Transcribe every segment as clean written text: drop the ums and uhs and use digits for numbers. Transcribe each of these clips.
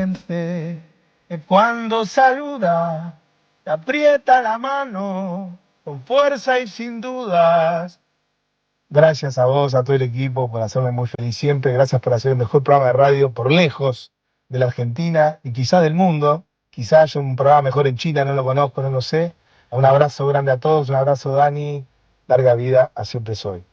sonriente, que cuando saluda, te aprieta la mano, con fuerza y sin dudas. Gracias a vos, a todo el equipo, por hacerme muy feliz siempre. Gracias por hacer el mejor programa de radio por lejos de la Argentina y quizá del mundo. Quizá haya un programa mejor en China, no lo conozco, no lo sé. Un abrazo grande a todos, un abrazo Dani. Larga vida a Siempre Soy.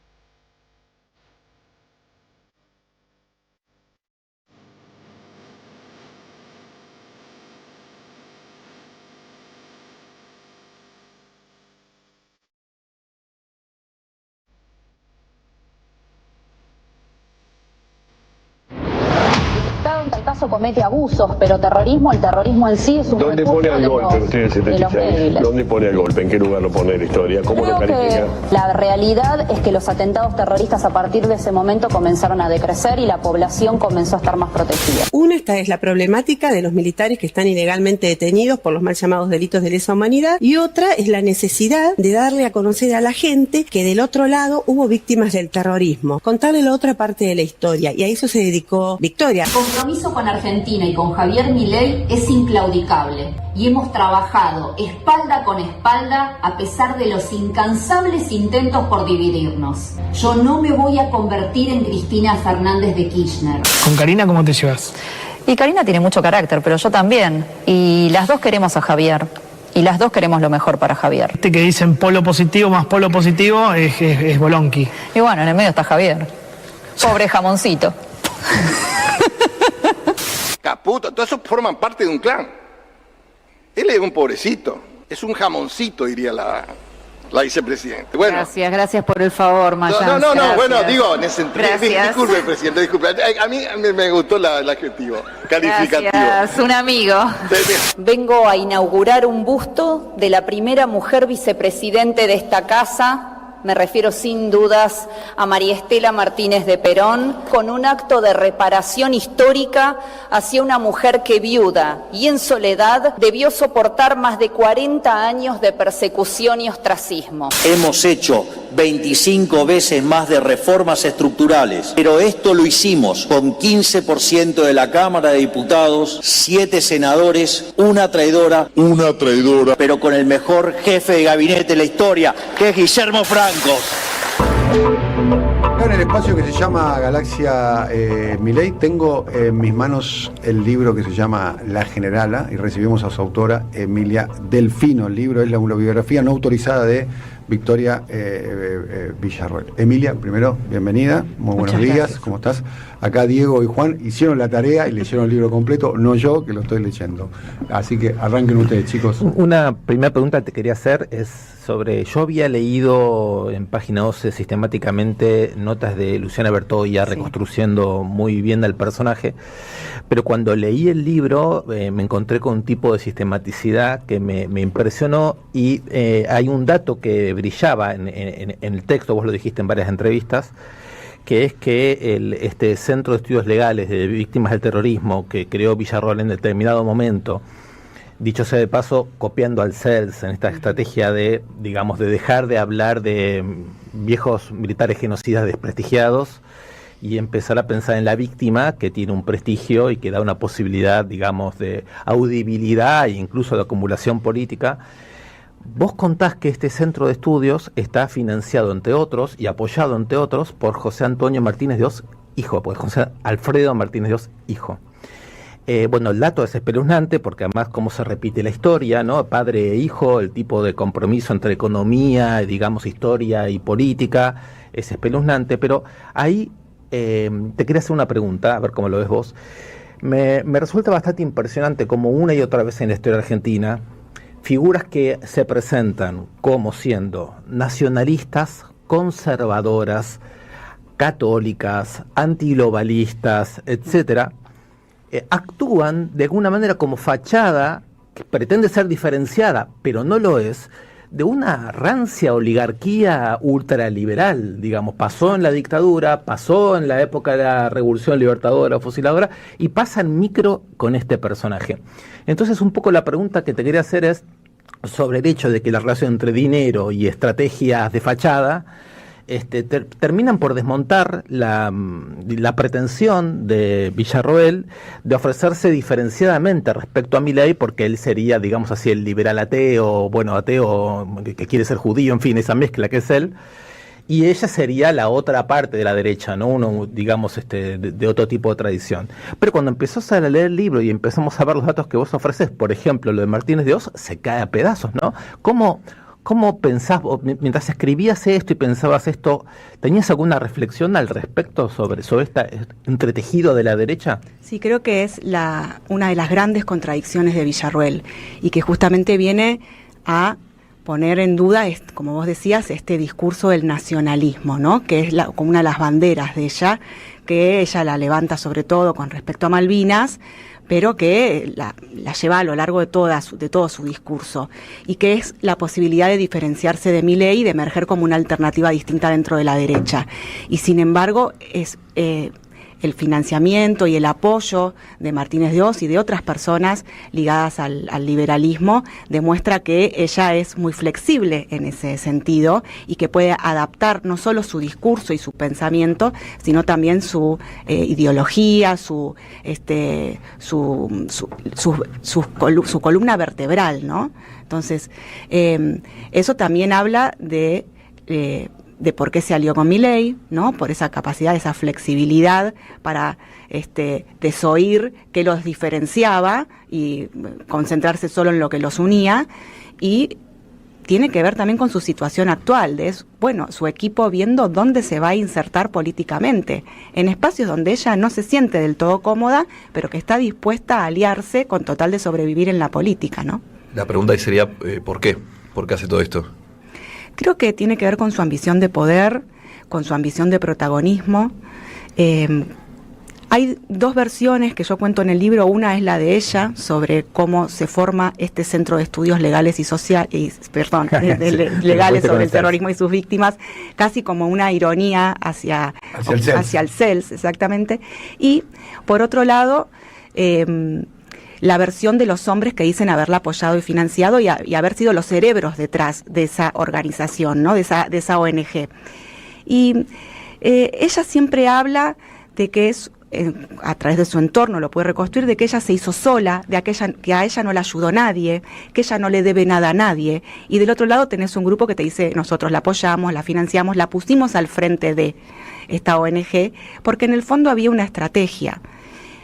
En tal caso comete abusos, pero el terrorismo en sí es un ¿Dónde pone al golpe usted el 76? ¿Dónde pone al golpe? ¿En qué lugar lo pone la historia? ¿Cómo lo califica? La realidad es que los atentados terroristas a partir de ese momento comenzaron a decrecer y la población comenzó a estar más protegida. Esta es la problemática de los militares que están ilegalmente detenidos por los mal llamados delitos de lesa humanidad, y otra es la necesidad de darle a conocer a la gente que del otro lado hubo víctimas del terrorismo, contarle la otra parte de la historia, y a eso se dedicó Victoria. El compromiso con Argentina y con Javier Milei es inclaudicable y hemos trabajado espalda con espalda a pesar de los incansables intentos por dividirnos. Yo no me voy a convertir en Cristina Fernández de Kirchner. ¿Con Karina cómo te llevas? Y Karina tiene mucho carácter, pero yo también. Y las dos queremos a Javier. Y las dos queremos lo mejor para Javier. Este que dicen polo positivo más polo positivo es Bolonqui. Y bueno, en el medio está Javier. Pobre jamoncito. Caputo, todos esos forman parte de un clan. Él es un pobrecito, es un jamoncito, diría la vicepresidenta. Bueno, Gracias por el favor, Mayans. No, gracias. bueno, digo, en ese sentido. Gracias. Disculpe, presidente, disculpe. A mí me gustó el adjetivo calificativo. Gracias, un amigo. Vengo a inaugurar un busto de la primera mujer vicepresidente de esta casa. Me refiero sin dudas a María Estela Martínez de Perón, con un acto de reparación histórica hacia una mujer que viuda y en soledad debió soportar más de 40 años de persecución y ostracismo. Hemos hecho 25 veces más de reformas estructurales, pero esto lo hicimos con 15% de la Cámara de Diputados, 7 senadores, una traidora, pero con el mejor jefe de gabinete de la historia, que es Guillermo Franco. En el espacio que se llama Galaxia Milei tengo en mis manos el libro que se llama La Generala, y recibimos a su autora Emilia Delfino. El libro es la biografía no autorizada de Victoria Villarroel. Emilia, primero, bienvenida, muy buenos días, gracias. ¿Cómo estás? Acá Diego y Juan hicieron la tarea y leyeron el libro completo, no yo, que lo estoy leyendo. Así que arranquen ustedes, chicos. Una primera pregunta que te quería hacer es sobre, yo había leído en Página 12 sistemáticamente notas de Luciana Bertoia reconstruyendo muy bien al personaje, pero cuando leí el libro me encontré con un tipo de sistematicidad que me impresionó, y hay un dato que brillaba en el texto, vos lo dijiste en varias entrevistas, que es que este Centro de Estudios Legales de Víctimas del Terrorismo que creó Villarroel en determinado momento, dicho sea de paso, copiando al CELS en esta estrategia de, digamos, de dejar de hablar de viejos militares genocidas desprestigiados y empezar a pensar en la víctima, que tiene un prestigio y que da una posibilidad, digamos, de audibilidad e incluso de acumulación política. Vos contás que este centro de estudios está financiado, entre otros, y apoyado, entre otros, por José Antonio Martínez de Oz, hijo, pues José Alfredo Martínez de Oz, hijo. Bueno, el dato es espeluznante porque además cómo se repite la historia, ¿no? Padre e hijo, el tipo de compromiso entre economía, digamos, historia y política, es espeluznante, pero ahí te quería hacer una pregunta, a ver cómo lo ves vos. Me resulta bastante impresionante como una y otra vez en la historia argentina, figuras que se presentan como siendo nacionalistas, conservadoras, católicas, antiglobalistas, etcétera, actúan de alguna manera como fachada que pretende ser diferenciada, pero no lo es, de una rancia oligarquía ultraliberal, digamos. Pasó en la dictadura, pasó en la época de la Revolución Libertadora o Fusiladora, y pasa en micro con este personaje. Entonces, un poco la pregunta que te quería hacer es sobre el hecho de que la relación entre dinero y estrategias de fachada terminan por desmontar la pretensión de Villarroel de ofrecerse diferenciadamente respecto a Milei, porque él sería, digamos así, el liberal ateo, que quiere ser judío, en fin, esa mezcla que es él. Y ella sería la otra parte de la derecha, ¿no? Uno, digamos, de otro tipo de tradición. Pero cuando empezás a leer el libro y empezamos a ver los datos que vos ofreces, por ejemplo, lo de Martínez de Oz, se cae a pedazos, ¿no? ¿Cómo pensás, mientras escribías esto y pensabas esto, tenías alguna reflexión al respecto sobre este entretejido de la derecha? Sí, creo que es una de las grandes contradicciones de Villarroel y que justamente viene a poner en duda, como vos decías, este discurso del nacionalismo, ¿no? Que es como una de las banderas de ella, que ella la levanta sobre todo con respecto a Malvinas, pero que la lleva a lo largo de todo su discurso, y que es la posibilidad de diferenciarse de Milei y de emerger como una alternativa distinta dentro de la derecha. Y sin embargo, es el financiamiento y el apoyo de Martínez de Oz y de otras personas ligadas al liberalismo demuestra que ella es muy flexible en ese sentido y que puede adaptar no solo su discurso y su pensamiento, sino también su ideología, su columna vertebral, ¿no? Entonces, eso también habla de por qué se alió con Milei, ¿no? Por esa capacidad, esa flexibilidad para desoír qué los diferenciaba y concentrarse solo en lo que los unía, y tiene que ver también con su situación actual, su equipo viendo dónde se va a insertar políticamente, en espacios donde ella no se siente del todo cómoda, pero que está dispuesta a aliarse con total de sobrevivir en la política, ¿no? La pregunta ahí sería, ¿por qué? ¿Por qué hace todo esto? Creo que tiene que ver con su ambición de poder, con su ambición de protagonismo. Hay dos versiones que yo cuento en el libro. Una es la de ella, sobre cómo se forma este Centro de Estudios Legales y legales sobre el terrorismo y sus víctimas, casi como una ironía hacia el CELS, exactamente. Y, por otro lado, la versión de los hombres que dicen haberla apoyado y financiado y haber sido los cerebros detrás de esa organización, ¿no? de esa ONG. Y ella siempre habla de que es, a través de su entorno lo puede reconstruir, de que ella se hizo sola, que a ella no la ayudó nadie, que ella no le debe nada a nadie. Y del otro lado tenés un grupo que te dice, nosotros la apoyamos, la financiamos, la pusimos al frente de esta ONG, porque en el fondo había una estrategia.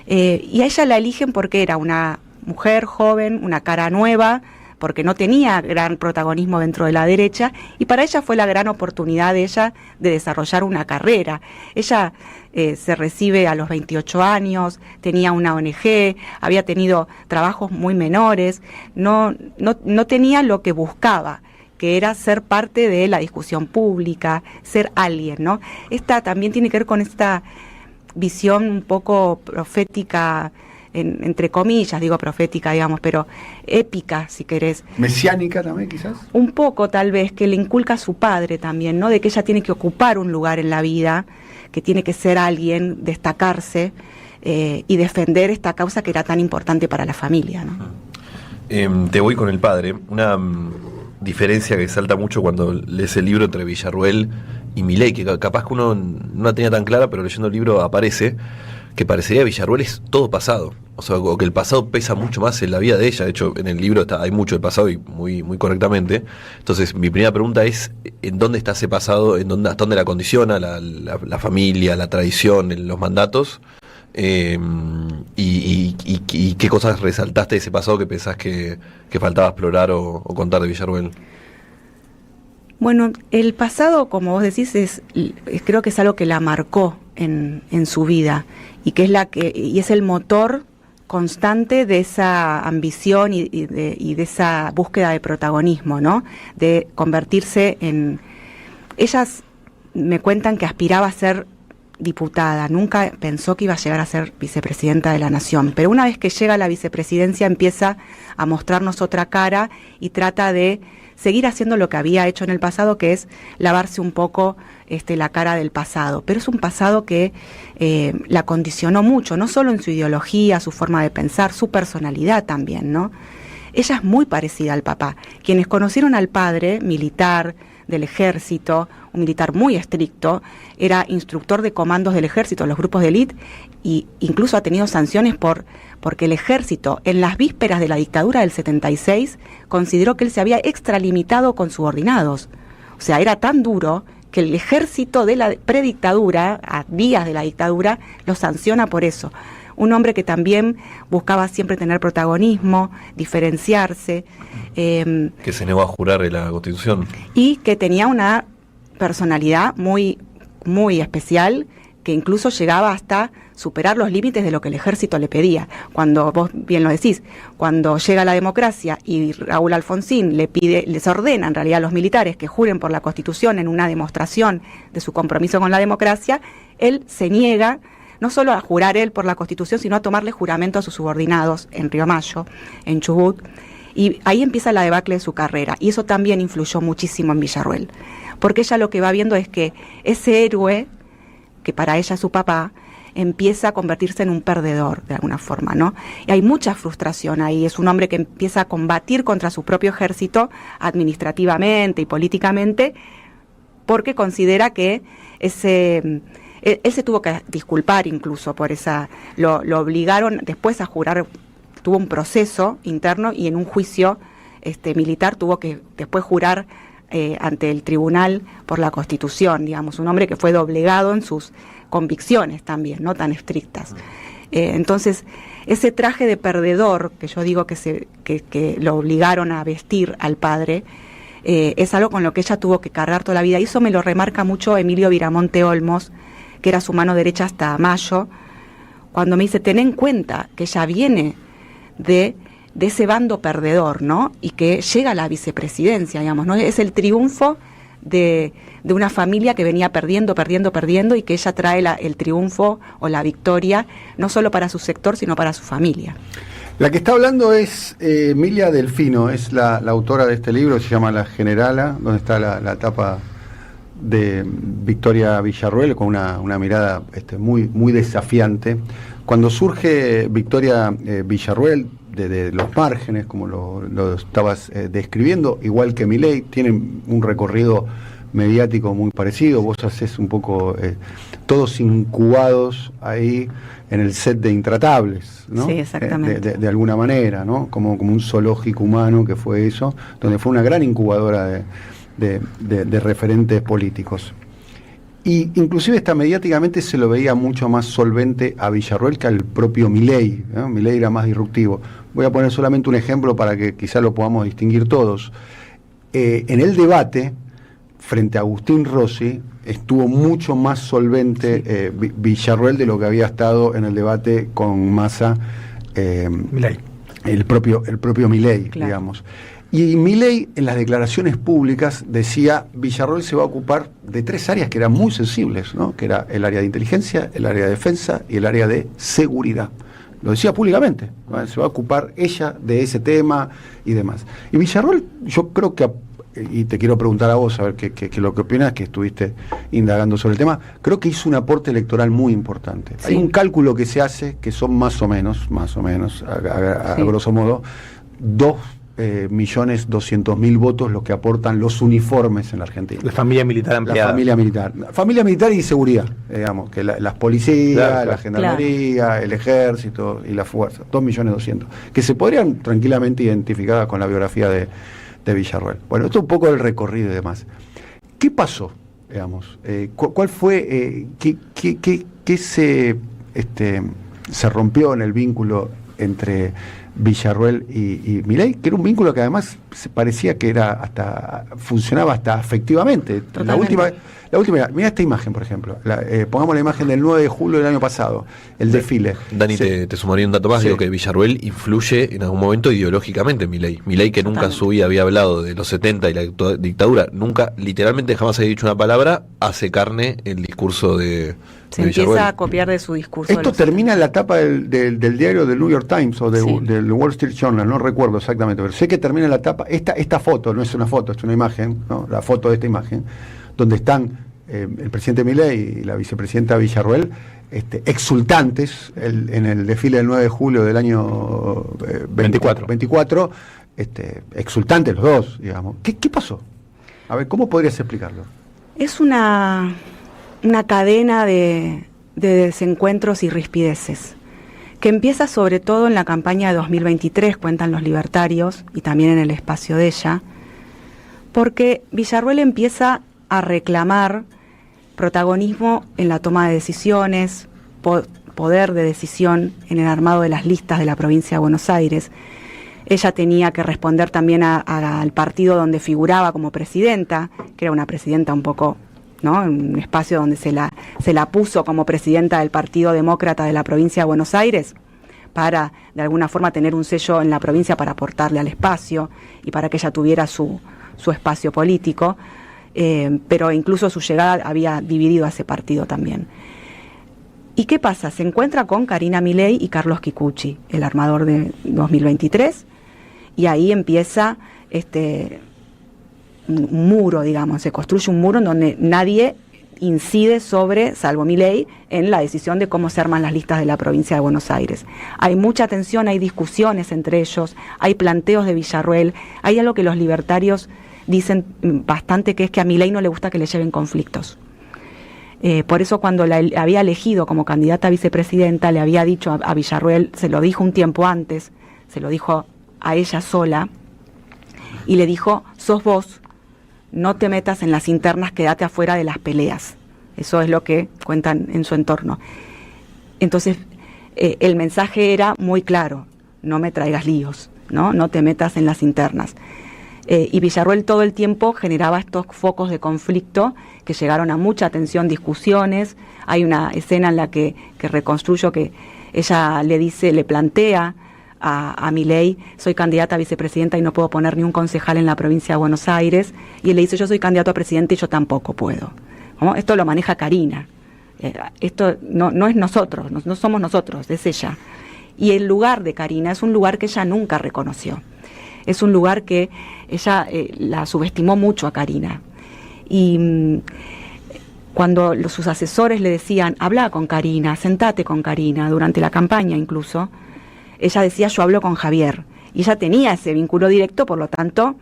Y a ella la eligen porque era una mujer joven, una cara nueva, porque no tenía gran protagonismo dentro de la derecha, y para ella fue la gran oportunidad de ella de desarrollar una carrera. Ella se recibe a los 28 años, tenía una ONG, había tenido trabajos muy menores, no tenía lo que buscaba, que era ser parte de la discusión pública, ser alguien, ¿no? Esta también tiene que ver con esta visión un poco profética, entre comillas, digo profética, digamos, pero épica, si querés. ¿Mesiánica también, quizás? Un poco, tal vez, que le inculca a su padre también, ¿no? De que ella tiene que ocupar un lugar en la vida, que tiene que ser alguien, destacarse y defender esta causa que era tan importante para la familia, ¿no? Te voy con el padre. Una diferencia que salta mucho cuando lees el libro entre Villarroel y Milei, que capaz que uno no la tenía tan clara, pero leyendo el libro aparece, que parecería que Villarroel es todo pasado, o sea, o que el pasado pesa mucho más en la vida de ella. De hecho, en el libro hay mucho del pasado y muy, muy correctamente. Entonces, mi primera pregunta es, ¿en dónde está ese pasado? ¿Hasta dónde la condiciona la familia, la tradición, los mandatos? Y qué cosas resaltaste de ese pasado que pensás que faltaba explorar o contar de Villarroel? Bueno, el pasado, como vos decís, creo que es algo que la marcó en su vida y que es el motor constante de esa ambición y de esa búsqueda de protagonismo, ¿no? De convertirse en... Ellas me cuentan que aspiraba a ser diputada, nunca pensó que iba a llegar a ser vicepresidenta de la Nación, pero una vez que llega a la vicepresidencia empieza a mostrarnos otra cara y trata de seguir haciendo lo que había hecho en el pasado, que es lavarse un poco la cara del pasado. Pero es un pasado que la condicionó mucho, no solo en su ideología, su forma de pensar, su personalidad también, ¿no? Ella es muy parecida al papá. Quienes conocieron al padre militar, del ejército, un militar muy estricto, era instructor de comandos del ejército, los grupos de élite, y incluso ha tenido sanciones porque el ejército, en las vísperas de la dictadura del 76, consideró que él se había extralimitado con subordinados. O sea, era tan duro que el ejército de la predictadura, a días de la dictadura, lo sanciona por eso. Un hombre que también buscaba siempre tener protagonismo, diferenciarse. Que se negó a jurar en la Constitución. Y que tenía una personalidad muy, muy especial, que incluso llegaba hasta superar los límites de lo que el ejército le pedía. Cuando, vos bien lo decís, cuando llega la democracia y Raúl Alfonsín les ordena en realidad a los militares que juren por la Constitución en una demostración de su compromiso con la democracia, él se niega no solo a jurar él por la Constitución, sino a tomarle juramento a sus subordinados en Río Mayo, en Chubut, y ahí empieza la debacle de su carrera, y eso también influyó muchísimo en Villarruel, porque ella lo que va viendo es que ese héroe, que para ella es su papá, empieza a convertirse en un perdedor, de alguna forma, ¿no? Y hay mucha frustración ahí, es un hombre que empieza a combatir contra su propio ejército, administrativamente y políticamente, porque considera que él se tuvo que disculpar incluso por esa, lo obligaron después a jurar, tuvo un proceso interno y en un juicio militar tuvo que después jurar ante el tribunal por la Constitución, digamos, un hombre que fue doblegado en sus convicciones también, no tan estrictas. Entonces, ese traje de perdedor, que yo digo que lo obligaron a vestir al padre, es algo con lo que ella tuvo que cargar toda la vida, y eso me lo remarca mucho Emilio Viramonte Olmos, que era su mano derecha hasta Mayo, cuando me dice, ten en cuenta que ella viene de ese bando perdedor, ¿no? Y que llega a la vicepresidencia, digamos, ¿no? Es el triunfo de una familia que venía perdiendo, y que ella trae el triunfo o la victoria, no solo para su sector, sino para su familia. La que está hablando es Emilia Delfino, es la autora de este libro, se llama La Generala, donde está la tapa de Victoria Villarruel, con una mirada muy, muy desafiante. Cuando surge Victoria Villarruel, de los márgenes, como lo estabas describiendo, igual que Milei, tienen un recorrido mediático muy parecido. Vos hacés un poco todos incubados ahí en el set de Intratables, ¿no? Sí, exactamente. De alguna manera, ¿no? Como un zoológico humano que fue eso, donde fue una gran incubadora de referentes políticos. Y inclusive mediáticamente se lo veía mucho más solvente a Villarruel que al propio Milei, ¿no? Milei era más disruptivo. Voy a poner solamente un ejemplo para que quizá lo podamos distinguir todos. En el debate, frente a Agustín Rossi, estuvo mucho más solvente Villarruel de lo que había estado en el debate con Massa, Milei. el propio Milei, claro, digamos. Y Milei, en las declaraciones públicas, decía, Villarruel se va a ocupar de 3 áreas que eran muy sensibles, ¿no? Que era el área de inteligencia, el área de defensa y el área de seguridad. Lo decía públicamente, ¿no? Se va a ocupar ella de ese tema y demás. Y Villarruel, yo creo que, y te quiero preguntar a vos, a ver qué lo que opinas, que estuviste indagando sobre el tema, creo que hizo un aporte electoral muy importante. Sí. Hay un cálculo que se hace, que son más o menos, a grosso modo, 2.200.000 votos los que aportan los uniformes en la Argentina. La familia militar ampliada. Familia militar y seguridad, digamos, que las policías, claro, la gendarmería, claro, el ejército y la fuerza, 2.200.000, que se podrían tranquilamente identificar con la biografía de Villarruel. Bueno, esto es un poco el recorrido y demás. ¿Qué pasó, digamos? ¿Cuál fue, qué se rompió en el vínculo entre Villarruel y Milei, que era un vínculo que además se parecía que funcionaba hasta afectivamente? La última, mira esta imagen, por ejemplo, pongamos la imagen del 9 de julio del año pasado, el desfile. Dani, te sumaría un dato más, digo que Villarruel influye en algún momento ideológicamente en Milei. Milei, que nunca en su vida había hablado de los 70 y la dictadura, nunca, literalmente jamás había dicho una palabra, hace carne el discurso de se empieza a copiar de su discurso. Esto termina en la tapa del diario del New York Times o del Wall Street Journal, no recuerdo exactamente, pero sé que termina en la tapa, esta foto, no es una foto, es una imagen, ¿no? La foto de esta imagen, donde están el presidente Milei y la vicepresidenta Villarruel exultantes en el desfile del 9 de julio del año 24, exultantes los dos, digamos. ¿Qué pasó? A ver, ¿cómo podrías explicarlo? Es una cadena de desencuentros y rispideces, que empieza sobre todo en la campaña de 2023, cuentan los libertarios, y también en el espacio de ella, porque Villarruel empieza a reclamar protagonismo en la toma de decisiones, poder de decisión en el armado de las listas de la provincia de Buenos Aires. Ella tenía que responder también al partido donde figuraba como presidenta, que era una presidenta un poco, ¿no?, en un espacio donde se la puso como presidenta del Partido Demócrata de la provincia de Buenos Aires, para de alguna forma tener un sello en la provincia para aportarle al espacio y para que ella tuviera su espacio político, pero incluso su llegada había dividido a ese partido también. ¿Y qué pasa? Se encuentra con Karina Milei y Carlos Kikuchi, el armador de 2023, y ahí empieza un muro, digamos, se construye un muro en donde nadie incide sobre, salvo Milei, en la decisión de cómo se arman las listas de la provincia de Buenos Aires. Hay mucha tensión, hay discusiones entre ellos, hay planteos de Villarruel, hay algo que los libertarios dicen bastante, que es que a Milei no le gusta que le lleven conflictos. Por eso cuando la había elegido como candidata a vicepresidenta, le había dicho a Villarruel, se lo dijo un tiempo antes, se lo dijo a ella sola, y le dijo: sos vos, no te metas en las internas, quédate afuera de las peleas. Eso es lo que cuentan en su entorno. Entonces, el mensaje era muy claro: no me traigas líos, no te metas en las internas. Y Villarruel todo el tiempo generaba estos focos de conflicto que llegaron a mucha tensión, discusiones. Hay una escena en la que reconstruyo, que ella le plantea a Milei: soy candidata a vicepresidenta y no puedo poner ni un concejal en la provincia de Buenos Aires, y él le dice: yo soy candidato a presidente y yo tampoco puedo. ¿Cómo? Esto lo maneja Karina, esto no es nosotros, no somos nosotros, es ella. Y el lugar de Karina es un lugar que ella nunca reconoció, es un lugar que ella la subestimó mucho a Karina. Y cuando sus asesores le decían: habla con Karina, sentate con Karina, durante la campaña incluso, ella decía: yo hablo con Javier. Y ella tenía ese vínculo directo, por lo tanto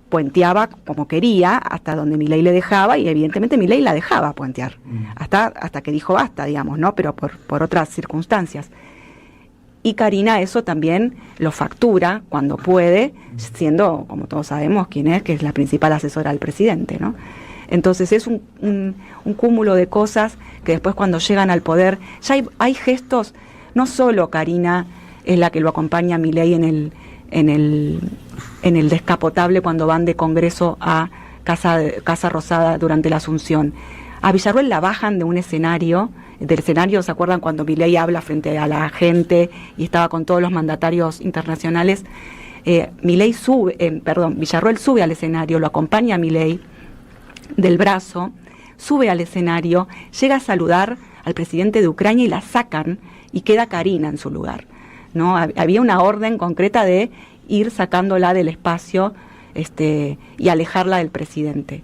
puenteaba como quería, hasta donde Milei le dejaba, y evidentemente Milei la dejaba puentear, hasta que dijo basta, digamos, ¿no? Pero por otras circunstancias. Y Karina eso también lo factura cuando puede, siendo, como todos sabemos quién es, que es la principal asesora del presidente, ¿no? Entonces es un cúmulo de cosas que después, cuando llegan al poder, ya hay gestos. No solo Karina es la que lo acompaña a Milei en el descapotable cuando van de Congreso a Casa Rosada durante la Asunción. A Villarruel la bajan de un escenario. Del escenario, ¿se acuerdan cuando Milei habla frente a la gente y estaba con todos los mandatarios internacionales? Villarruel sube al escenario, lo acompaña a Milei del brazo, sube al escenario, llega a saludar al presidente de Ucrania y la sacan, y queda Karina en su lugar, ¿no? Había una orden concreta de ir sacándola del espacio y alejarla del presidente.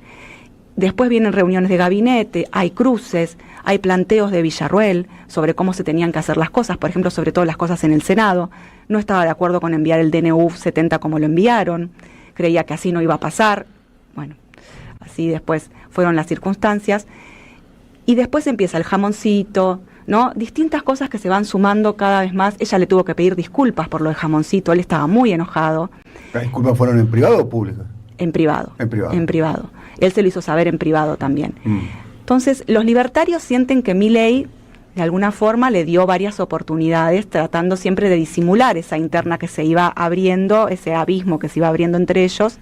Después vienen reuniones de gabinete, hay cruces, hay planteos de Villarruel sobre cómo se tenían que hacer las cosas, por ejemplo, sobre todo las cosas en el Senado. No estaba de acuerdo con enviar el DNU 70 como lo enviaron, creía que así no iba a pasar. Bueno, así después fueron las circunstancias. Y después empieza el jamoncito, ¿no? Distintas cosas que se van sumando cada vez más. Ella le tuvo que pedir disculpas por lo del jamoncito, él estaba muy enojado. ¿Las disculpas fueron en privado o públicas? En privado. En privado. Él se lo hizo saber en privado también. Entonces, los libertarios sienten que Milei, de alguna forma, le dio varias oportunidades, tratando siempre de disimular esa interna que se iba abriendo, ese abismo que se iba abriendo entre ellos.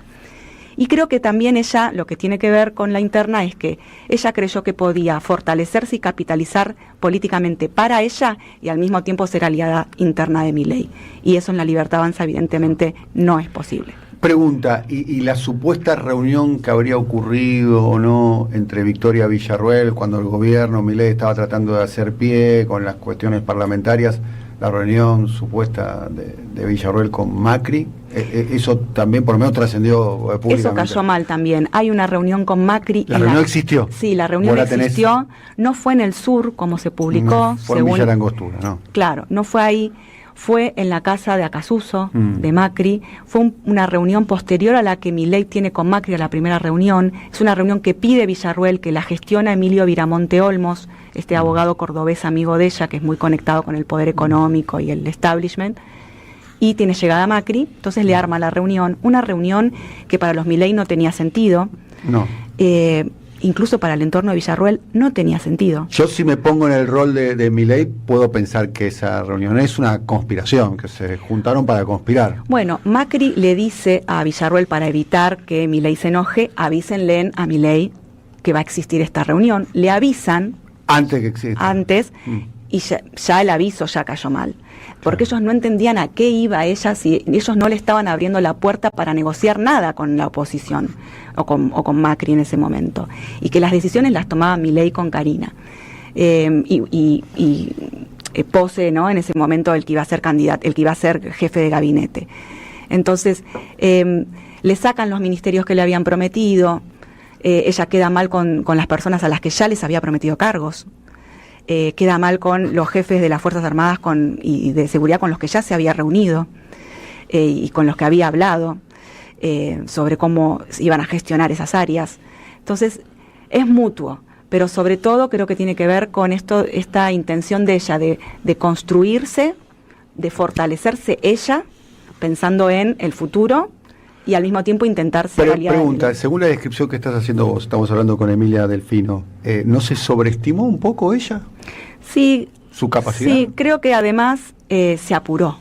Y creo que también ella, lo que tiene que ver con la interna, es que ella creyó que podía fortalecerse y capitalizar políticamente para ella y al mismo tiempo ser aliada interna de Milei. Y eso en La Libertad Avanza evidentemente no es posible. Pregunta, ¿y la supuesta reunión que habría ocurrido o no entre Victoria Villarruel cuando el gobierno Milei estaba tratando de hacer pie con las cuestiones parlamentarias, la reunión supuesta de Villarruel con Macri, eso también por lo menos trascendió públicamente? Eso cayó mal también. Hay una reunión con Macri. ¿La reunión existió? Sí, la reunión existió. No fue en el sur como se publicó. No, fue en Villa Langostura, ¿no? Claro, no fue ahí. fue en la casa de Acasuso, de Macri. Fue una reunión posterior a la que Milei tiene con Macri, a la primera reunión. Es una reunión que pide Villarruel, que la gestiona Emilio Viramonte Olmos, este abogado cordobés amigo de ella, que es muy conectado con el poder económico y el establishment. Y tiene llegada Macri, entonces le arma la reunión. Una reunión que para los Milei no tenía sentido. No. Incluso para el entorno de Villarruel no tenía sentido. Yo, si me pongo en el rol de Milei, puedo pensar que esa reunión es una conspiración, que se juntaron para conspirar. Bueno, Macri le dice a Villarruel, para evitar que Milei se enoje, avísenle a Milei que va a existir esta reunión. Le avisan antes que exista. Antes, y ya el aviso ya cayó mal. Porque ellos no entendían a qué iba ella, si ellos no le estaban abriendo la puerta para negociar nada con la oposición o con Macri en ese momento, y que las decisiones las tomaba Milei con Karina Pose, ¿no? En ese momento el que iba a ser candidato, el que iba a ser jefe de gabinete. Entonces le sacan los ministerios que le habían prometido, ella queda mal con las personas a las que ya les había prometido cargos. Queda mal con los jefes de las Fuerzas Armadas y de seguridad con los que ya se había reunido y con los que había hablado sobre cómo iban a gestionar esas áreas. Entonces, es mutuo, pero sobre todo creo que tiene que ver con esta intención de ella de construirse, de fortalecerse ella, pensando en el futuro, y al mismo tiempo intentar ser aliada. Pregunta, según la descripción que estás haciendo vos, estamos hablando con Emilia Delfino, ¿no se sobreestimó un poco ella? Sí. ¿Su capacidad? Sí, creo que además se apuró.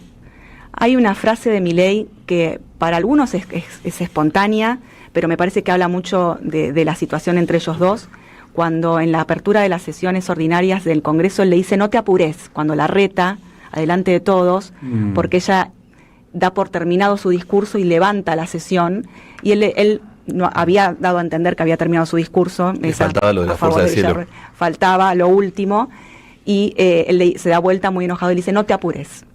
Hay una frase de Milei que para algunos es espontánea, pero me parece que habla mucho de la situación entre ellos dos, cuando en la apertura de las sesiones ordinarias del Congreso él le dice: no te apures, cuando la reta, adelante de todos, porque ella da por terminado su discurso y levanta la sesión, y él no había dado a entender que había terminado su discurso. Faltaba lo de la fuerza del cielo. Faltaba lo último, y él se da vuelta muy enojado y le dice: no te apures.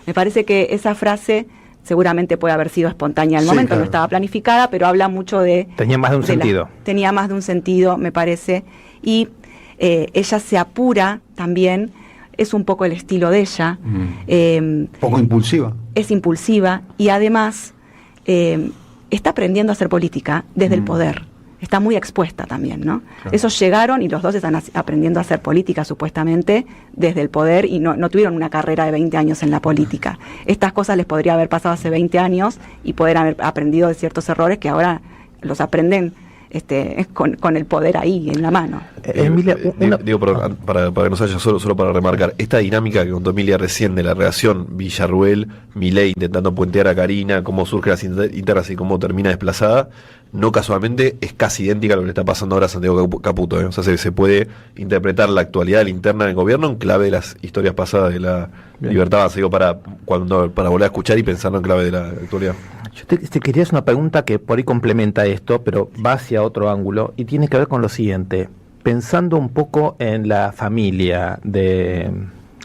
Me parece que esa frase seguramente puede haber sido espontánea al momento, claro. No estaba planificada, pero habla mucho de... Tenía más de un sentido. Tenía más de un sentido, me parece, y ella se apura también. Es un poco el estilo de ella. Poco impulsiva. Es impulsiva y además está aprendiendo a hacer política desde el poder. Está muy expuesta también, ¿no? Claro. Esos llegaron y los dos están aprendiendo a hacer política supuestamente desde el poder y no tuvieron una carrera de 20 años en la política. Estas cosas les podría haber pasado hace 20 añnos y poder haber aprendido de ciertos errores que ahora los aprenden con el poder ahí en la mano. Emilia, digo, para que nos haya solo para remarcar, esta dinámica que contó Emilia recién de la relación Villarruel-Milei intentando puentear a Karina, cómo surge las internas y cómo termina desplazada, no casualmente es casi idéntica a lo que le está pasando ahora a Santiago Caputo, O sea, se puede interpretar la actualidad de la interna del gobierno en clave de las historias pasadas de la Libertad Avanza, digo, para volver a escuchar y pensarlo en clave de la actualidad. Yo te quería hacer una pregunta que por ahí complementa esto, pero va hacia otro ángulo y tiene que ver con lo siguiente. Pensando un poco en la familia de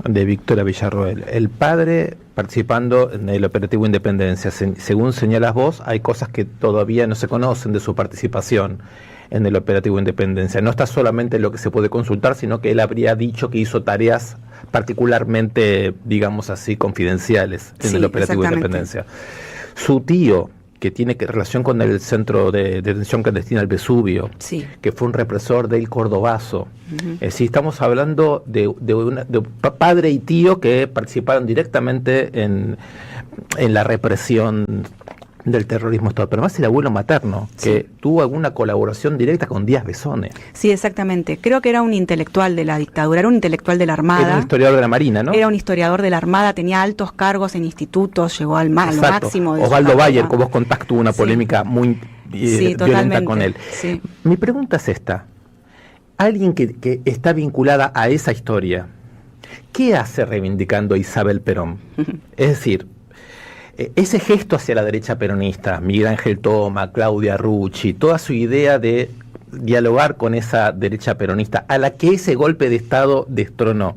Victoria Villarruel, el padre participando en el operativo Independencia, según señalas vos, hay cosas que todavía no se conocen de su participación en el operativo Independencia. No está solamente en lo que se puede consultar, sino que él habría dicho que hizo tareas particularmente, digamos así, confidenciales en el operativo Independencia. Su tío, que tiene relación con el centro de detención clandestina El Vesubio, que fue un represor del Cordobazo. Si estamos hablando de padre y tío que participaron directamente en la represión del terrorismo estado, pero más el abuelo materno, que tuvo alguna colaboración directa con Díaz Besone. Sí, exactamente. Creo que era un intelectual de la dictadura, era un intelectual de la Armada. Era un historiador de la Marina, ¿no? Era un historiador de la Armada, tenía altos cargos en institutos, llegó al máximo de Osvaldo Bayer, con vos contacto, tuvo una polémica muy violenta con él. Sí. Mi pregunta es esta. Alguien que está vinculada a esa historia, ¿qué hace reivindicando a Isabel Perón? Es decir, ese gesto hacia la derecha peronista, Miguel Ángel Toma, Claudia Rucci, toda su idea de dialogar con esa derecha peronista a la que ese golpe de Estado destronó,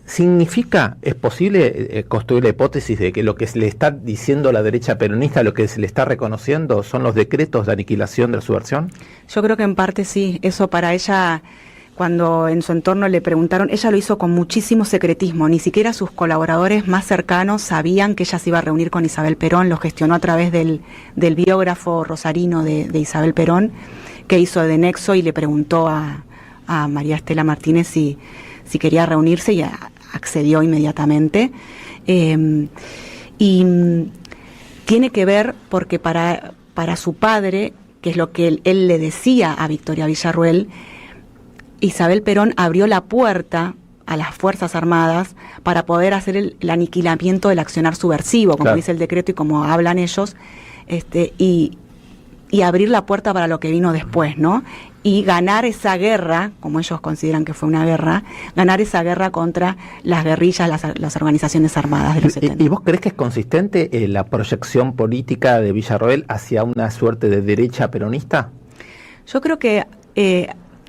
¿significa, es posible construir la hipótesis de que lo que se le está diciendo la derecha peronista, lo que se le está reconociendo, son los decretos de aniquilación de la subversión? Yo creo que en parte sí, eso para ella... cuando en su entorno le preguntaron, ella lo hizo con muchísimo secretismo, ni siquiera sus colaboradores más cercanos sabían que ella se iba a reunir con Isabel Perón, lo gestionó a través del biógrafo rosarino de Isabel Perón, que hizo de nexo y le preguntó a María Estela Martínez si quería reunirse y accedió inmediatamente. Y tiene que ver porque para su padre, que es lo que él le decía a Victoria Villarruel, Isabel Perón abrió la puerta a las Fuerzas Armadas para poder hacer el aniquilamiento del accionar subversivo, como dice el decreto y como hablan ellos, y abrir la puerta para lo que vino después, ¿no? Y ganar esa guerra, como ellos consideran que fue una guerra, ganar esa guerra contra las guerrillas, las organizaciones armadas de los 70. ¿Y vos crees que es consistente la proyección política de Villarroel hacia una suerte de derecha peronista? Yo creo que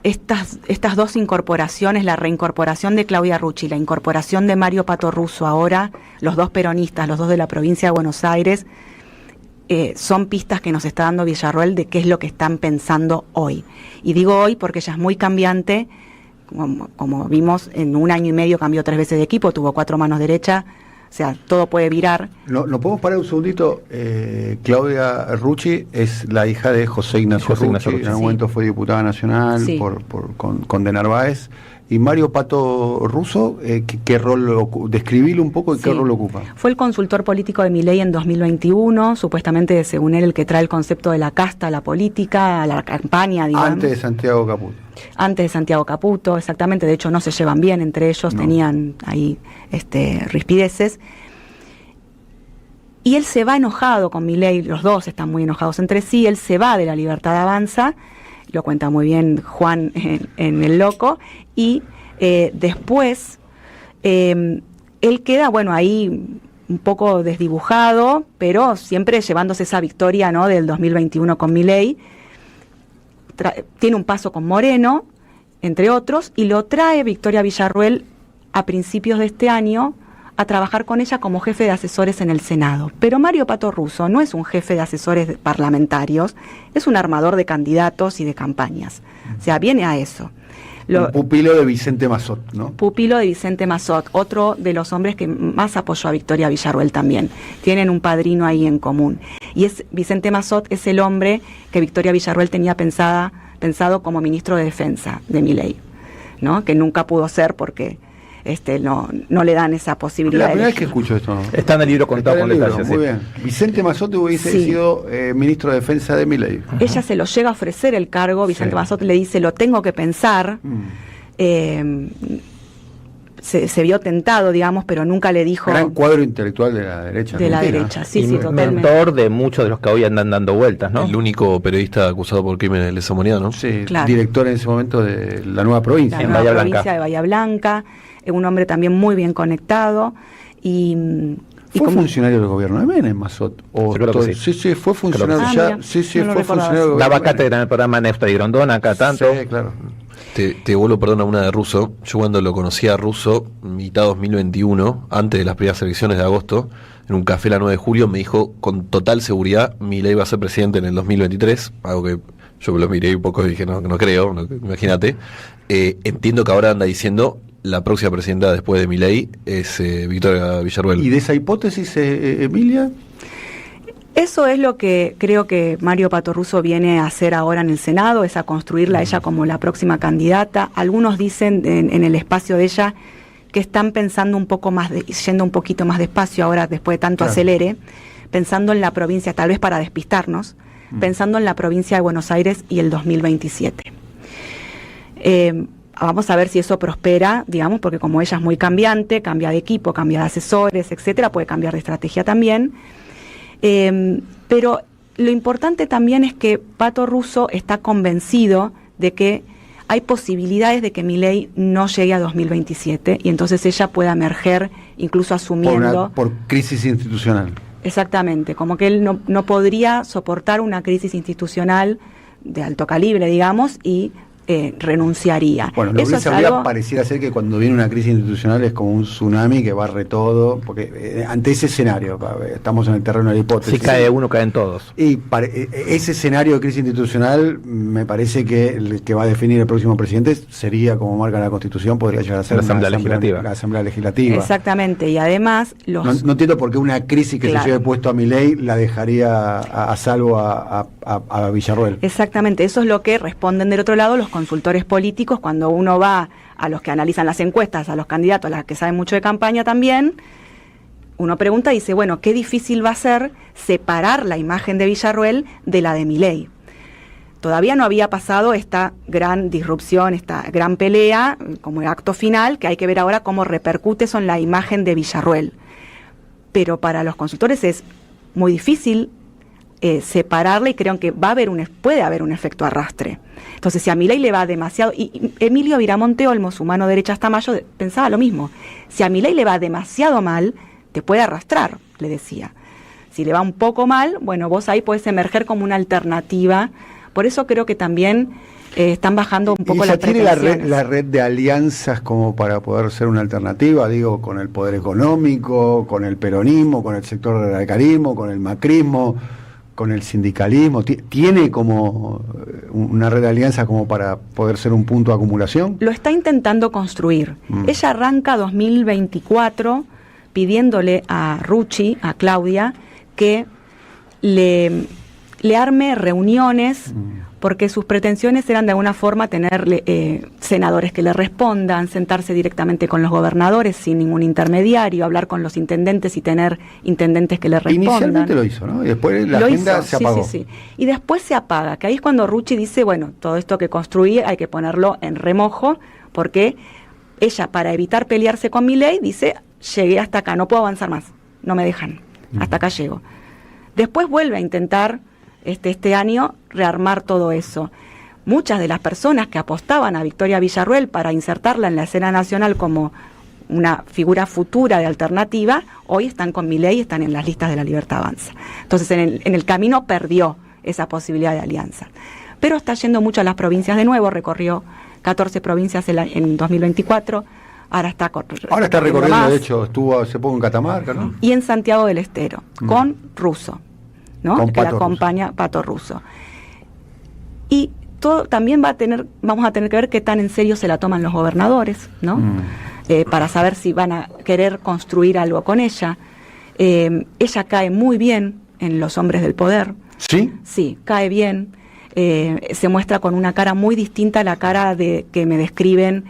estas dos incorporaciones, la reincorporación de Claudia Rucci, la incorporación de Mario Pato Russo ahora, los dos peronistas, los dos de la provincia de Buenos Aires, son pistas que nos está dando Villarroel de qué es lo que están pensando hoy. Y digo hoy porque ella es muy cambiante, como vimos, en 1 año y medio cambió 3 veces de equipo, tuvo 4 manos derechas, o sea, todo puede virar. No podemos parar un segundito. Claudia Rucci es la hija de José Ignacio Rucci, en algún momento fue diputada nacional con De Narváez. Y Mario Pato Russo, ¿qué rol describilo un poco? ¿Qué rol ocupa? Fue el consultor político de Milei en 2021, supuestamente, según él, el que trae el concepto de la casta a la política, a la campaña, digamos. Antes de Santiago Caputo. Antes de Santiago Caputo, exactamente. De hecho, no se llevan bien entre ellos, tenían ahí rispideces. Y él se va enojado con Milei, los dos están muy enojados entre sí, él se va de la Libertad Avanza, lo cuenta muy bien Juan en El Loco, y después él queda, ahí un poco desdibujado, pero siempre llevándose esa victoria, ¿no?, del 2021 con Milei. Tiene un paso con Moreno, entre otros, y lo trae Victoria Villarruel a principios de este año a trabajar con ella como jefe de asesores en el Senado. Pero Mario Pato Russo no es un jefe de asesores parlamentarios, es un armador de candidatos y de campañas. O sea, viene a eso. Un pupilo de Vicente Massot, ¿no? Pupilo de Vicente Massot, otro de los hombres que más apoyó a Victoria Villarruel también. Tienen un padrino ahí en común. Y Vicente Massot es el hombre que Victoria Villarruel tenía pensado como ministro de Defensa de Milei, ¿no? Que nunca pudo ser porque no le dan esa posibilidad. Es la primera vez que escucho esto, ¿no? Está en el libro contado con detalles. Muy bien. Vicente Massot hubiese sido ministro de Defensa de Milei. Ella se lo llega a ofrecer el cargo, Vicente Massot le dice, lo tengo que pensar. Se vio tentado, digamos, pero nunca le dijo... Gran cuadro intelectual de la derecha. De la derecha, sí, totalmente. Mentor de muchos de los que hoy andan dando vueltas, ¿no? El único periodista acusado por crímenes de lesa humanidad, ¿no? Sí, claro. Director en ese momento de la nueva provincia. La nueva provincia de Bahía Blanca, un hombre también muy bien conectado. ¿Fue funcionario del gobierno de Menem, Massot? Sí, fue funcionario fue funcionario del gobierno. Daba cátedra en el programa Nefta y Grondona acá tanto. Sí, claro. Te vuelvo, perdón, a una de Russo. Yo cuando lo conocí a Russo, mitad 2021, antes de las primeras elecciones de agosto, en un café la 9 de julio, me dijo con total seguridad, Milei va a ser presidente en el 2023, algo que yo lo miré un poco y dije, no creo, imagínate. Entiendo que ahora anda diciendo, la próxima presidenta después de Milei es Victoria Villarruel. ¿Y de esa hipótesis, Emilia? Eso es lo que creo que Mario Pato Russo viene a hacer ahora en el Senado, es a construirla a ella como la próxima candidata. Algunos dicen en el espacio de ella que están pensando un poco más, yendo un poquito más despacio ahora, después de tanto acelere, pensando en la provincia, tal vez para despistarnos, pensando en la provincia de Buenos Aires y el 2027. Vamos a ver si eso prospera, digamos, porque como ella es muy cambiante, cambia de equipo, cambia de asesores, etcétera, puede cambiar de estrategia también. Pero lo importante también es que Pato Russo está convencido de que hay posibilidades de que Milei no llegue a 2027 y entonces ella pueda emerger incluso asumiendo... Por crisis institucional. Exactamente, como que él no podría soportar una crisis institucional de alto calibre, digamos, y renunciaría. Bueno, lo que pareciera ser que cuando viene una crisis institucional es como un tsunami que barre todo, porque ante ese escenario, estamos en el terreno de la hipótesis. Si cae uno, caen todos. Y ese escenario de crisis institucional, me parece que el que va a definir el próximo presidente sería, como marca la Constitución, podría llegar a ser la Asamblea Legislativa. Exactamente, y además... No entiendo por qué una crisis que se lleve puesto a Milei la dejaría a salvo a Villarruel. Exactamente, eso es lo que responden del otro lado los consultores políticos cuando uno va a los que analizan las encuestas, a los candidatos, a los que saben mucho de campaña también. Uno pregunta y dice, bueno, qué difícil va a ser separar la imagen de Villarruel de la de Milei. Todavía no había pasado esta gran disrupción, esta gran pelea como acto final, que hay que ver ahora cómo repercute eso en la imagen de Villarruel. Pero para los consultores es muy difícil separarla y creo que puede haber un efecto arrastre. Entonces, si a Milei le va demasiado... Y Emilio Viramonte Olmo, su mano derecha hasta Mayo, pensaba lo mismo. Si a Milei le va demasiado mal, te puede arrastrar, le decía. Si le va un poco mal, bueno, vos ahí podés emerger como una alternativa. Por eso creo que también están bajando un poco las pretensiones. ¿Tiene la red de alianzas como para poder ser una alternativa? Digo, con el poder económico, con el peronismo, con el sector del radicalismo, con el macrismo, con el sindicalismo. ¿Tiene como una red de alianzas como para poder ser un punto de acumulación? Lo está intentando construir. Ella arranca 2024 pidiéndole a Rucci, a Claudia, que le arme reuniones, porque sus pretensiones eran de alguna forma tener senadores que le respondan, sentarse directamente con los gobernadores sin ningún intermediario, hablar con los intendentes y tener intendentes que le respondan. Inicialmente lo hizo, ¿no? Y después la agenda se apagó. Sí. Y después se apaga, que ahí es cuando Rucci dice, bueno, todo esto que construí hay que ponerlo en remojo, porque ella, para evitar pelearse con Milei, dice, llegué hasta acá, no puedo avanzar más, no me dejan, hasta acá llego. Después vuelve a intentar este año rearmar todo eso. Muchas de las personas que apostaban a Victoria Villarruel para insertarla en la escena nacional como una figura futura de alternativa, hoy están con Milei y están en las listas de La Libertad Avanza. Entonces en el camino perdió esa posibilidad de alianza. Pero está yendo mucho a las provincias de nuevo, recorrió 14 provincias en 2024, ahora está recorriendo más. De hecho, estuvo hace poco en Catamarca, ¿no? Y en Santiago del Estero, con Russo, ¿no? Que la acompaña Pato Russo. Y todo también vamos a tener que ver qué tan en serio se la toman los gobernadores, ¿no? Para saber si van a querer construir algo con ella. Ella cae muy bien en Los Hombres del Poder. ¿Sí? Sí, cae bien. Se muestra con una cara muy distinta a la cara que me describen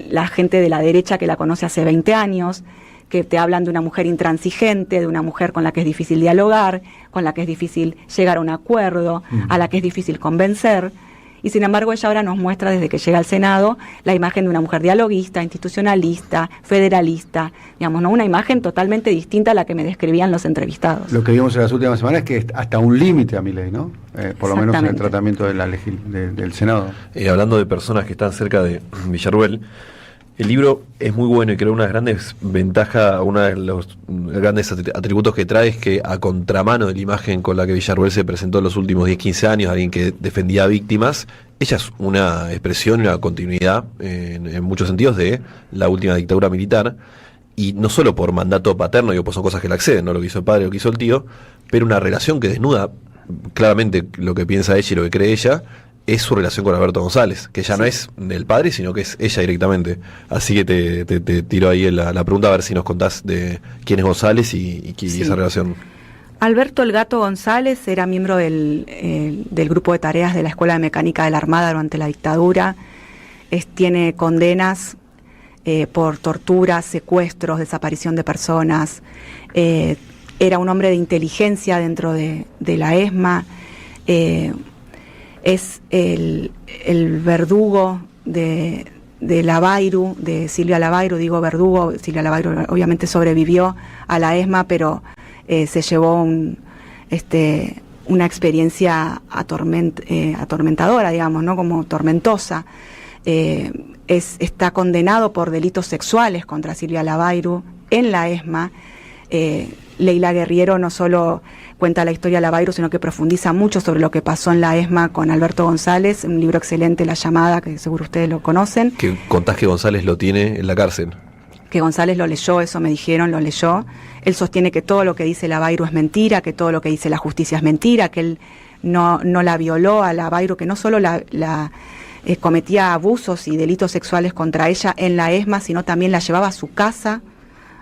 la gente de la derecha que la conoce hace 20 años, que te hablan de una mujer intransigente, de una mujer con la que es difícil dialogar, con la que es difícil llegar a un acuerdo, a la que es difícil convencer. Y sin embargo ella ahora nos muestra desde que llega al Senado la imagen de una mujer dialoguista, institucionalista, federalista, digamos, ¿no? Una imagen totalmente distinta a la que me describían los entrevistados. Lo que vimos en las últimas semanas es que hasta un límite a Milei, ¿no? Por lo menos en el tratamiento del Senado. Hablando de personas que están cerca de Villarruel, el libro es muy bueno y creo una de las grandes ventajas, uno de los grandes atributos que trae es que a contramano de la imagen con la que Villarruel se presentó en los últimos 10-15 años, alguien que defendía a víctimas, ella es una expresión y una continuidad en muchos sentidos de la última dictadura militar, y no solo por mandato paterno, pues son cosas que le acceden, no lo que hizo el padre, lo que hizo el tío, pero una relación que desnuda claramente lo que piensa ella y lo que cree ella, es su relación con Alberto González, que ya no es del padre, sino que es ella directamente. Así que te tiro ahí la pregunta a ver si nos contás de quién es González y esa relación. Alberto el Gato González era miembro del grupo de tareas de la Escuela de Mecánica de la Armada durante la dictadura. Tiene condenas por torturas, secuestros, desaparición de personas. Era un hombre de inteligencia dentro de la ESMA. Es el verdugo de Lavairu, de Silvia Lavairu, digo verdugo. Silvia Lavairu obviamente sobrevivió a la ESMA, pero se llevó una experiencia atormentadora, digamos, ¿no? Como tormentosa. Está condenado por delitos sexuales contra Silvia Lavairu en la ESMA. Leila Guerriero no solo cuenta la historia de la Bayrou, sino que profundiza mucho sobre lo que pasó en la ESMA con Alberto González, un libro excelente, La Llamada, que seguro ustedes lo conocen. Que contás que González lo tiene en la cárcel. Que González lo leyó, eso me dijeron, lo leyó. Él sostiene que todo lo que dice la Bayrou es mentira, que todo lo que dice la justicia es mentira, que él no la violó a la Bayrou, que no solo cometía abusos y delitos sexuales contra ella en la ESMA, sino también la llevaba a su casa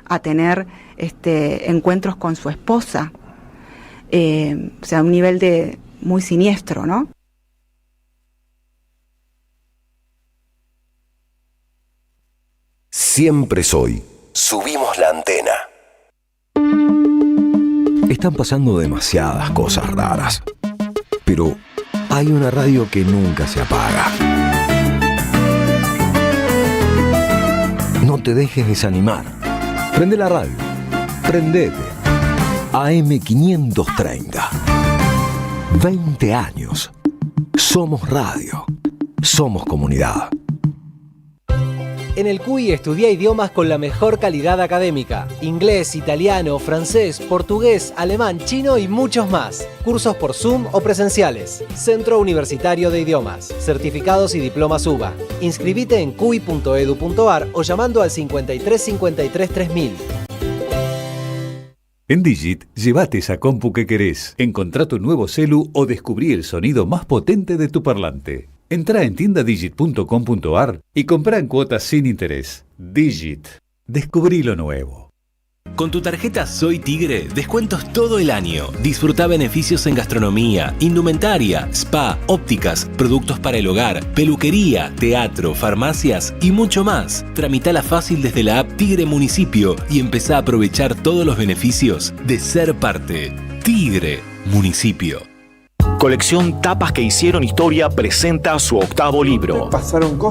a tener encuentros con su esposa. O sea, un nivel muy siniestro, ¿no? Siempre Soy. Subimos la antena. Están pasando demasiadas cosas raras, pero hay una radio que nunca se apaga. No te dejes desanimar. Prende la radio. Prendete. AM530. 20 años. Somos radio. Somos comunidad. En el CUI estudia idiomas con la mejor calidad académica. Inglés, italiano, francés, portugués, alemán, chino y muchos más. Cursos por Zoom o presenciales. Centro Universitario de Idiomas. Certificados y diplomas UBA. Inscribite en cui.edu.ar o llamando al 53 53 3000. En Digit, llévate esa compu que querés. Encontrá tu nuevo celu o descubrí el sonido más potente de tu parlante. Entrá en tiendadigit.com.ar y comprá en cuotas sin interés. Digit. Descubrí lo nuevo. Con tu tarjeta Soy Tigre, descuentos todo el año. Disfruta beneficios en gastronomía, indumentaria, spa, ópticas, productos para el hogar, peluquería, teatro, farmacias y mucho más. Tramitala fácil desde la app Tigre Municipio y empezá a aprovechar todos los beneficios de ser parte. Tigre Municipio. Colección Tapas que hicieron historia presenta su octavo libro.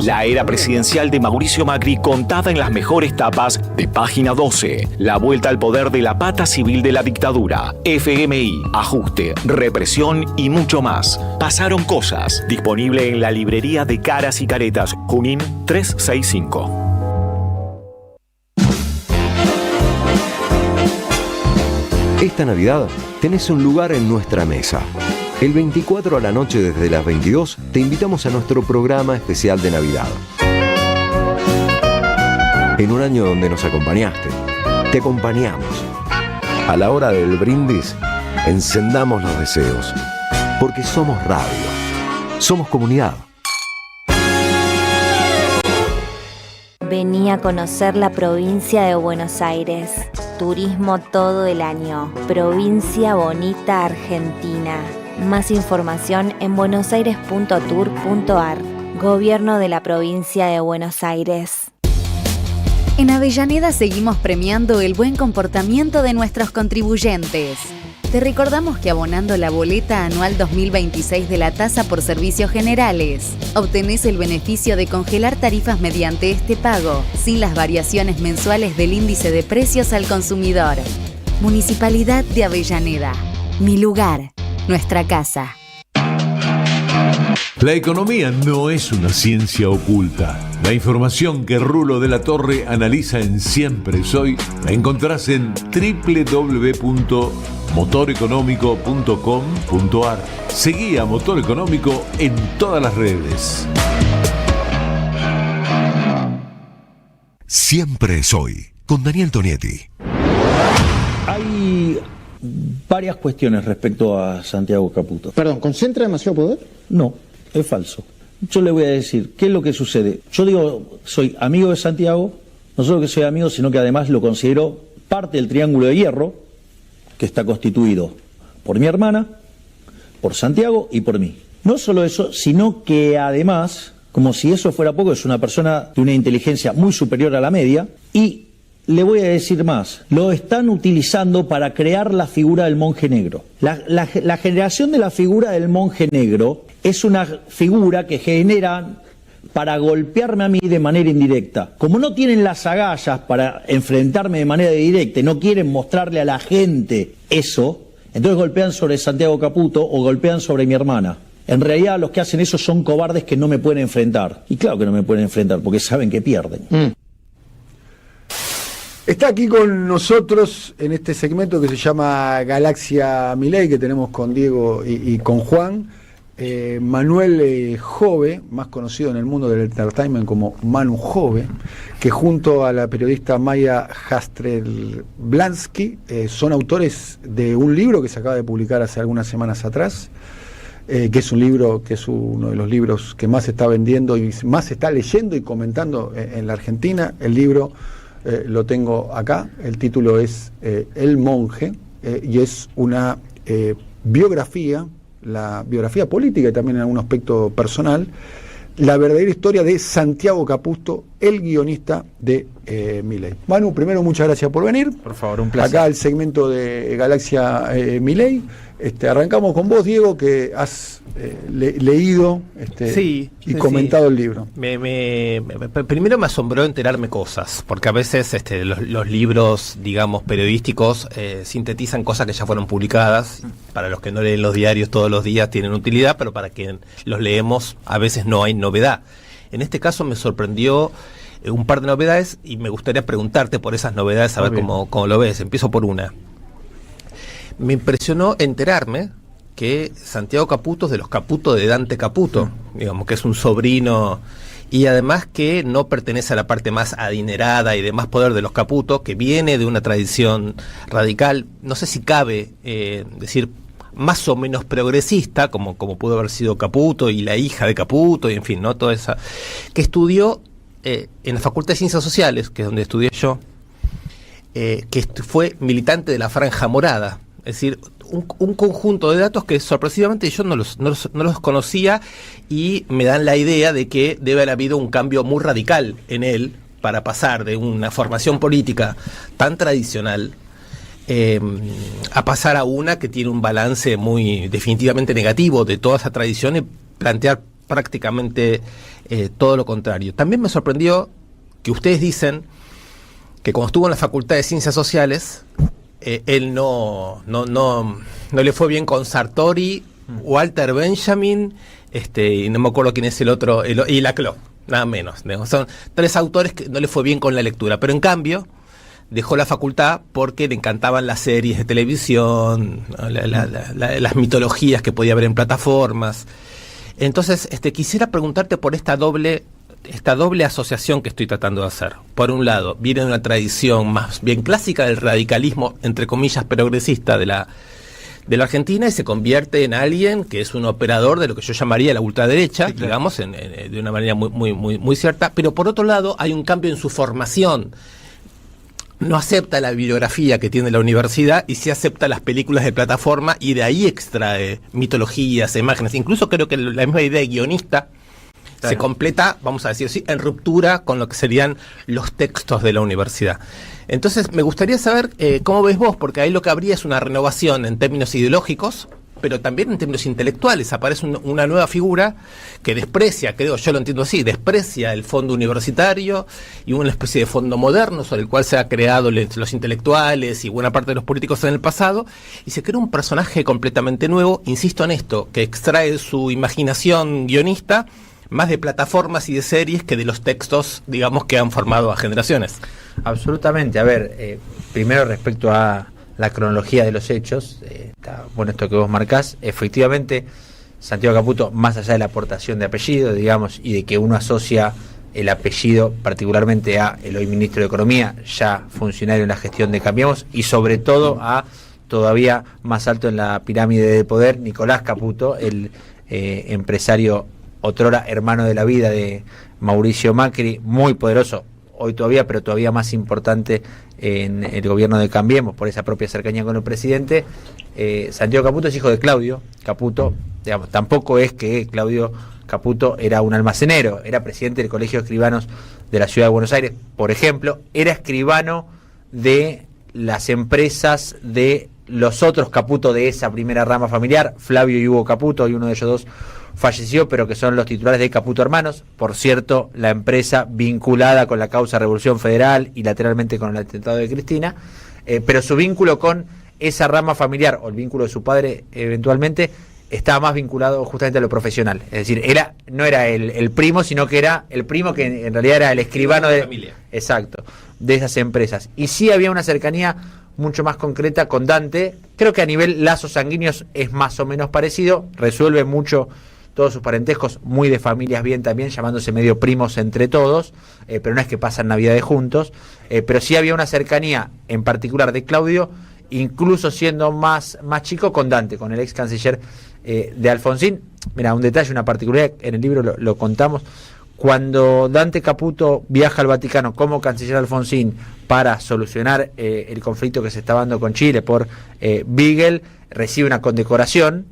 La era presidencial de Mauricio Macri contada en las mejores tapas de Página 12. La vuelta al poder de la pata civil de la dictadura. FMI, ajuste, represión y mucho más. Pasaron cosas. Disponible en la librería de Caras y Caretas, Junín 365. Esta Navidad tenés un lugar en nuestra mesa. El 24 a la noche desde las 22 te invitamos a nuestro programa especial de Navidad. En un año donde nos acompañaste, te acompañamos. A la hora del brindis, encendamos los deseos. Porque somos radio. Somos comunidad. Vení a conocer la provincia de Buenos Aires. Turismo todo el año. Provincia bonita Argentina. Más información en buenosaires.tour.ar. Gobierno de la provincia de Buenos Aires. En Avellaneda seguimos premiando el buen comportamiento de nuestros contribuyentes. Te recordamos que abonando la boleta anual 2026 de la tasa por servicios generales, obtenés el beneficio de congelar tarifas mediante este pago, sin las variaciones mensuales del índice de precios al consumidor. Municipalidad de Avellaneda. Mi lugar. Nuestra casa. La economía no es una ciencia oculta. La información que Rulo de la Torre analiza en Siempre Soy la encontrás en www.motoreconómico.com.ar. Seguí a Motor Económico en todas las redes. Siempre Soy, con Daniel Tonietti. Hay varias cuestiones respecto a Santiago Caputo. Perdón, ¿concentra demasiado poder? No, es falso. Yo le voy a decir, ¿qué es lo que sucede? Yo digo, soy amigo de Santiago, no solo que soy amigo, sino que además lo considero parte del Triángulo de Hierro, que está constituido por mi hermana, por Santiago y por mí. No solo eso, sino que además, como si eso fuera poco, es una persona de una inteligencia muy superior a la media y le voy a decir más, lo están utilizando para crear la figura del monje negro. La generación de la figura del monje negro es una figura que generan para golpearme a mí de manera indirecta. Como no tienen las agallas para enfrentarme de manera directa y no quieren mostrarle a la gente eso, entonces golpean sobre Santiago Caputo o golpean sobre mi hermana. En realidad los que hacen eso son cobardes que no me pueden enfrentar. Y claro que no me pueden enfrentar porque saben que pierden. Está aquí con nosotros en este segmento que se llama Galaxia Milei, que tenemos con Diego y con Juan, Manuel Jove, más conocido en el mundo del entertainment como Manu Jove, que junto a la periodista Maya Jastrelblansky son autores de un libro que se acaba de publicar hace algunas semanas atrás, que es un libro que es uno de los libros que más se está vendiendo y más se está leyendo y comentando en la Argentina. El libro lo tengo acá, el título es El Monje, y es una biografía, la biografía política y también en algún aspecto personal, la verdadera historia de Santiago Caputo, el guionista de Milei. Manu, primero muchas gracias por venir. Por favor, un placer. Acá al segmento de Galaxia Milei. Arrancamos con vos, Diego, que has leído y comentado el libro. Primero me asombró enterarme cosas, porque a veces los libros, digamos, periodísticos sintetizan cosas que ya fueron publicadas. Para los que no leen los diarios todos los días tienen utilidad, pero para quien los leemos a veces no hay novedad. En este caso me sorprendió un par de novedades y me gustaría preguntarte por esas novedades, a ver cómo lo ves. Empiezo por una. Me impresionó enterarme que Santiago Caputo es de los Caputo de Dante Caputo, digamos que es un sobrino, y además que no pertenece a la parte más adinerada y de más poder de los Caputo, que viene de una tradición radical, no sé si cabe decir más o menos progresista, como pudo haber sido Caputo y la hija de Caputo, y en fin, ¿no? Toda esa, que estudió en la Facultad de Ciencias Sociales, que es donde estudié yo, que fue militante de la Franja Morada. Es decir, un conjunto de datos que sorpresivamente yo no los conocía, y me dan la idea de que debe haber habido un cambio muy radical en él para pasar de una formación política tan tradicional a pasar a una que tiene un balance muy definitivamente negativo de toda esa tradición y plantear prácticamente todo lo contrario. También me sorprendió que ustedes dicen que cuando estuvo en la Facultad de Ciencias Sociales, él no le fue bien con Sartori, Walter Benjamin, y no me acuerdo quién es el otro, y Laclau, nada menos. Son tres autores que no le fue bien con la lectura, pero en cambio dejó la facultad porque le encantaban las series de televisión, las mitologías que podía haber en plataformas. Entonces, quisiera preguntarte por esta doble asociación que estoy tratando de hacer. Por un lado, viene de una tradición más bien clásica del radicalismo, entre comillas, progresista de la Argentina, y se convierte en alguien que es un operador de lo que yo llamaría la ultraderecha, sí, claro, digamos, de una manera muy cierta. Pero por otro lado, hay un cambio en su formación. No acepta la bibliografía que tiene la universidad y sí acepta las películas de plataforma, y de ahí extrae mitologías, imágenes. Incluso creo que la misma idea de guionista se completa, vamos a decir así, en ruptura con lo que serían los textos de la universidad. Entonces, me gustaría saber cómo ves vos, porque ahí lo que habría es una renovación en términos ideológicos, pero también en términos intelectuales. Aparece una nueva figura que desprecia, creo, yo lo entiendo así, desprecia el fondo universitario y una especie de fondo moderno sobre el cual se ha creado los intelectuales y buena parte de los políticos en el pasado, y se crea un personaje completamente nuevo, insisto en esto, que extrae su imaginación guionista más de plataformas y de series que de los textos, digamos, que han formado a generaciones. Absolutamente. A ver, primero respecto a la cronología de los hechos, está bueno esto que vos marcás. Efectivamente, Santiago Caputo, más allá de la aportación de apellido, digamos, y de que uno asocia el apellido particularmente a el hoy ministro de Economía, ya funcionario en la gestión de Cambiemos, y sobre todo a todavía más alto en la pirámide de poder, Nicolás Caputo, el empresario otrora hermano de la vida de Mauricio Macri, muy poderoso hoy todavía, pero todavía más importante en el gobierno de Cambiemos por esa propia cercanía con el presidente. Santiago Caputo es hijo de Claudio Caputo, digamos, tampoco es que Claudio Caputo era un almacenero, era presidente del Colegio de Escribanos de la Ciudad de Buenos Aires, por ejemplo, era escribano de las empresas de los otros Caputo de esa primera rama familiar, Flavio y Hugo Caputo, y uno de ellos dos falleció, pero que son los titulares de Caputo Hermanos, por cierto, la empresa vinculada con la causa Revolución Federal y lateralmente con el atentado de Cristina, pero su vínculo con esa rama familiar, o el vínculo de su padre eventualmente, estaba más vinculado justamente a lo profesional. Es decir, no era el primo, sino que era el primo que en realidad era el escribano de familia. Exacto, de esas empresas. Y sí había una cercanía mucho más concreta con Dante. Creo que a nivel lazos sanguíneos es más o menos parecido, resuelve mucho todos sus parentescos, muy de familias bien también, llamándose medio primos entre todos, pero no es que pasan Navidades juntos, pero sí había una cercanía en particular de Claudio, incluso siendo más chico, con Dante, con el ex canciller de Alfonsín. Mira, un detalle, una particularidad, en el libro lo contamos. Cuando Dante Caputo viaja al Vaticano como canciller Alfonsín para solucionar el conflicto que se estaba dando con Chile por Beagle, recibe una condecoración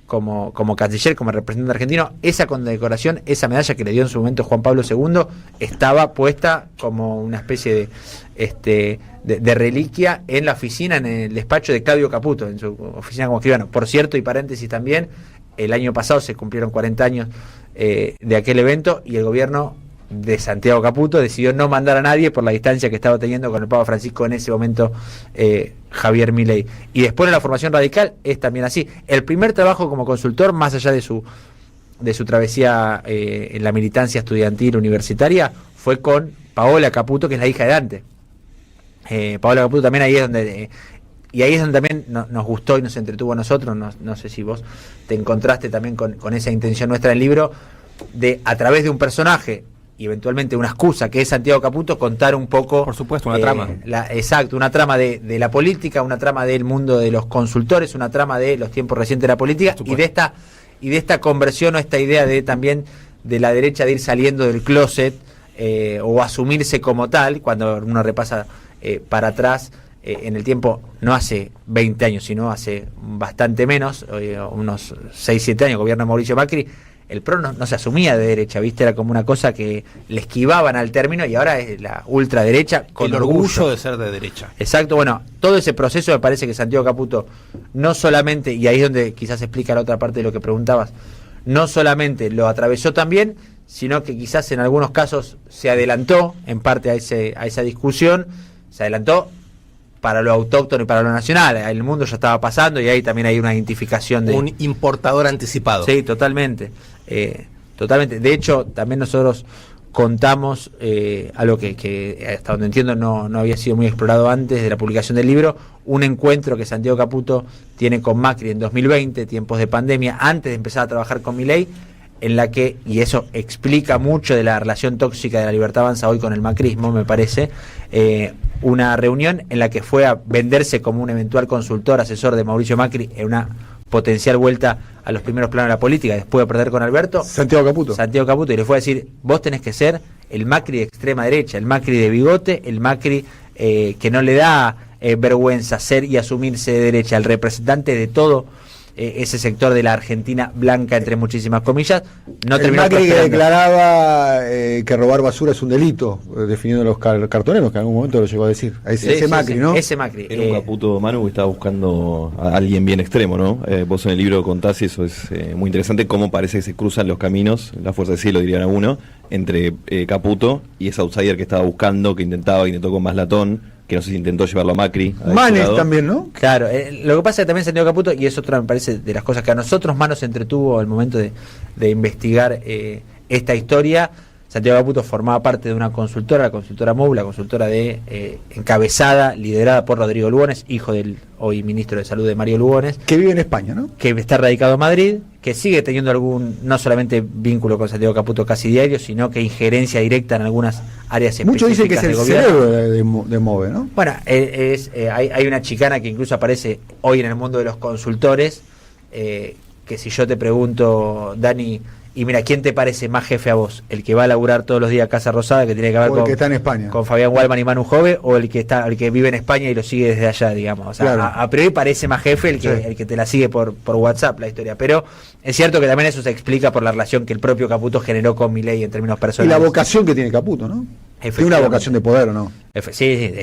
como canciller, como representante argentino. Esa condecoración, esa medalla que le dio en su momento Juan Pablo II, estaba puesta como una especie de reliquia en la oficina, en el despacho de Claudio Caputo, en su oficina como escribano. Por cierto, y paréntesis también, el año pasado se cumplieron 40 años de aquel evento, y el gobierno de Santiago Caputo decidió no mandar a nadie por la distancia que estaba teniendo con el Papa Francisco en ese momento, Javier Milei. Y después en la formación radical es también así. El primer trabajo como consultor, más allá de su travesía en la militancia estudiantil universitaria, fue con Paola Caputo, que es la hija de Dante. Paola Caputo también ahí es donde... y ahí es donde también nos gustó y nos entretuvo a nosotros. No sé si vos te encontraste también con esa intención nuestra del libro, de a través de un personaje y eventualmente una excusa que es Santiago Caputo, contar un poco, por supuesto, una trama. Exacto, una trama de la política, una trama del mundo de los consultores, una trama de los tiempos recientes de la política, y de esta conversión, o esta idea de también de la derecha de ir saliendo del closet, o asumirse como tal, cuando uno repasa para atrás en el tiempo, no hace 20 años, sino hace bastante menos, unos 6-7 años, gobierno de Mauricio Macri. El PRO no se asumía de derecha, ¿viste? Era como una cosa que le esquivaban al término, y ahora es la ultraderecha con el orgullo de ser de derecha. Exacto, bueno, todo ese proceso me parece que Santiago Caputo no solamente, y ahí es donde quizás explica la otra parte de lo que preguntabas, no solamente lo atravesó también, sino que quizás en algunos casos se adelantó en parte a esa discusión, se adelantó para lo autóctono y para lo nacional. El mundo ya estaba pasando, y ahí también hay una identificación de... un importador anticipado. Sí, totalmente. Totalmente. De hecho, también nosotros contamos algo que hasta donde entiendo no había sido muy explorado antes de la publicación del libro, un encuentro que Santiago Caputo tiene con Macri en 2020, tiempos de pandemia, antes de empezar a trabajar con Milei, en la que, y eso explica mucho de la relación tóxica de La Libertad Avanza hoy con el macrismo, me parece, una reunión en la que fue a venderse como un eventual consultor, asesor de Mauricio Macri en una potencial vuelta a los primeros planos de la política, después de perder con Alberto. Santiago Caputo, y le fue a decir: vos tenés que ser el Macri de extrema derecha, el Macri de bigote, el Macri que no le da vergüenza ser y asumirse de derecha, el representante de todo ese sector de la Argentina blanca, entre muchísimas comillas. No el Macri que declaraba que robar basura es un delito, definiendo los cartoneros, que en algún momento lo llegó a decir. Ese Macri, ¿no? Ese Macri. Era un Caputo, Manu, que estaba buscando a alguien bien extremo, ¿no? Vos en el libro contás, y eso es muy interesante, cómo parece que se cruzan los caminos, la fuerza del cielo dirían a uno, entre Caputo y ese outsider que estaba buscando, que intentó con más latón, que no sé si intentó llevarlo a Macri. Manes también, ¿no? Claro, lo que pasa es que también Santiago Caputo, y es otra, me parece, de las cosas que a nosotros más nos entretuvo al momento de investigar esta historia. Santiago Caputo formaba parte de una consultora, la consultora MOU, la consultora encabezada, liderada por Rodrigo Lugones, hijo del hoy ministro de Salud de Mario Lugones. Que vive en España, ¿no? Que está radicado en Madrid, que sigue teniendo no solamente vínculo con Santiago Caputo casi diario, sino que injerencia directa en algunas áreas específicas. Muchos dicen que es el cerebro de MOVE, ¿no? Bueno, hay una chicana que incluso aparece hoy en el mundo de los consultores, que si yo te pregunto, Dani, y mira, ¿quién te parece más jefe a vos? ¿El que va a laburar todos los días a Casa Rosada, que tiene que ver con, el que está en España, con Fabián Wallman y Manu Jove, o el que vive en España y lo sigue desde allá, digamos? O sea, claro, a priori parece más jefe el que te la sigue por WhatsApp la historia, pero es cierto que también eso se explica por la relación que el propio Caputo generó con Milei en términos personales. Y la vocación que tiene Caputo, ¿no? Tiene una vocación de poder, ¿o no? Sí,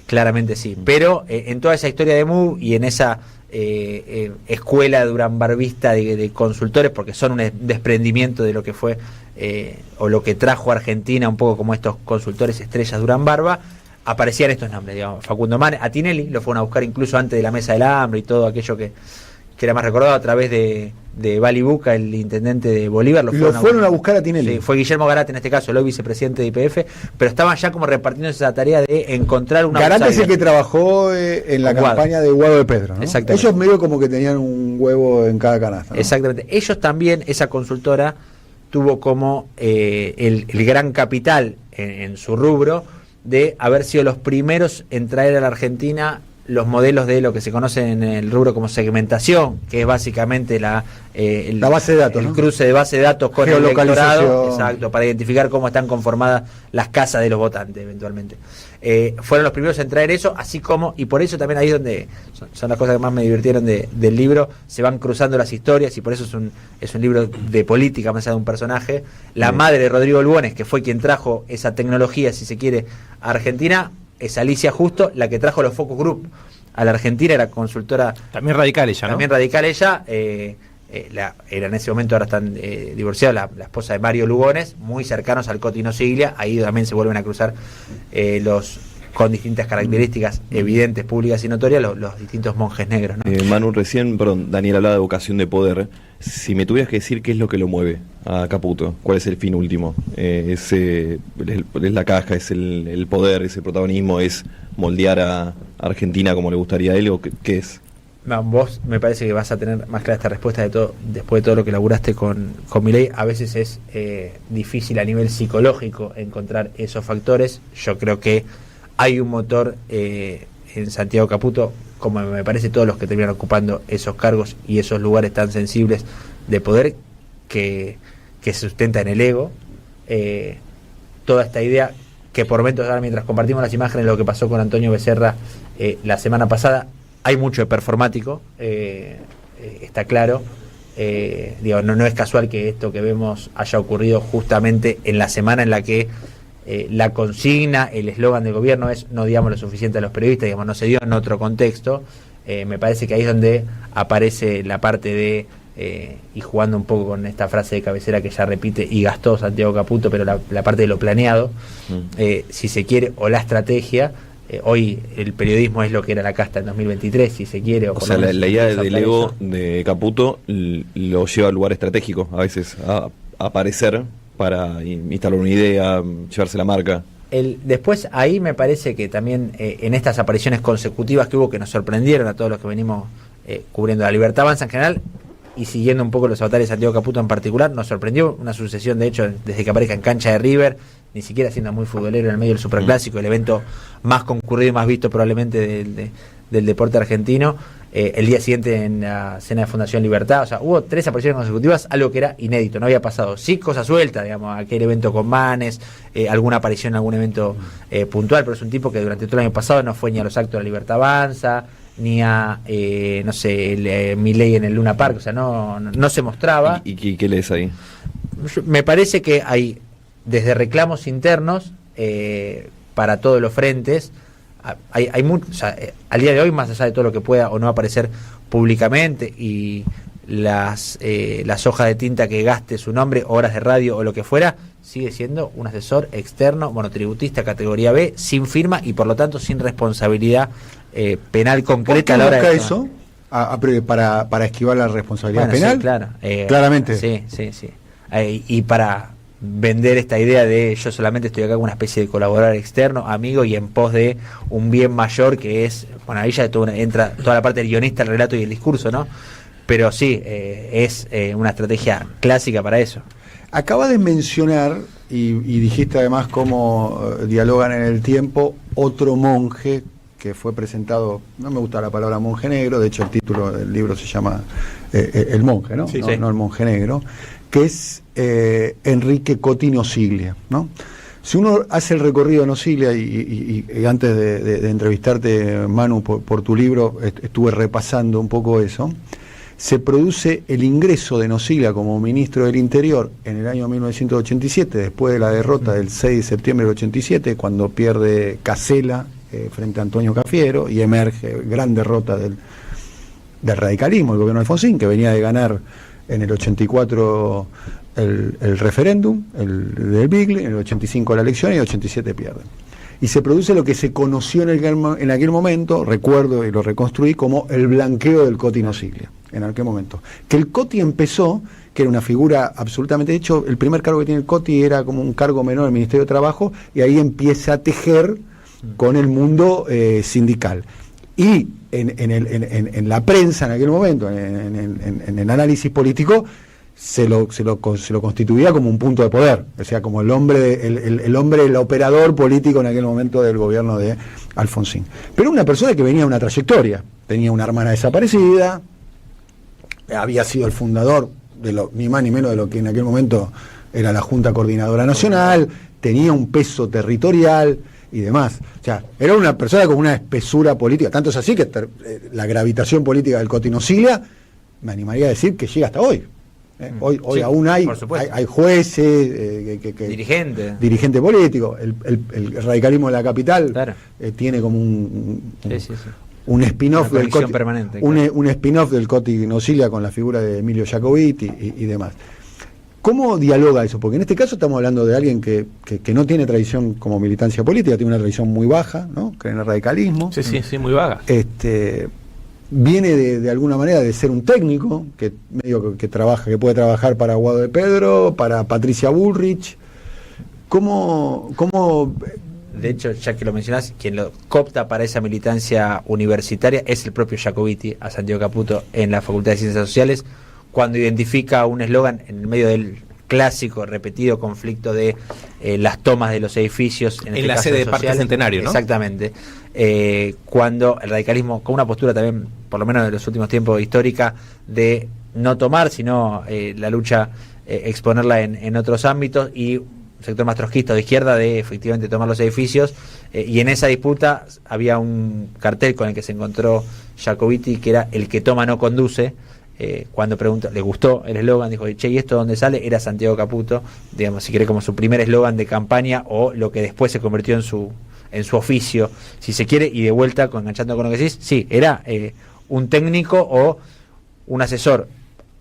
claramente sí. Pero en toda esa historia de MU y en esa escuela duranbarbista de consultores, porque son un desprendimiento de lo que fue o lo que trajo a Argentina un poco como estos consultores estrellas Duranbarba, aparecían estos nombres, digamos. Facundo Manes, a Tinelli lo fueron a buscar incluso antes de la mesa del hambre y todo aquello que que era más recordado a través de Bali Buca, el intendente de Bolívar. Lo fueron a buscar a Tinelli. Sí, fue Guillermo Garate en este caso, el hoy vicepresidente de YPF, pero estaban ya como repartiendo esa tarea de encontrar una... Garate es el que trabajó en la campaña de Guado de Pedro, ¿no? Exactamente. Ellos medio como que tenían un huevo en cada canasta, ¿no? Exactamente. Ellos también, esa consultora tuvo como el gran capital en su rubro de haber sido los primeros en traer a la Argentina los modelos de lo que se conoce en el rubro como segmentación, que es básicamente la base de datos, el ¿no? cruce de base de datos con el electorado, exacto, para identificar cómo están conformadas las casas de los votantes eventualmente. Fueron los primeros en traer eso, así como, y por eso también ahí es donde son las cosas que más me divirtieron del libro, se van cruzando las historias, y por eso es un libro de política más allá de un personaje. La madre de Rodrigo Lugones, que fue quien trajo esa tecnología, si se quiere, a Argentina, es Alicia Justo, la que trajo los Focus Group a la Argentina, era consultora... También radical ella, ¿no? También radical ella, era en ese momento, ahora están divorciados, la esposa de Mario Lugones, muy cercanos al Cotino Siglia, ahí también se vuelven a cruzar con distintas características evidentes, públicas y notorias, los distintos monjes negros, ¿no? Manu, Daniel hablaba de vocación de poder. Si me tuvieras que decir qué es lo que lo mueve a Caputo, ¿cuál es el fin último? ¿Es la caja, es el poder, ese protagonismo, es moldear a Argentina como le gustaría a él, o qué es? No, vos me parece que vas a tener más clara esta respuesta después de todo lo que laburaste con Milei. A veces es difícil a nivel psicológico encontrar esos factores. Yo creo que hay un motor en Santiago Caputo, como me parece todos los que terminan ocupando esos cargos y esos lugares tan sensibles de poder, que se sustenta en el ego. Toda esta idea que por momentos, ahora mientras compartimos las imágenes de lo que pasó con Antonio Becerra la semana pasada, hay mucho de performático, está claro. No es casual que esto que vemos haya ocurrido justamente en la semana en la que la consigna, el eslogan del gobierno es no digamos lo suficiente a los periodistas, no se dio en otro contexto. Me parece que ahí es donde aparece la parte de, y jugando un poco con esta frase de cabecera que ya repite y gastó Santiago Caputo, pero la parte de lo planeado, si se quiere, o la estrategia. Hoy el periodismo es lo que era la casta en 2023, si se quiere. O sea, la idea del ego de Caputo lo lleva al lugar estratégico, a veces a aparecer para instalar una idea, llevarse la marca. Después ahí me parece que también en estas apariciones consecutivas que hubo, que nos sorprendieron a todos los que venimos cubriendo la Libertad Avanza en general y siguiendo un poco los avatares de Santiago Caputo en particular, nos sorprendió una sucesión, de hecho, desde que aparezca en cancha de River, ni siquiera siendo muy futbolero en el medio del Superclásico, el evento más concurrido y más visto probablemente del deporte argentino, el día siguiente en la cena de Fundación Libertad. O sea, hubo 3 apariciones consecutivas, algo que era inédito, no había pasado. Sí, cosas sueltas, digamos, aquel evento con Manes, alguna aparición en algún evento puntual, pero es un tipo que durante todo el año pasado no fue ni a los actos de la Libertad Avanza, ni a, Milei en el Luna Park, o sea, no se mostraba. ¿Y qué lees ahí? Me parece que hay, desde reclamos internos, para todos los frentes, hay mucho, o sea, al día de hoy, más allá de todo lo que pueda o no aparecer públicamente y las hojas de tinta que gaste su nombre, horas de radio o lo que fuera, sigue siendo un asesor externo, monotributista categoría B, sin firma y por lo tanto sin responsabilidad penal concreta a la hora de eso. Para esquivar la responsabilidad penal. Sí, claro. Claramente. Sí. Y para vender esta idea de yo solamente estoy acá como una especie de colaborador externo, amigo, y en pos de un bien mayor que es, bueno, ahí ya entra toda la parte del guionista, el relato y el discurso, ¿no? Pero sí, es una estrategia clásica para eso. Acabas de mencionar, y dijiste además cómo dialogan en el tiempo, otro monje que fue presentado, no me gusta la palabra monje negro, de hecho el título del libro se llama El monje, ¿no? Sí. No el monje negro, que es Enrique Cotino Siglia, ¿no? Si uno hace el recorrido de Nosiglia, y antes de entrevistarte, Manu, por tu libro, estuve repasando un poco eso, se produce el ingreso de Nosiglia como ministro del Interior en el año 1987, después de la derrota del 6 de septiembre del 87, cuando pierde Casella frente a Antonio Cafiero, y emerge gran derrota del radicalismo, el gobierno de Alfonsín, que venía de ganar en el 84 el referéndum, el del Bigle, en el 85 la elección y en el 87 pierden. y se produce lo que se conoció en aquel momento, recuerdo y lo reconstruí, como el blanqueo del Coti Nosiglia, en aquel momento. Que el Coti empezó, que era una figura absolutamente, de hecho, el primer cargo que tiene el Coti era como un cargo menor del Ministerio de Trabajo, y ahí empieza a tejer con el mundo sindical. Y en la prensa en aquel momento, en el análisis político, se lo constituía como un punto de poder, o sea, como el hombre, el operador político en aquel momento del gobierno de Alfonsín. Pero una persona que venía de una trayectoria, tenía una hermana desaparecida, había sido el fundador de ni más ni menos de lo que en aquel momento era la Junta Coordinadora Nacional, tenía un peso territorial y demás. O sea, era una persona con una espesura política, tanto es así que la gravitación política del Coti Nosiglia, me animaría a decir que llega hasta hoy. Hoy sí, aún hay jueces, dirigente político. El radicalismo de la capital, claro, tiene como un spin-off del Coti, permanente, claro, un spin-off del Coti Nosiglia con la figura de Emilio Jacobiti y demás. ¿Cómo dialoga eso? Porque en este caso estamos hablando de alguien que no tiene tradición como militancia política, tiene una tradición muy baja, ¿no? Cree en el radicalismo. Sí, muy vaga. Viene de alguna manera de ser un técnico que medio que trabaja, que puede trabajar para Guado de Pedro, para Patricia Bullrich. ¿Cómo? De hecho, ya que lo mencionás, quien lo coopta para esa militancia universitaria es el propio Jacobiti, a Santiago Caputo, en la Facultad de Ciencias Sociales, cuando identifica un eslogan en el medio del clásico, repetido conflicto de las tomas de los edificios en la sede de Parque Centenario, ¿no? Exactamente. Cuando el radicalismo, con una postura también, por lo menos de los últimos tiempos, histórica, de no tomar, sino la lucha, exponerla en otros ámbitos, y un sector más trotskista de izquierda de efectivamente tomar los edificios, y en esa disputa había un cartel con el que se encontró Jacobiti, que era "el que toma no conduce". Cuando preguntó, le gustó el eslogan, dijo, che, ¿y esto dónde sale? Era Santiago Caputo, digamos, si quiere, como su primer eslogan de campaña, o lo que después se convirtió en su oficio, si se quiere, y de vuelta, enganchando con lo que decís, sí, era un técnico o un asesor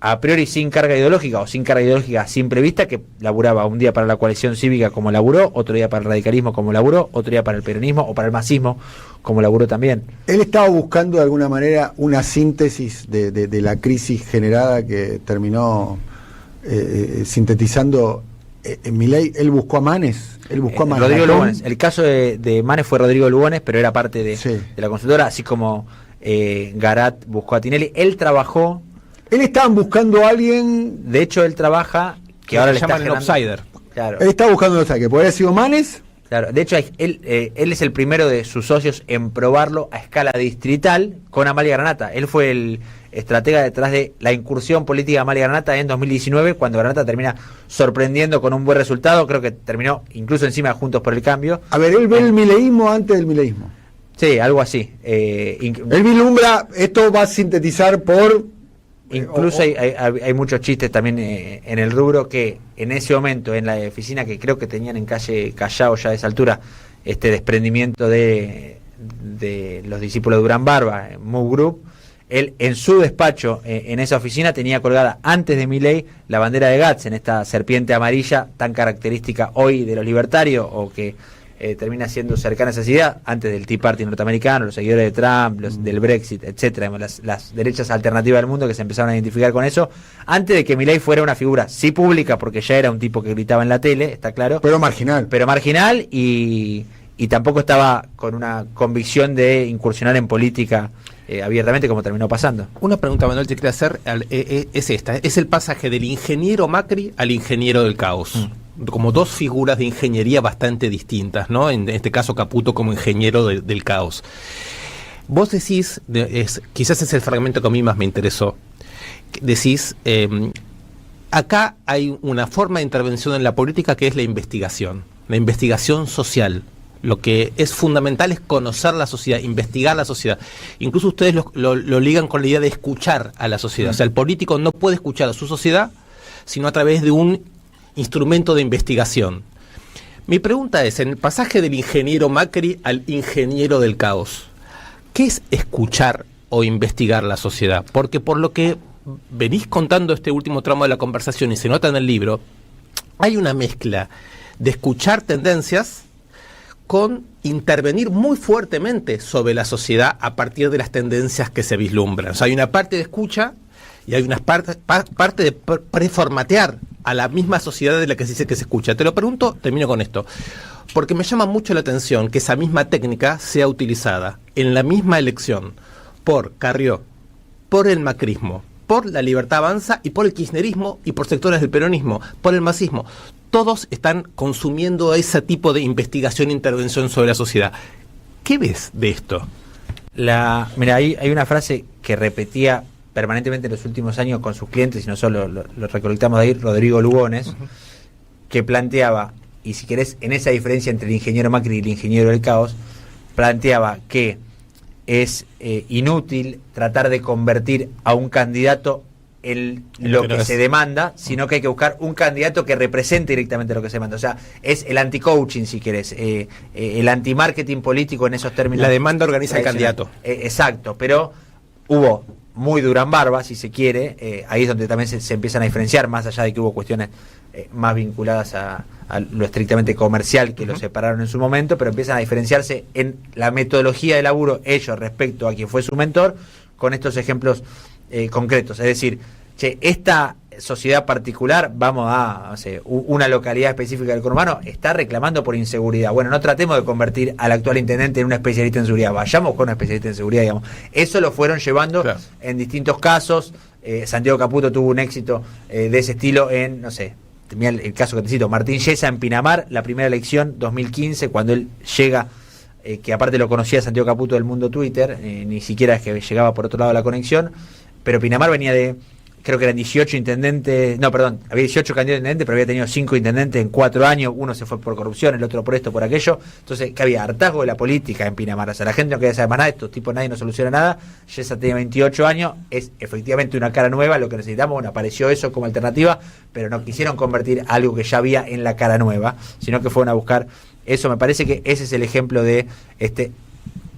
a priori sin carga ideológica, o sin carga ideológica a simple vista, que laburaba un día para la coalición cívica como laburó, otro día para el radicalismo como laburó, otro día para el peronismo o para el masismo como laburó también. Él estaba buscando de alguna manera una síntesis de la crisis generada que terminó sintetizando en Milei. Él buscó a Manes, Rodrigo Lugones. El caso de Manes fue Rodrigo Lugones, pero era parte de la consultora, así como Garat buscó a Tinelli. Él trabajó. Él estaban buscando a alguien. De hecho, él trabaja, que ahora le llaman el outsider. Claro. Él estaba buscando un outsider, que podría haber sido Manes. Claro, de hecho, él es el primero de sus socios en probarlo a escala distrital con Amalia Granata. Él fue el estratega detrás de la incursión política de Amalia Granata en 2019, cuando Granata termina sorprendiendo con un buen resultado. Creo que terminó incluso encima de Juntos por el Cambio. A ver, él ve el mileísmo antes del mileísmo. Sí, algo así. Él vislumbra, esto va a sintetizar por... Incluso hay muchos chistes también en el rubro, que en ese momento, en la oficina que creo que tenían en calle Callao, ya de esa altura, este desprendimiento de los discípulos de Durán Barba, Move Group, él en su despacho, en esa oficina, tenía colgada antes de Milei la bandera de Gats, en esta serpiente amarilla tan característica hoy de los libertarios, o que termina siendo cercana a esa idea, antes del Tea Party norteamericano, los seguidores de Trump, los del Brexit, etcétera, las derechas alternativas del mundo que se empezaron a identificar con eso, antes de que Milei fuera una figura sí pública, porque ya era un tipo que gritaba en la tele, está claro, pero marginal y tampoco estaba con una convicción de incursionar en política abiertamente, como terminó pasando. Una pregunta, Manuel, te quería hacer, es esta: es el pasaje del ingeniero Macri al ingeniero del caos. Como dos figuras de ingeniería bastante distintas, ¿no? En este caso Caputo como ingeniero del caos. Vos decís, quizás es el fragmento que a mí más me interesó, decís, acá hay una forma de intervención en la política que es la investigación social. Lo que es fundamental es conocer la sociedad, investigar la sociedad. Incluso ustedes lo ligan con la idea de escuchar a la sociedad. O sea, el político no puede escuchar a su sociedad sino a través de un instrumento de investigación. Mi pregunta es, en el pasaje del ingeniero Macri al ingeniero del caos, ¿qué es escuchar o investigar la sociedad? Porque por lo que venís contando este último tramo de la conversación y se nota en el libro, hay una mezcla de escuchar tendencias con intervenir muy fuertemente sobre la sociedad a partir de las tendencias que se vislumbran. O sea, hay una parte de escucha y hay una parte de preformatear a la misma sociedad de la que se dice que se escucha. Te lo pregunto, termino con esto, porque me llama mucho la atención que esa misma técnica sea utilizada en la misma elección por Carrió, por el macrismo, por la Libertad Avanza y por el kirchnerismo y por sectores del peronismo, por el masismo. Todos están consumiendo ese tipo de investigación e intervención sobre la sociedad. ¿Qué ves de esto? Mira, hay una frase que repetía permanentemente en los últimos años con sus clientes, y no solo lo recolectamos de ahí, Rodrigo Lugones, que planteaba, y si querés, en esa diferencia entre el ingeniero Macri y el ingeniero del caos, planteaba que es inútil tratar de convertir a un candidato en lo que se demanda, sino que hay que buscar un candidato que represente directamente lo que se demanda. O sea, es el anti-coaching, si querés, el anti-marketing político en esos términos. La demanda organiza el candidato. Exacto, pero hubo muy Durán Barba, si se quiere, ahí es donde también se empiezan a diferenciar, más allá de que hubo cuestiones más vinculadas a lo estrictamente comercial que lo separaron en su momento, pero empiezan a diferenciarse en la metodología de laburo ellos respecto a quien fue su mentor, con estos ejemplos concretos. Es decir, esta sociedad particular, vamos a, no sé, una localidad específica del conurbano, está reclamando por inseguridad. Bueno, no tratemos de convertir al actual intendente en un especialista en seguridad, vayamos con un especialista en seguridad, digamos. Eso lo fueron llevando en distintos casos. Santiago Caputo tuvo un éxito de ese estilo en, no sé, mira el caso que te cito, Martín Yesa en Pinamar, la primera elección 2015, cuando él llega, que aparte lo conocía Santiago Caputo del mundo Twitter, ni siquiera es que llegaba por otro lado la conexión, pero Pinamar venía de, creo que eran 18 intendentes, no, perdón, había 18 candidatos a intendente, pero había tenido 5 intendentes en 4 años, uno se fue por corrupción, el otro por esto, por aquello, entonces que había hartazgo de la política en Pinamar, o sea, la gente no quería saber más nada, estos tipos nadie no soluciona nada. Yesa tenía 28 años, es efectivamente una cara nueva, lo que necesitamos, bueno, apareció eso como alternativa, pero no quisieron convertir algo que ya había en la cara nueva, sino que fueron a buscar eso. Me parece que ese es el ejemplo de este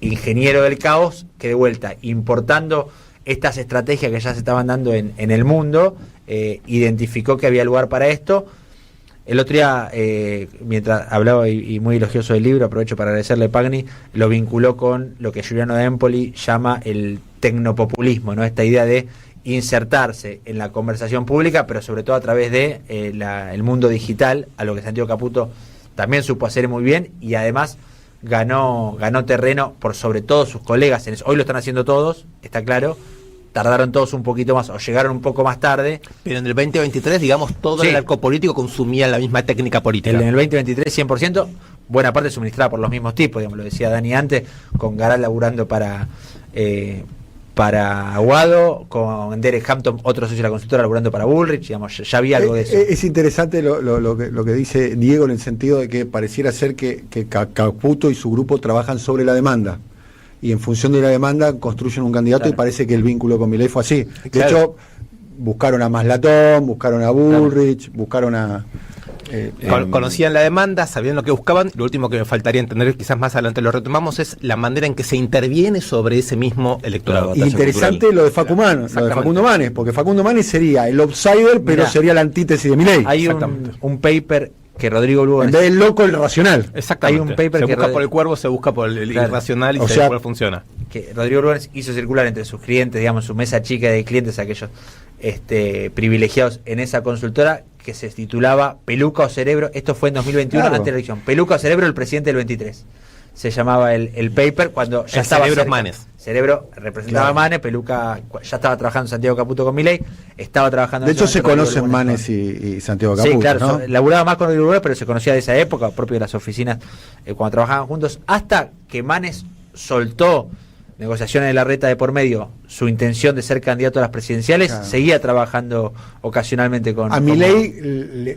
ingeniero del caos, que de vuelta, importando estas estrategias que ya se estaban dando en el mundo, identificó que había lugar para esto. El otro día, mientras hablaba y muy elogioso del libro, aprovecho para agradecerle a Pagni, lo vinculó con lo que Giuliano de Empoli llama el tecnopopulismo, ¿no? Esta idea de insertarse en la conversación pública, pero sobre todo a través de el mundo digital, a lo que Santiago Caputo también supo hacer muy bien, y además ganó terreno por sobre todo sus colegas. Hoy lo están haciendo todos, está claro. Tardaron todos un poquito más o llegaron un poco más tarde. Pero en el 2023, digamos, todo el arco político consumía la misma técnica política. En el 2023, 100%, buena parte suministrada por los mismos tipos, digamos, lo decía Dani antes, con Garal laburando para Aguado, con Derek Hampton, otro socio de la consultora, laburando para Bullrich, digamos, ya había algo de eso. Es interesante lo que dice Diego, en el sentido de que pareciera ser que Caputo y su grupo trabajan sobre la demanda, y en función de la demanda construyen un candidato, y parece que el vínculo con Milei fue así. De hecho, buscaron a Maslatón, buscaron a Bullrich, buscaron a... conocían la demanda, sabían lo que buscaban. Lo último que me faltaría entender, quizás más adelante lo retomamos, es la manera en que se interviene sobre ese mismo electorado. Interesante lo de Facundo Manes, porque Facundo Manes sería el outsider, pero sería la antítesis de Milei. Hay un paper que Rodrigo Lugo... En vez del loco, el racional. Exactamente. Hay un paper se que busca por el cuervo, se busca por el irracional, y o se sea, ve cómo funciona. Que Rodrigo Lugo hizo circular entre sus clientes, digamos, su mesa chica de clientes, aquellos privilegiados en esa consultora, que se titulaba Peluca o Cerebro. Esto fue en 2021, antes de la elección. Peluca o Cerebro, el presidente del 23. Se llamaba el paper, cuando ya estaba Cerebro Manes. Cerebro representaba a Manes, Peluca ya estaba trabajando Santiago Caputo con Milei, estaba trabajando... De hecho se conocen Manes y Santiago Caputo, sí, claro, ¿no? Laburaba más con Rodrigo Lugo, pero se conocía de esa época, propio de las oficinas, cuando trabajaban juntos, hasta que Manes soltó negociaciones de la reta de por medio, su intención de ser candidato a las presidenciales, seguía trabajando ocasionalmente con... A Milei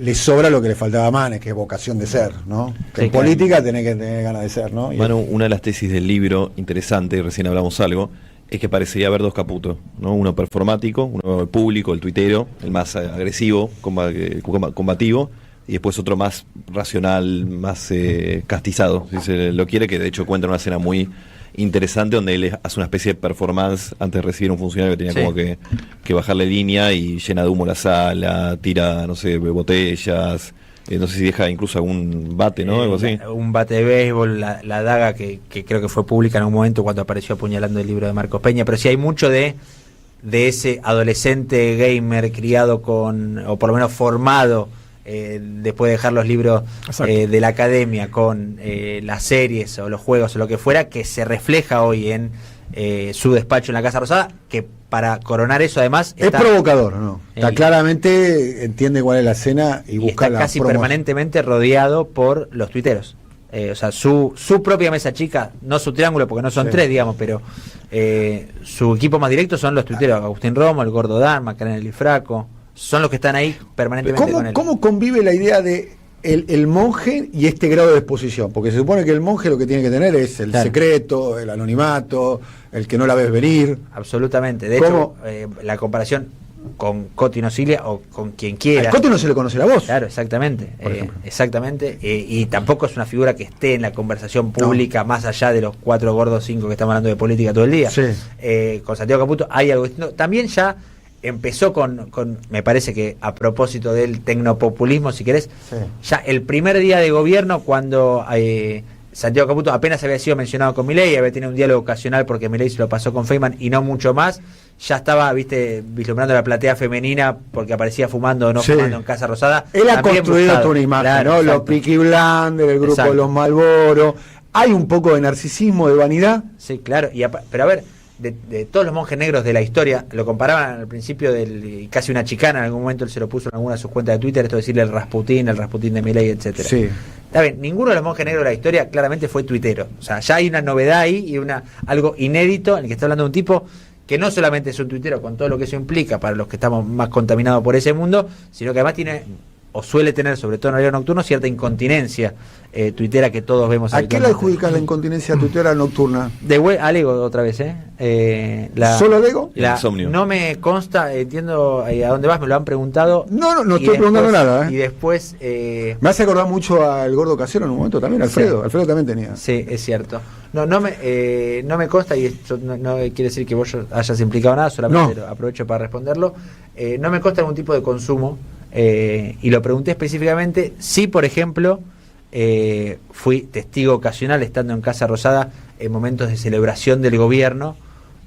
le sobra lo que le faltaba a Manes, que es vocación de ser, ¿no? Que en política tenés que tener ganas de ser, ¿no? Manu, una de las tesis del libro, interesante, recién hablamos algo, es que parecería haber dos Caputos, ¿no? Uno performático, uno el público, el tuitero, el más agresivo, combativo, y después otro más racional, más castizado, si se lo quiere, que de hecho cuenta una escena muy interesante donde él hace una especie de performance antes de recibir un funcionario que tenía como que bajarle línea, y llena de humo la sala, tira, no sé, botellas, no sé si deja incluso algún bate, ¿no? Algo así. Un bate de béisbol, la daga que creo que fue pública en un momento cuando apareció apuñalando el libro de Marcos Peña, pero sí hay mucho de ese adolescente gamer criado o por lo menos formado después de dejar los libros de la academia con las series o los juegos o lo que fuera, que se refleja hoy en su despacho en la Casa Rosada, que para coronar eso además es provocador, ¿no? Está claramente, entiende cuál es la escena y busca está casi permanentemente rodeado por los tuiteros. O sea, su propia mesa chica, no su triángulo porque no son tres, digamos, pero su equipo más directo son los tuiteros: Agustín Romo, el Gordo Dan, Macarena Lifraco, son los que están ahí permanentemente con él. ¿Cómo convive la idea de el monje y este grado de exposición? Porque se supone que el monje lo que tiene que tener es el secreto, el anonimato, el que no la ves venir. Absolutamente. De hecho, la comparación con Coti Nocilia o con quien quiera. A Coti no se le conoce la voz. Claro, exactamente. Exactamente. Y tampoco es una figura que esté en la conversación pública más allá de los 4 gordos 5 que estamos hablando de política todo el día. Sí. Con Santiago Caputo hay algo distinto. También ya empezó con me parece que a propósito del tecnopopulismo, si querés, ya el primer día de gobierno, cuando Santiago Caputo apenas había sido mencionado con Milei, había tenido un diálogo ocasional porque Milei se lo pasó con Feynman y no mucho más, ya estaba, vislumbrando la platea femenina porque aparecía fumando o no fumando en Casa Rosada. Él ha construido toda una imagen, claro, ¿no? Los Peaky Blinders, el grupo de los Marlboro. Hay un poco de narcisismo, de vanidad. Sí, claro. Pero a ver, de todos los monjes negros de la historia, lo comparaban al principio casi una chicana, en algún momento él se lo puso en alguna de sus cuentas de Twitter, esto de decirle el Rasputín de Milei, etcétera. Sí. Está bien, ninguno de los monjes negros de la historia claramente fue tuitero. O sea, ya hay una novedad ahí y algo inédito en el que está hablando de un tipo que no solamente es un tuitero con todo lo que eso implica para los que estamos más contaminados por ese mundo, sino que además tiene o suele tener, sobre todo en horario nocturno, cierta incontinencia tuitera que todos vemos. ¿A qué le adjudicas la incontinencia tuitera nocturna? Alego otra vez, ¿Solo alego? No me consta, entiendo a dónde vas, me lo han preguntado. No estoy preguntando nada. Y después... me hace acordar mucho al Gordo Casero en un momento también, Alfredo. Sí. Alfredo también tenía. Sí, es cierto. No me consta, y esto no quiere decir que vos hayas implicado nada, solamente aprovecho para responderlo. No me consta algún tipo de consumo, y lo pregunté específicamente si, por ejemplo, fui testigo ocasional estando en Casa Rosada en momentos de celebración del gobierno,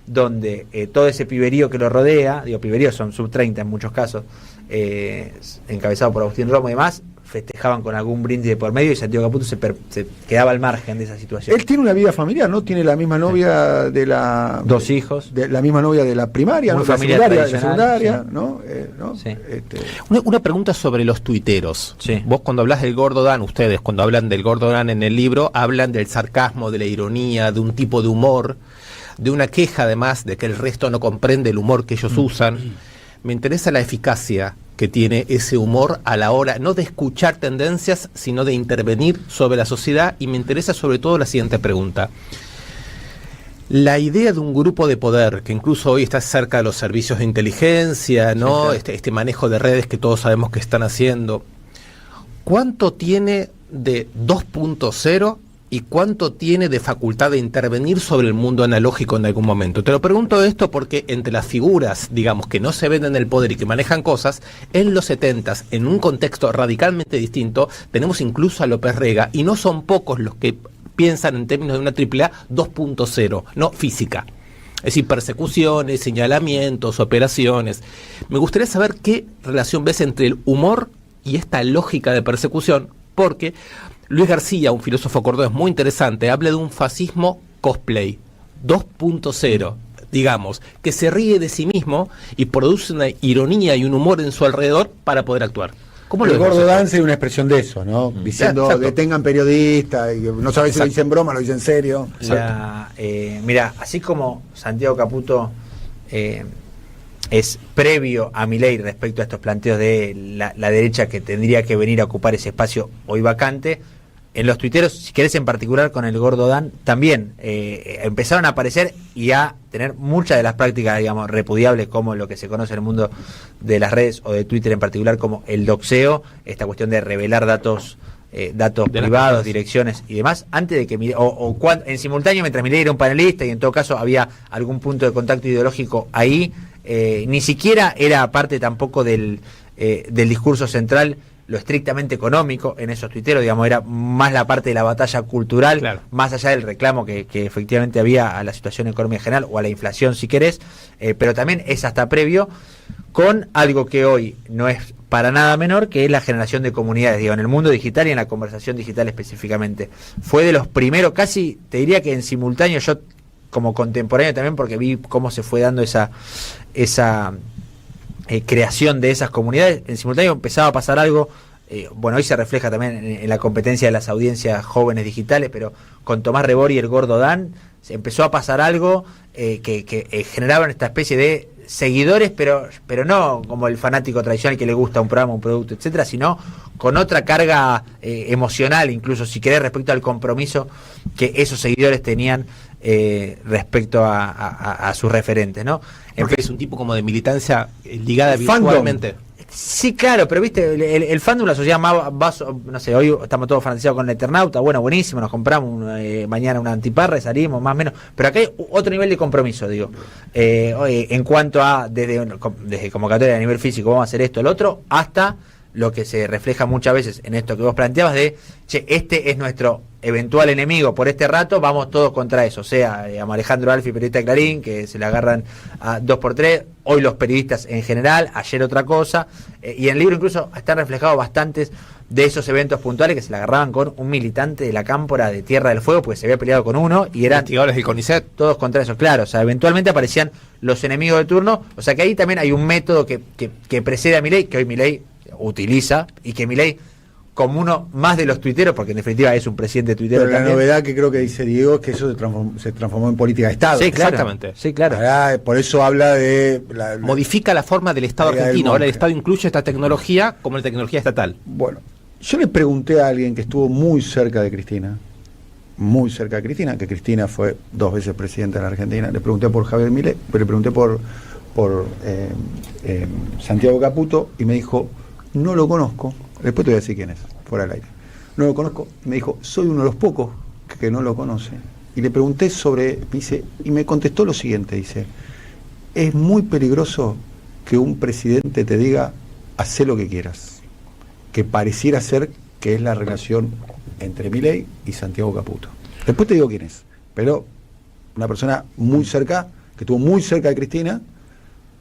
donde todo ese piberío que lo rodea, piberío son sub-30 en muchos casos, encabezado por Agustín Romo y demás, festejaban con algún brindis de por medio y Santiago Caputo se quedaba al margen de esa situación. Él tiene una vida familiar, ¿no? Tiene la misma novia de la... 2 hijos. La misma novia de la primaria, ¿no? La secundaria, sí. ¿no? Sí. Una pregunta sobre los tuiteros. Sí. Vos cuando hablas del Gordo Dan, ustedes cuando hablan del Gordo Dan en el libro, hablan del sarcasmo, de la ironía, de un tipo de humor, de una queja además de que el resto no comprende el humor que ellos usan. Me interesa la eficacia que tiene ese humor a la hora, no de escuchar tendencias, sino de intervenir sobre la sociedad, y me interesa sobre todo la siguiente pregunta. La idea de un grupo de poder, que incluso hoy está cerca de los servicios de inteligencia, ¿no? Este manejo de redes que todos sabemos que están haciendo, ¿cuánto tiene de 2.0 y cuánto tiene de facultad de intervenir sobre el mundo analógico en algún momento? Te lo pregunto esto porque entre las figuras, digamos, que no se ven en el poder y que manejan cosas, en los 70s, en un contexto radicalmente distinto, tenemos incluso a López Rega, y no son pocos los que piensan en términos de una AAA 2.0, no física. Es decir, persecuciones, señalamientos, operaciones. Me gustaría saber qué relación ves entre el humor y esta lógica de persecución, porque Luis García, un filósofo cordobés muy interesante, habla de un fascismo cosplay 2.0, digamos, que se ríe de sí mismo y produce una ironía y un humor en su alrededor para poder actuar. ¿Cómo el Gordo Dance es una expresión de eso, ¿no? Diciendo detengan periodistas, y no sabes si lo dice en broma, lo dice en serio. Mira, así como Santiago Caputo es previo a Milei respecto a estos planteos de la derecha que tendría que venir a ocupar ese espacio hoy vacante, en los tuiteros, si querés en particular con el Gordo Dan, también empezaron a aparecer y a tener muchas de las prácticas, digamos, repudiables, como lo que se conoce en el mundo de las redes o de Twitter en particular, como el doxeo, esta cuestión de revelar datos privados, direcciones y demás, antes de que en simultáneo, mientras Milei era un panelista y en todo caso había algún punto de contacto ideológico ahí, ni siquiera era parte tampoco del discurso central lo estrictamente económico en esos tuiteros, digamos, era más la parte de la batalla cultural, claro, más allá del reclamo que efectivamente había a la situación económica general o a la inflación, si querés, pero también es hasta previo con algo que hoy no es para nada menor, que es la generación de comunidades, digo, en el mundo digital y en la conversación digital específicamente. Fue de los primeros, casi te diría que en simultáneo, yo como contemporáneo también, porque vi cómo se fue dando esa creación de esas comunidades, en simultáneo empezaba a pasar algo, bueno, hoy se refleja también en la competencia de las audiencias jóvenes digitales, pero con Tomás Rebori y el Gordo Dan, se empezó a pasar algo que generaban esta especie de seguidores, pero no como el fanático tradicional que le gusta un programa, un producto, etcétera, sino con otra carga emocional, incluso si querés, respecto al compromiso que esos seguidores tenían respecto a sus referentes, ¿no? Porque es un tipo como de militancia ligada virtualmente. Sí, claro, pero viste, el fandom, la sociedad más, no sé, hoy estamos todos fanatizados con el Eternauta, bueno, buenísimo, nos compramos mañana una antiparra y salimos, más o menos, pero acá hay otro nivel de compromiso, digo, en cuanto a, desde convocatoria a nivel físico, vamos a hacer esto, el otro, hasta lo que se refleja muchas veces en esto que vos planteabas de, che, este es nuestro eventual enemigo por este rato, vamos todos contra eso, sea a Alejandro Alfi, periodista de Clarín, que se le agarran a 2x3, hoy los periodistas en general, ayer otra cosa, y en el libro incluso están reflejados bastantes de esos eventos puntuales que se le agarraban con un militante de la Cámpora de Tierra del Fuego, porque se había peleado con uno, y eran investigadores del CONICET, todos contra eso, claro, o sea, eventualmente aparecían los enemigos de turno, o sea que ahí también hay un método que precede a Milei, que hoy Milei utiliza, y que Milei, como uno más de los tuiteros, porque en definitiva es un presidente tuitero. Pero la novedad que creo que dice Diego es que eso se transformó en política de Estado. Sí, claro. Exactamente. Sí, claro. Ahora, por eso habla de... modifica la forma del Estado argentino. Ahora el Estado incluye esta tecnología como la tecnología estatal. Bueno, yo le pregunté a alguien que estuvo muy cerca de Cristina, que Cristina fue 2 veces presidenta de la Argentina, le pregunté por Javier Milei, pero le pregunté por Santiago Caputo, y me dijo, no lo conozco, después te voy a decir quién es, fuera del aire. No lo conozco, me dijo, soy uno de los pocos que no lo conoce. Y le pregunté y me contestó lo siguiente, dice, es muy peligroso que un presidente te diga, hacé lo que quieras, que pareciera ser que es la relación entre Milei y Santiago Caputo. Después te digo quién es, pero una persona muy cerca, que estuvo muy cerca de Cristina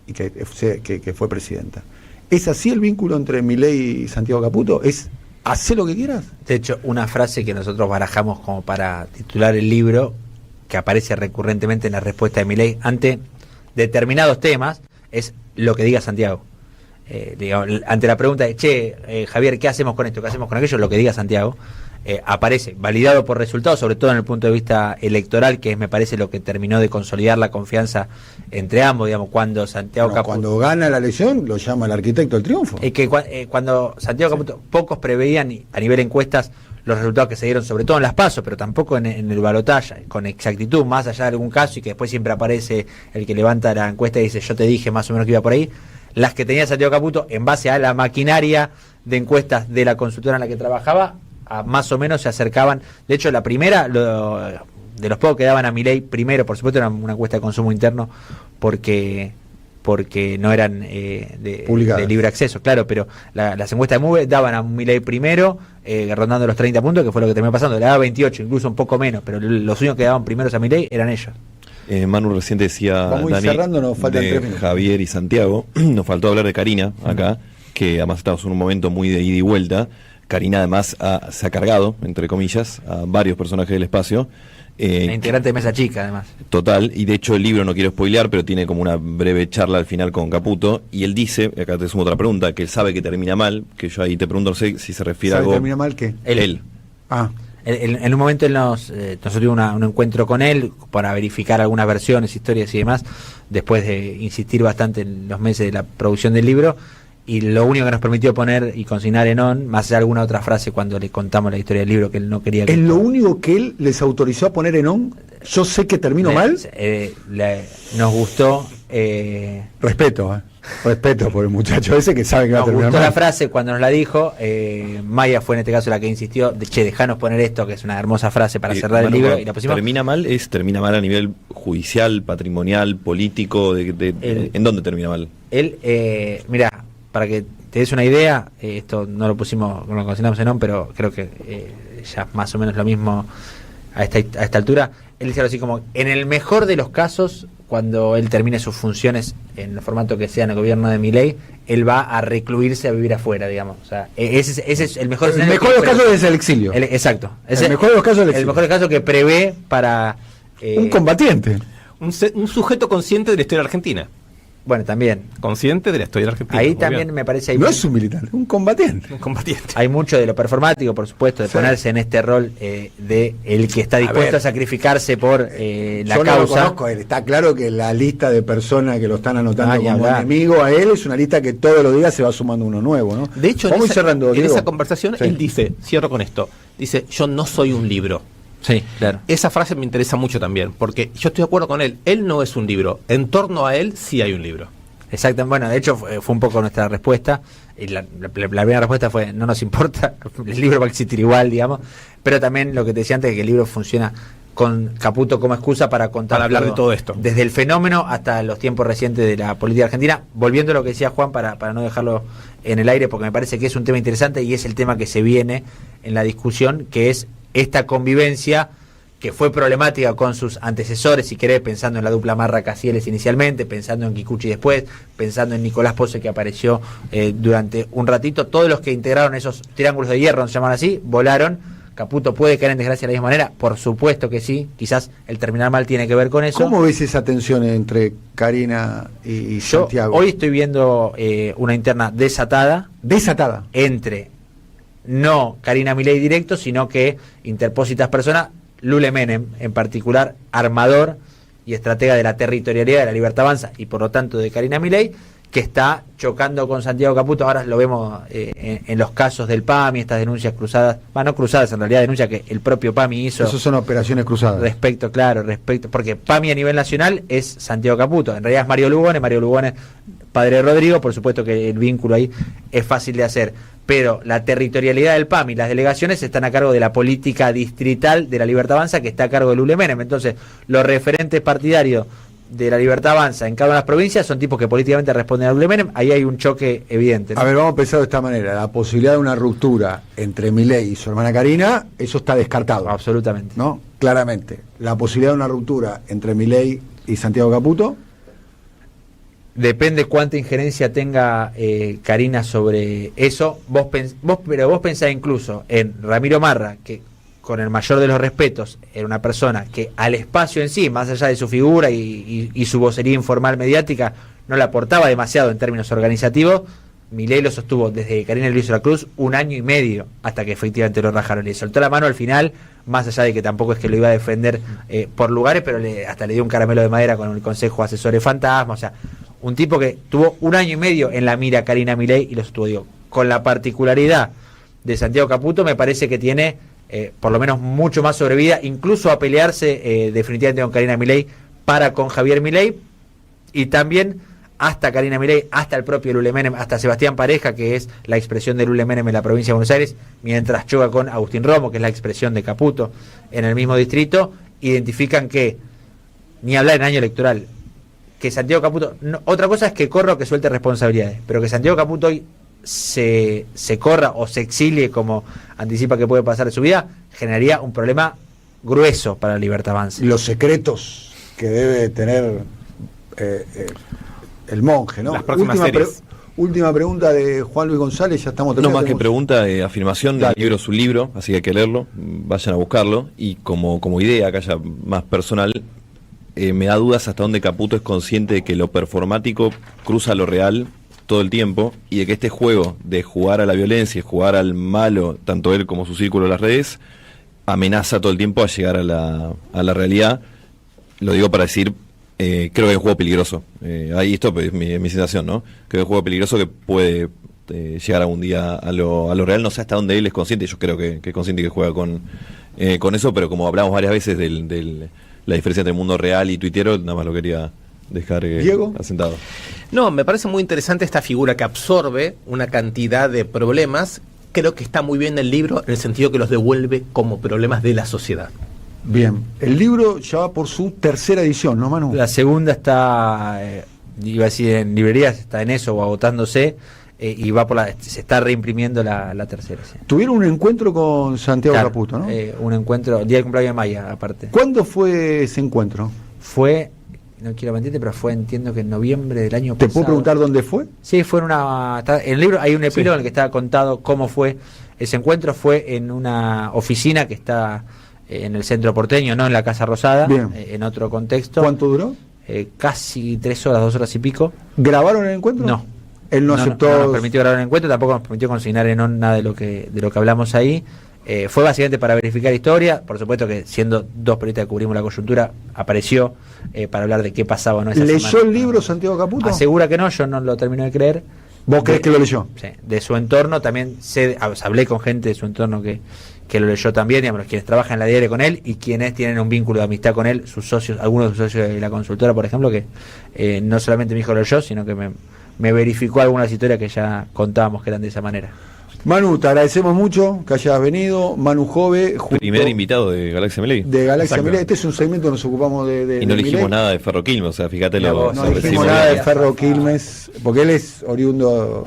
y que fue presidenta. ¿Es así el vínculo entre Milei y Santiago Caputo? ¿Es hacer lo que quieras? De hecho, una frase que nosotros barajamos como para titular el libro, que aparece recurrentemente en la respuesta de Milei ante determinados temas, es lo que diga Santiago. Digamos, ante la pregunta de, che, Javier, ¿qué hacemos con esto? ¿Qué hacemos con aquello? Lo que diga Santiago. Aparece validado por resultados, sobre todo en el punto de vista electoral, que es, me parece, lo que terminó de consolidar la confianza entre ambos, digamos, cuando Santiago Caputo... Cuando gana la elección, lo llama el arquitecto del triunfo. Cuando Santiago Caputo, pocos preveían a nivel encuestas los resultados que se dieron, sobre todo en las PASO, pero tampoco en el balotaje, con exactitud, más allá de algún caso, y que después siempre aparece el que levanta la encuesta y dice, yo te dije más o menos que iba por ahí. Las que tenía Santiago Caputo, en base a la maquinaria de encuestas de la consultora en la que trabajaba, más o menos se acercaban. De hecho, la primera, de los pocos que daban a Milei primero, por supuesto, era una encuesta de consumo interno, porque no eran de libre acceso, claro, pero las encuestas de MUVE daban a Milei primero, rondando los 30 puntos, que fue lo que terminó pasando. Le daba 28, incluso un poco menos, pero los únicos que daban primeros a Milei eran ellos. Manu recién decía, Dani, de Javier y Santiago, nos faltó hablar de Karina acá, que además estamos en un momento muy de ida y vuelta. Karina además se ha cargado, entre comillas, a varios personajes del espacio. La integrante de Mesa Chica, además. Total, y de hecho el libro, no quiero spoilear, pero tiene como una breve charla al final con Caputo, y él dice, acá te sumo otra pregunta, que él sabe que termina mal, que yo ahí te pregunto, no sé si se refiere a algo... ¿Termina mal qué? Él. Ah. En un momento nosotros tuvimos un encuentro con él para verificar algunas versiones, historias y demás, después de insistir bastante en los meses de la producción del libro, y lo único que nos permitió poner y consignar en on, más allá de alguna otra frase cuando le contamos la historia del libro que él no quería... ¿Es lo único que él les autorizó a poner en on? Yo sé que termino mal. Nos gustó... Respeto por el muchacho ese que sabe que va a terminar mal. Nos gustó la frase cuando nos la dijo, Maya fue en este caso la que insistió, dejanos poner esto, que es una hermosa frase para cerrar el libro, y la pusimos. ¿Termina mal a nivel judicial, patrimonial, político? ¿En dónde termina mal? Él, mira, para que te des una idea, esto no lo consignamos en on, pero creo que ya más o menos lo mismo a esta altura. Él dice algo así como, en el mejor de los casos, cuando él termine sus funciones en el formato que sea en el gobierno de Milei, él va a recluirse a vivir afuera, digamos. O sea, ese es el mejor escenario. El mejor de los casos es el exilio. Exacto. El mejor de los casos es el exilio. El mejor de los casos que prevé para... un combatiente. Un sujeto consciente de la historia argentina. Bueno, también. Consciente de la historia argentina. Ahí también me parece... No es un militar, es un combatiente. Un combatiente. Hay mucho de lo performático, por supuesto, de ponerse en este rol de el que está dispuesto a sacrificarse por la yo causa. No lo conozco a él. Está claro que la lista de personas que lo están anotando como enemigo a él es una lista que todos los días se va sumando uno nuevo, ¿no? De hecho, vamos cerrando, en esa conversación él dice, cierro con esto, dice, yo no soy un libro. Sí, claro. Esa frase me interesa mucho también, porque yo estoy de acuerdo con él no es un libro, en torno a él sí hay un libro. Exacto, bueno, de hecho fue un poco nuestra respuesta, y la primera respuesta fue, no nos importa, el libro va a existir igual, digamos, pero también lo que te decía antes, que el libro funciona con Caputo como excusa para contar, para hablar de todo esto, desde el fenómeno hasta los tiempos recientes de la política argentina. Volviendo a lo que decía Juan, para no dejarlo en el aire, porque me parece que es un tema interesante y es el tema que se viene en la discusión, que es esta convivencia que fue problemática con sus antecesores, si querés, pensando en la dupla Marra-Casieles inicialmente, pensando en Kikuchi después, pensando en Nicolás Pose, que apareció durante un ratito. Todos los que integraron esos triángulos de hierro, se llaman así, volaron. ¿Caputo puede caer en desgracia de la misma manera? Por supuesto que sí, quizás el terminar mal tiene que ver con eso. ¿Cómo ves esa tensión entre Karina y Santiago? Hoy estoy viendo una interna desatada entre no Karina Milei directo, sino que interpósitas personas, Lule Menem, en particular, armador y estratega de la territorialidad de la Libertad Avanza y por lo tanto de Karina Milei, que está chocando con Santiago Caputo. Ahora lo vemos en los casos del PAMI, estas denuncias cruzadas, no cruzadas, en realidad denuncias que el propio PAMI hizo. Eso son operaciones cruzadas. Respecto, porque PAMI a nivel nacional es Santiago Caputo, en realidad es Mario Lugones, padre de Rodrigo, por supuesto que el vínculo ahí es fácil de hacer. Pero la territorialidad del PAMI, las delegaciones están a cargo de la política distrital de la Libertad Avanza, que está a cargo de Lule Menem. Entonces, los referentes partidarios de la Libertad Avanza en cada una de las provincias son tipos que políticamente responden a Lule Menem. Ahí hay un choque evidente, ¿no? A ver, vamos a pensar de esta manera. La posibilidad de una ruptura entre Milei y su hermana Karina, eso está descartado. Absolutamente. ¿No? Claramente. La posibilidad de una ruptura entre Milei y Santiago Caputo. Depende cuánta injerencia tenga Karina sobre eso. Vos pensás incluso en Ramiro Marra, que con el mayor de los respetos era una persona que al espacio en sí, más allá de su figura y su vocería informal mediática, no le aportaba demasiado en términos organizativos. Milei lo sostuvo desde que Karina lo hizo la cruz 1 año y medio hasta que efectivamente lo rajaron. Le soltó la mano al final, más allá de que tampoco es que lo iba a defender por lugares, pero hasta le dio un caramelo de madera con el Consejo Asesores Fantasma. O sea, un tipo que tuvo 1 año y medio en la mira Karina Milei y lo sostuvo. Digo, con la particularidad de Santiago Caputo, me parece que tiene por lo menos mucho más sobrevida, incluso a pelearse definitivamente con Karina Milei para con Javier Milei, y también hasta Karina Milei, hasta el propio Lule Menem, hasta Sebastián Pareja, que es la expresión de Lule Menem en la provincia de Buenos Aires, mientras choca con Agustín Romo, que es la expresión de Caputo en el mismo distrito, identifican que, ni hablar en año electoral, que Santiago Caputo, otra cosa es que corra o que suelte responsabilidades, pero que Santiago Caputo hoy se corra o se exilie, como anticipa que puede pasar en su vida, generaría un problema grueso para la Libertad Avanza. Los secretos que debe tener el monje, ¿no? Las próximas series. Última pregunta de Juan Luis González, ya estamos terminando. No más que pregunta, afirmación, el libro es un libro, así que hay que leerlo, vayan a buscarlo, y como idea, que haya más personal, me da dudas hasta dónde Caputo es consciente de que lo performático cruza lo real todo el tiempo, y de que este juego de jugar a la violencia y jugar al malo, tanto él como su círculo de las redes, amenaza todo el tiempo a llegar a la realidad. Lo digo para decir, creo que es un juego peligroso. Ahí esto es mi sensación, ¿no? Creo que es un juego peligroso que puede llegar algún día a lo real. No sé hasta dónde él es consciente, yo creo que es consciente que juega con eso, pero como hablamos varias veces de la diferencia entre el mundo real y tuitero, nada más lo quería dejar asentado. No, me parece muy interesante esta figura que absorbe una cantidad de problemas. Creo que está muy bien el libro en el sentido que los devuelve como problemas de la sociedad. Bien, el libro ya va por su 3ª edición, ¿no, Manu? La segunda está, iba a decir en librerías, está en eso o agotándose. y se está reimprimiendo la tercera. Sí. Tuvieron un encuentro con Santiago Caputo, ¿no? Un encuentro, día del cumpleaños de Maya, aparte. ¿Cuándo fue ese encuentro? Fue, no quiero mentirte, pero fue, entiendo que en noviembre del año pasado. ¿Te puedo preguntar dónde fue? Sí, fue en el libro hay un epílogo en el que está contado cómo fue ese encuentro. Fue en una oficina que está en el centro porteño, no en la Casa Rosada, en otro contexto. ¿Cuánto duró? Casi 3 horas, 2 horas y pico. ¿Grabaron el encuentro? No. Él no aceptó. No nos permitió grabar el encuentro, tampoco nos permitió consignar en on nada de lo que hablamos ahí. Fue básicamente para verificar historia. Por supuesto que siendo 2 periodistas que cubrimos la coyuntura, apareció para hablar de qué pasaba o no esa semana. ¿Leyó el libro Santiago Caputo? Asegura que no, yo no lo termino de creer. ¿Vos crees que lo leyó? Sí, de su entorno también hablé con gente de su entorno que lo leyó también, digamos, quienes trabajan en la diaria con él y quienes tienen un vínculo de amistad con él, sus socios, algunos de sus socios de la consultora, por ejemplo, que no solamente me dijo lo leyó, sino que me verificó algunas historias que ya contábamos que eran de esa manera. Manu, te agradecemos mucho que hayas venido. Manu Jove, primer invitado de Galaxia Milei. De Galaxia Milei. Este es un segmento que nos ocupamos de y no de dijimos Milei. nada de Ferro Quilmes, o sea, fíjate lo. No dijimos nada de Ferro Quilmes, porque él es oriundo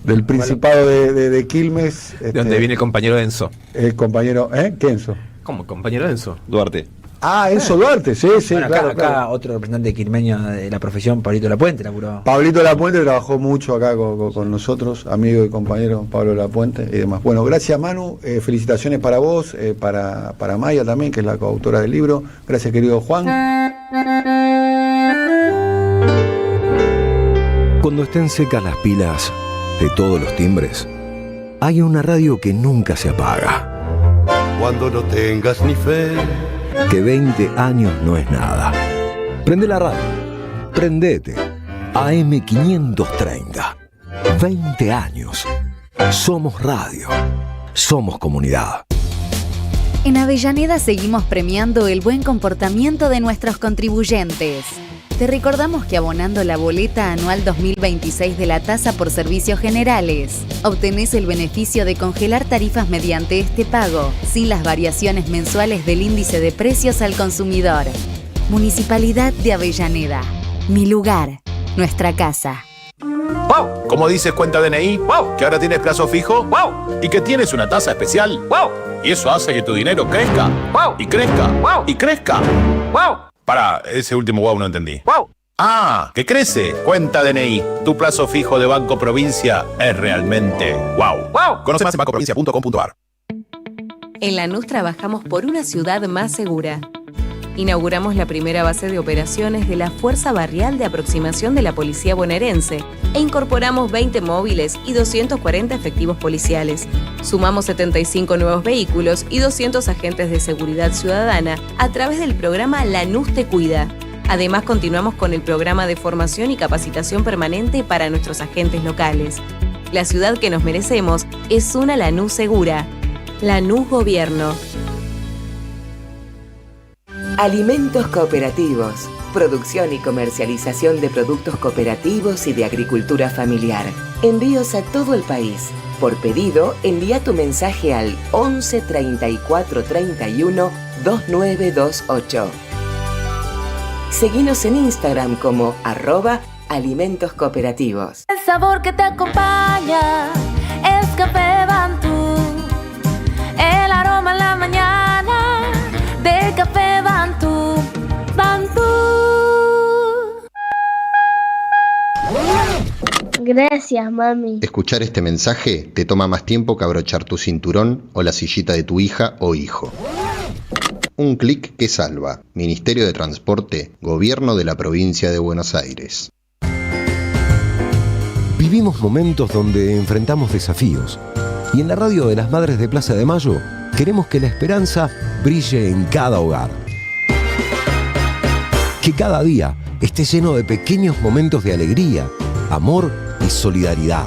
del Principado de Quilmes. De donde viene el compañero Enzo. El compañero, ¿qué Enzo? ¿Cómo? ¿Compañero Enzo? Duarte. Ah, Enzo Duarte, sí, Bueno, claro, acá otro representante quilmeño de la profesión, Pablito Lapuente, laburó. Pablito Lapuente trabajó mucho acá con nosotros, amigo y compañero Pablo Lapuente y demás. Bueno, gracias Manu, felicitaciones para vos, para Maya también, que es la coautora del libro. Gracias querido Juan. Cuando estén secas las pilas de todos los timbres, hay una radio que nunca se apaga. Cuando no tengas ni fe, que 20 años no es nada. Prende la radio. Prendete. AM530. 20 años. Somos radio. Somos comunidad. En Avellaneda seguimos premiando el buen comportamiento de nuestros contribuyentes. Te recordamos que abonando la boleta anual 2026 de la tasa por servicios generales, obtenés el beneficio de congelar tarifas mediante este pago, sin las variaciones mensuales del índice de precios al consumidor. Municipalidad de Avellaneda. Mi lugar, nuestra casa. ¡Wow! ¿Cómo dices cuenta DNI? ¡Wow! ¿Que ahora tienes plazo fijo? ¡Wow! ¿Y que tienes una tasa especial? ¡Wow! Y eso hace que tu dinero crezca. ¡Wow! Y crezca. ¡Wow! Y crezca. ¡Wow! Pará, ese último wow no entendí. ¡Wow! Ah, que crece. Cuenta DNI. Tu plazo fijo de Banco Provincia es realmente wow. ¡Wow! Conoce más en bancoprovincia.com.ar. En Lanús trabajamos por una ciudad más segura. Inauguramos la primera base de operaciones de la Fuerza Barrial de Aproximación de la Policía Bonaerense e incorporamos 20 móviles y 240 efectivos policiales. Sumamos 75 nuevos vehículos y 200 agentes de seguridad ciudadana a través del programa Lanús Te Cuida. Además, continuamos con el programa de formación y capacitación permanente para nuestros agentes locales. La ciudad que nos merecemos es una Lanús segura. Lanús Gobierno. Alimentos cooperativos. Producción y comercialización de productos cooperativos y de agricultura familiar. Envíos a todo el país. Por pedido, envía tu mensaje al 11 34 31 2928. Seguinos en Instagram como @alimentoscooperativos. El sabor que te acompaña es Café Bantú. El aroma en la mañana de Café Bantú. Bantú. Gracias, mami. Escuchar este mensaje te toma más tiempo que abrochar tu cinturón o la sillita de tu hija o hijo. Un clic que salva. Ministerio de Transporte, Gobierno de la Provincia de Buenos Aires. Vivimos momentos donde enfrentamos desafíos. Y en la radio de las Madres de Plaza de Mayo queremos que la esperanza brille en cada hogar. Que cada día esté lleno de pequeños momentos de alegría, amor y solidaridad.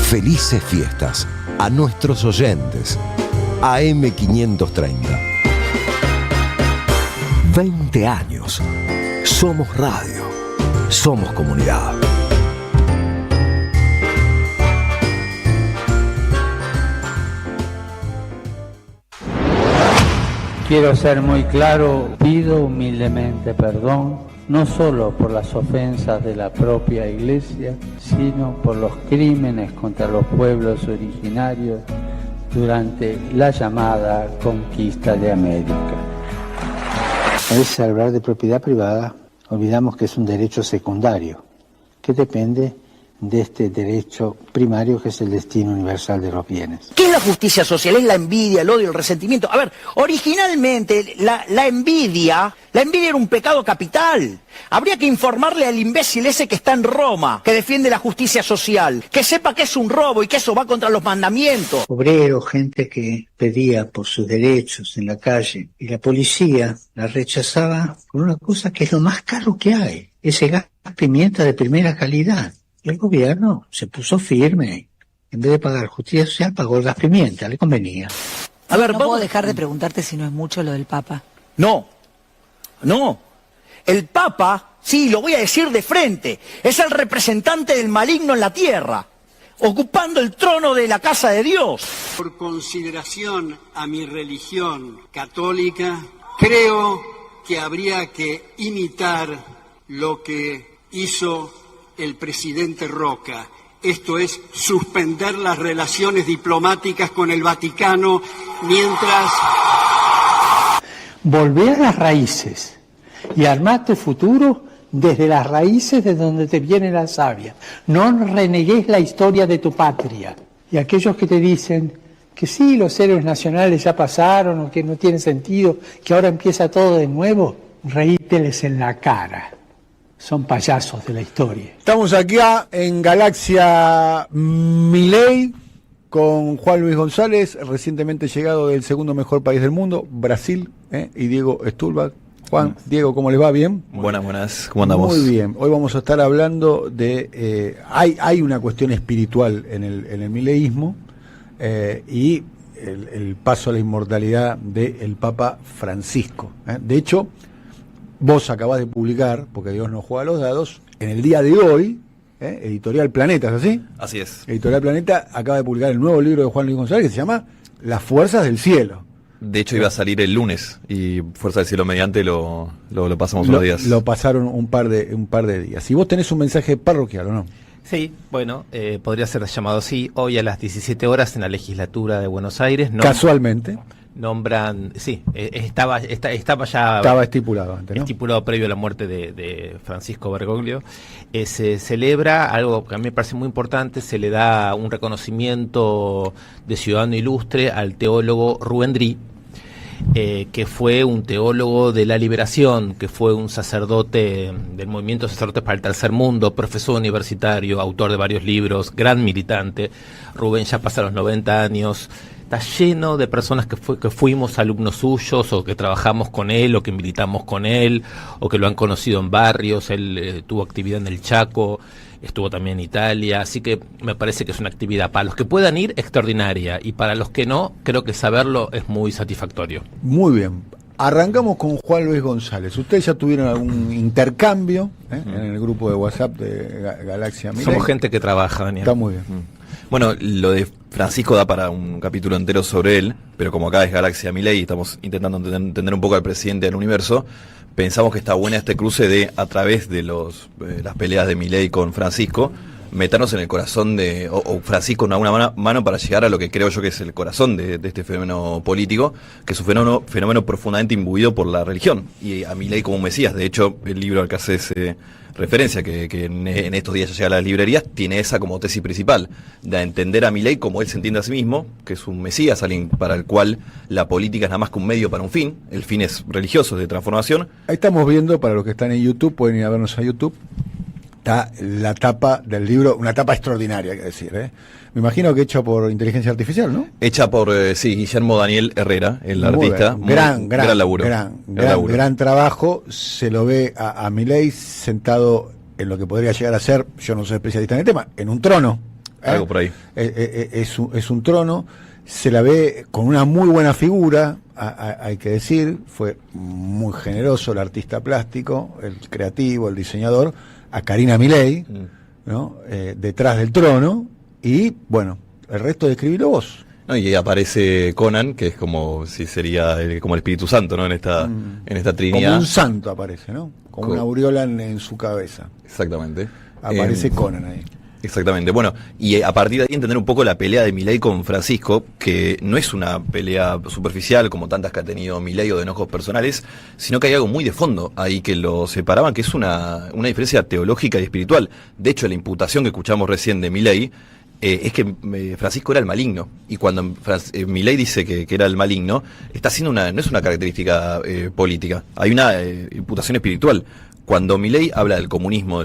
Felices fiestas a nuestros oyentes. AM530. 20 años. Somos radio. Somos comunidad. Quiero ser muy claro, pido humildemente perdón no solo por las ofensas de la propia Iglesia, sino por los crímenes contra los pueblos originarios durante la llamada conquista de América. A veces al hablar de propiedad privada olvidamos que es un derecho secundario, que depende de este derecho primario que es el destino universal de los bienes. ¿Qué es la justicia social? Es la envidia, el odio, el resentimiento. A ver, originalmente la envidia era un pecado capital. Habría que informarle al imbécil ese que está en Roma, que defiende la justicia social, que sepa que es un robo y que eso va contra los mandamientos. Obreros, gente que pedía por sus derechos en la calle, y la policía la rechazaba por una cosa que es lo más caro que hay, ese gas pimienta de primera calidad. El gobierno se puso firme. En vez de pagar justicia social, pagó el gas pimienta, le convenía. A ver, no puedo dejar de preguntarte si no es mucho lo del Papa. No. El Papa, sí, lo voy a decir de frente, es el representante del maligno en la tierra, ocupando el trono de la casa de Dios. Por consideración a mi religión católica, creo que habría que imitar lo que hizo el presidente Roca. Esto es suspender las relaciones diplomáticas con el Vaticano mientras... Volvé a las raíces y armá tu futuro desde las raíces de donde te viene la savia. No renegues la historia de tu patria. Y aquellos que te dicen que sí, los héroes nacionales ya pasaron o que no tiene sentido, que ahora empieza todo de nuevo, reíteles en la cara. Son payasos de la historia. Estamos acá en Galaxia Milei con Juan Luis González, recientemente llegado del segundo mejor país del mundo, Brasil, y Diego Stulbach. Juan, Diego, ¿cómo les va? ¿Bien? Buenas, ¿cómo andamos? Muy bien. Hoy vamos a estar hablando de... hay una cuestión espiritual en el mileísmo y el paso a la inmortalidad del Papa Francisco. De hecho, vos acabás de publicar, porque Dios no juega a los dados, en el día de hoy, Editorial Planeta, ¿es así? Así es. Editorial Planeta acaba de publicar el nuevo libro de Juan Luis González que se llama Las Fuerzas del Cielo. De hecho iba a salir el lunes y Fuerza del Cielo mediante lo pasamos unos días. Lo pasaron un par de días. Y vos tenés un mensaje parroquial, ¿o no? Sí, bueno, podría ser llamado así. Hoy a las 17 horas en la legislatura de Buenos Aires. Casualmente. Nombran, sí, estaba ya... Estaba estipulado antes, ¿no? Estipulado previo a la muerte de Francisco Bergoglio. Se celebra algo que a mí me parece muy importante, se le da un reconocimiento de ciudadano ilustre al teólogo Rubén Dri, que fue un teólogo de la liberación, que fue un sacerdote del movimiento de sacerdotes para el tercer mundo, profesor universitario, autor de varios libros, gran militante. Rubén ya pasa los 90 años. Está lleno de personas que fuimos alumnos suyos o que trabajamos con él o que militamos con él o que lo han conocido en barrios. Él tuvo actividad en el Chaco, estuvo también en Italia, así que me parece que es una actividad para los que puedan ir extraordinaria y para los que no, creo que saberlo es muy satisfactorio. Muy bien. Arrancamos con Juan Luis González. Ustedes ya tuvieron algún intercambio en el grupo de WhatsApp de Galaxia Milei. Somos gente que trabaja, Daniel. Está muy bien. Bueno, lo de Francisco da para un capítulo entero sobre él, pero como acá es Galaxia Milei y estamos intentando entender un poco al presidente del universo, pensamos que está buena este cruce de, a través de las peleas de Milei con Francisco, meternos en el corazón o Francisco en una mano para llegar a lo que creo yo que es el corazón de este fenómeno político, que es un fenómeno profundamente imbuido por la religión, y a Milei como un mesías. De hecho, el libro al que haces referencia, que en estos días ya llega a las librerías, tiene esa como tesis principal, de entender a Milei como él se entiende a sí mismo, que es un mesías, alguien para el cual la política es nada más que un medio para un fin, el fin es religioso, de transformación. Ahí estamos viendo, para los que están en YouTube, pueden ir a vernos a YouTube, está la tapa del libro, una tapa extraordinaria, hay que decir, Me imagino que hecha por inteligencia artificial, ¿no? Hecha por, Guillermo Daniel Herrera, el artista. Gran laburo. Laburo. Gran trabajo. Se lo ve a Milei sentado en lo que podría llegar a ser, yo no soy especialista en el tema, en un trono. Algo por ahí. Es un trono. Se la ve con una muy buena figura, hay que decir. Fue muy generoso el artista plástico, el creativo, el diseñador, a Karina Milei, ¿no? Detrás del trono. Y bueno, el resto describilo vos. No, y aparece Conan, que es como si sería como el Espíritu Santo, ¿no? En esta trinidad. Como un santo aparece, ¿no? Como una aureola en su cabeza. Exactamente. Aparece Conan ahí. Exactamente. Bueno, y a partir de ahí entender un poco la pelea de Milei con Francisco, que no es una pelea superficial como tantas que ha tenido Milei o de enojos personales, sino que hay algo muy de fondo ahí que lo separaban, que es una diferencia teológica y espiritual. De hecho, la imputación que escuchamos recién de Milei es que Francisco era el maligno, y cuando Milei dice que era el maligno, está haciendo no es una característica política, hay una imputación espiritual. Cuando Milei habla del comunismo,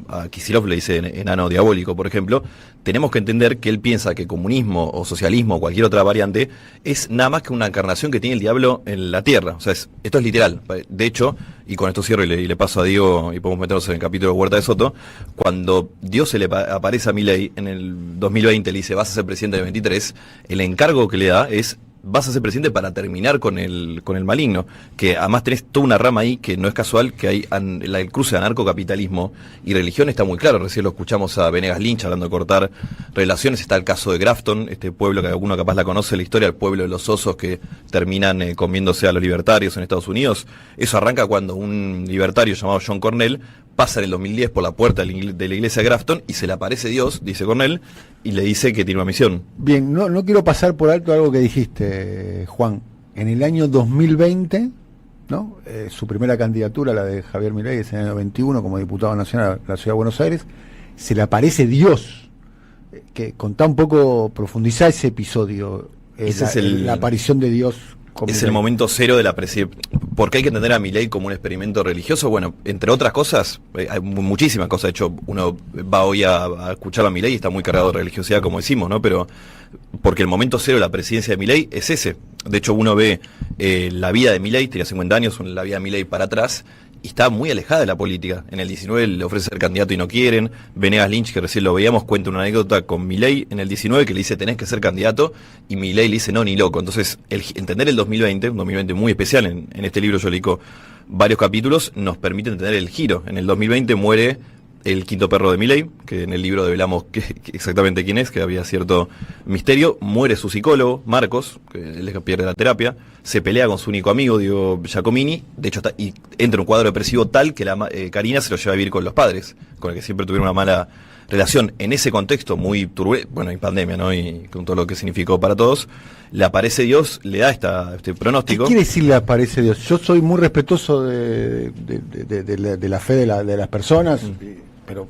a Kicillof le dice enano diabólico, por ejemplo, tenemos que entender que él piensa que comunismo o socialismo o cualquier otra variante es nada más que una encarnación que tiene el diablo en la tierra. O sea, esto es literal. De hecho, y con esto cierro y le paso a Diego y podemos meternos en el capítulo de Huerta de Soto, cuando Dios se le aparece a Milei en el 2020, le dice vas a ser presidente del 23, el encargo que le da es: vas a ser presidente para terminar con el maligno, que además tenés toda una rama ahí que no es casual, que hay el cruce de anarcocapitalismo y religión está muy claro. Recién lo escuchamos a Venegas Lynch hablando de cortar relaciones. Está el caso de Grafton, este pueblo que alguno capaz la conoce la historia, el pueblo de los osos que terminan comiéndose a los libertarios en Estados Unidos. Eso arranca cuando un libertario llamado John Cornell pasa en el 2010 por la puerta de la iglesia de Grafton y se le aparece Dios, dice Cornell, y le dice que tiene una misión. Bien, no quiero pasar por alto algo que dijiste, Juan. En el año 2020, ¿no? Su primera candidatura, la de Javier Milei, es en el año 21 como diputado nacional a la Ciudad de Buenos Aires, se le aparece Dios. Que contá un poco, profundizá ese episodio, la aparición de Dios. Es el momento cero de la presidencia. ¿Por qué hay que entender a Milei como un experimento religioso? Bueno, entre otras cosas, hay muchísimas cosas. De hecho, uno va hoy a escuchar a Milei y está muy cargado de religiosidad, como decimos, ¿no? Pero porque el momento cero de la presidencia de Milei es ese. De hecho, uno ve la vida de Milei, tenía 50 años, la vida de Milei para atrás, y está muy alejada de la política. En el 19 le ofrece ser candidato y no quieren. Venegas Lynch, que recién lo veíamos, cuenta una anécdota con Milei en el 19 que le dice tenés que ser candidato, y Milei le dice no, ni loco. Entonces, entender el 2020, un 2020 muy especial, en este libro yo dedico varios capítulos, nos permite entender el giro. En el 2020 muere el quinto perro de Milei, que en el libro develamos exactamente quién es, que había cierto misterio. Muere su psicólogo, Marcos, que él pierde la terapia, se pelea con su único amigo, Diego Giacomini, de hecho y entra en un cuadro depresivo tal que Karina se lo lleva a vivir con los padres, con el que siempre tuvieron una mala relación. En ese contexto muy turbulento, bueno, y pandemia, ¿no? Y con todo lo que significó para todos, le aparece Dios, le da este pronóstico. ¿Qué quiere decir le aparece Dios? Yo soy muy respetuoso de la fe de las personas, pero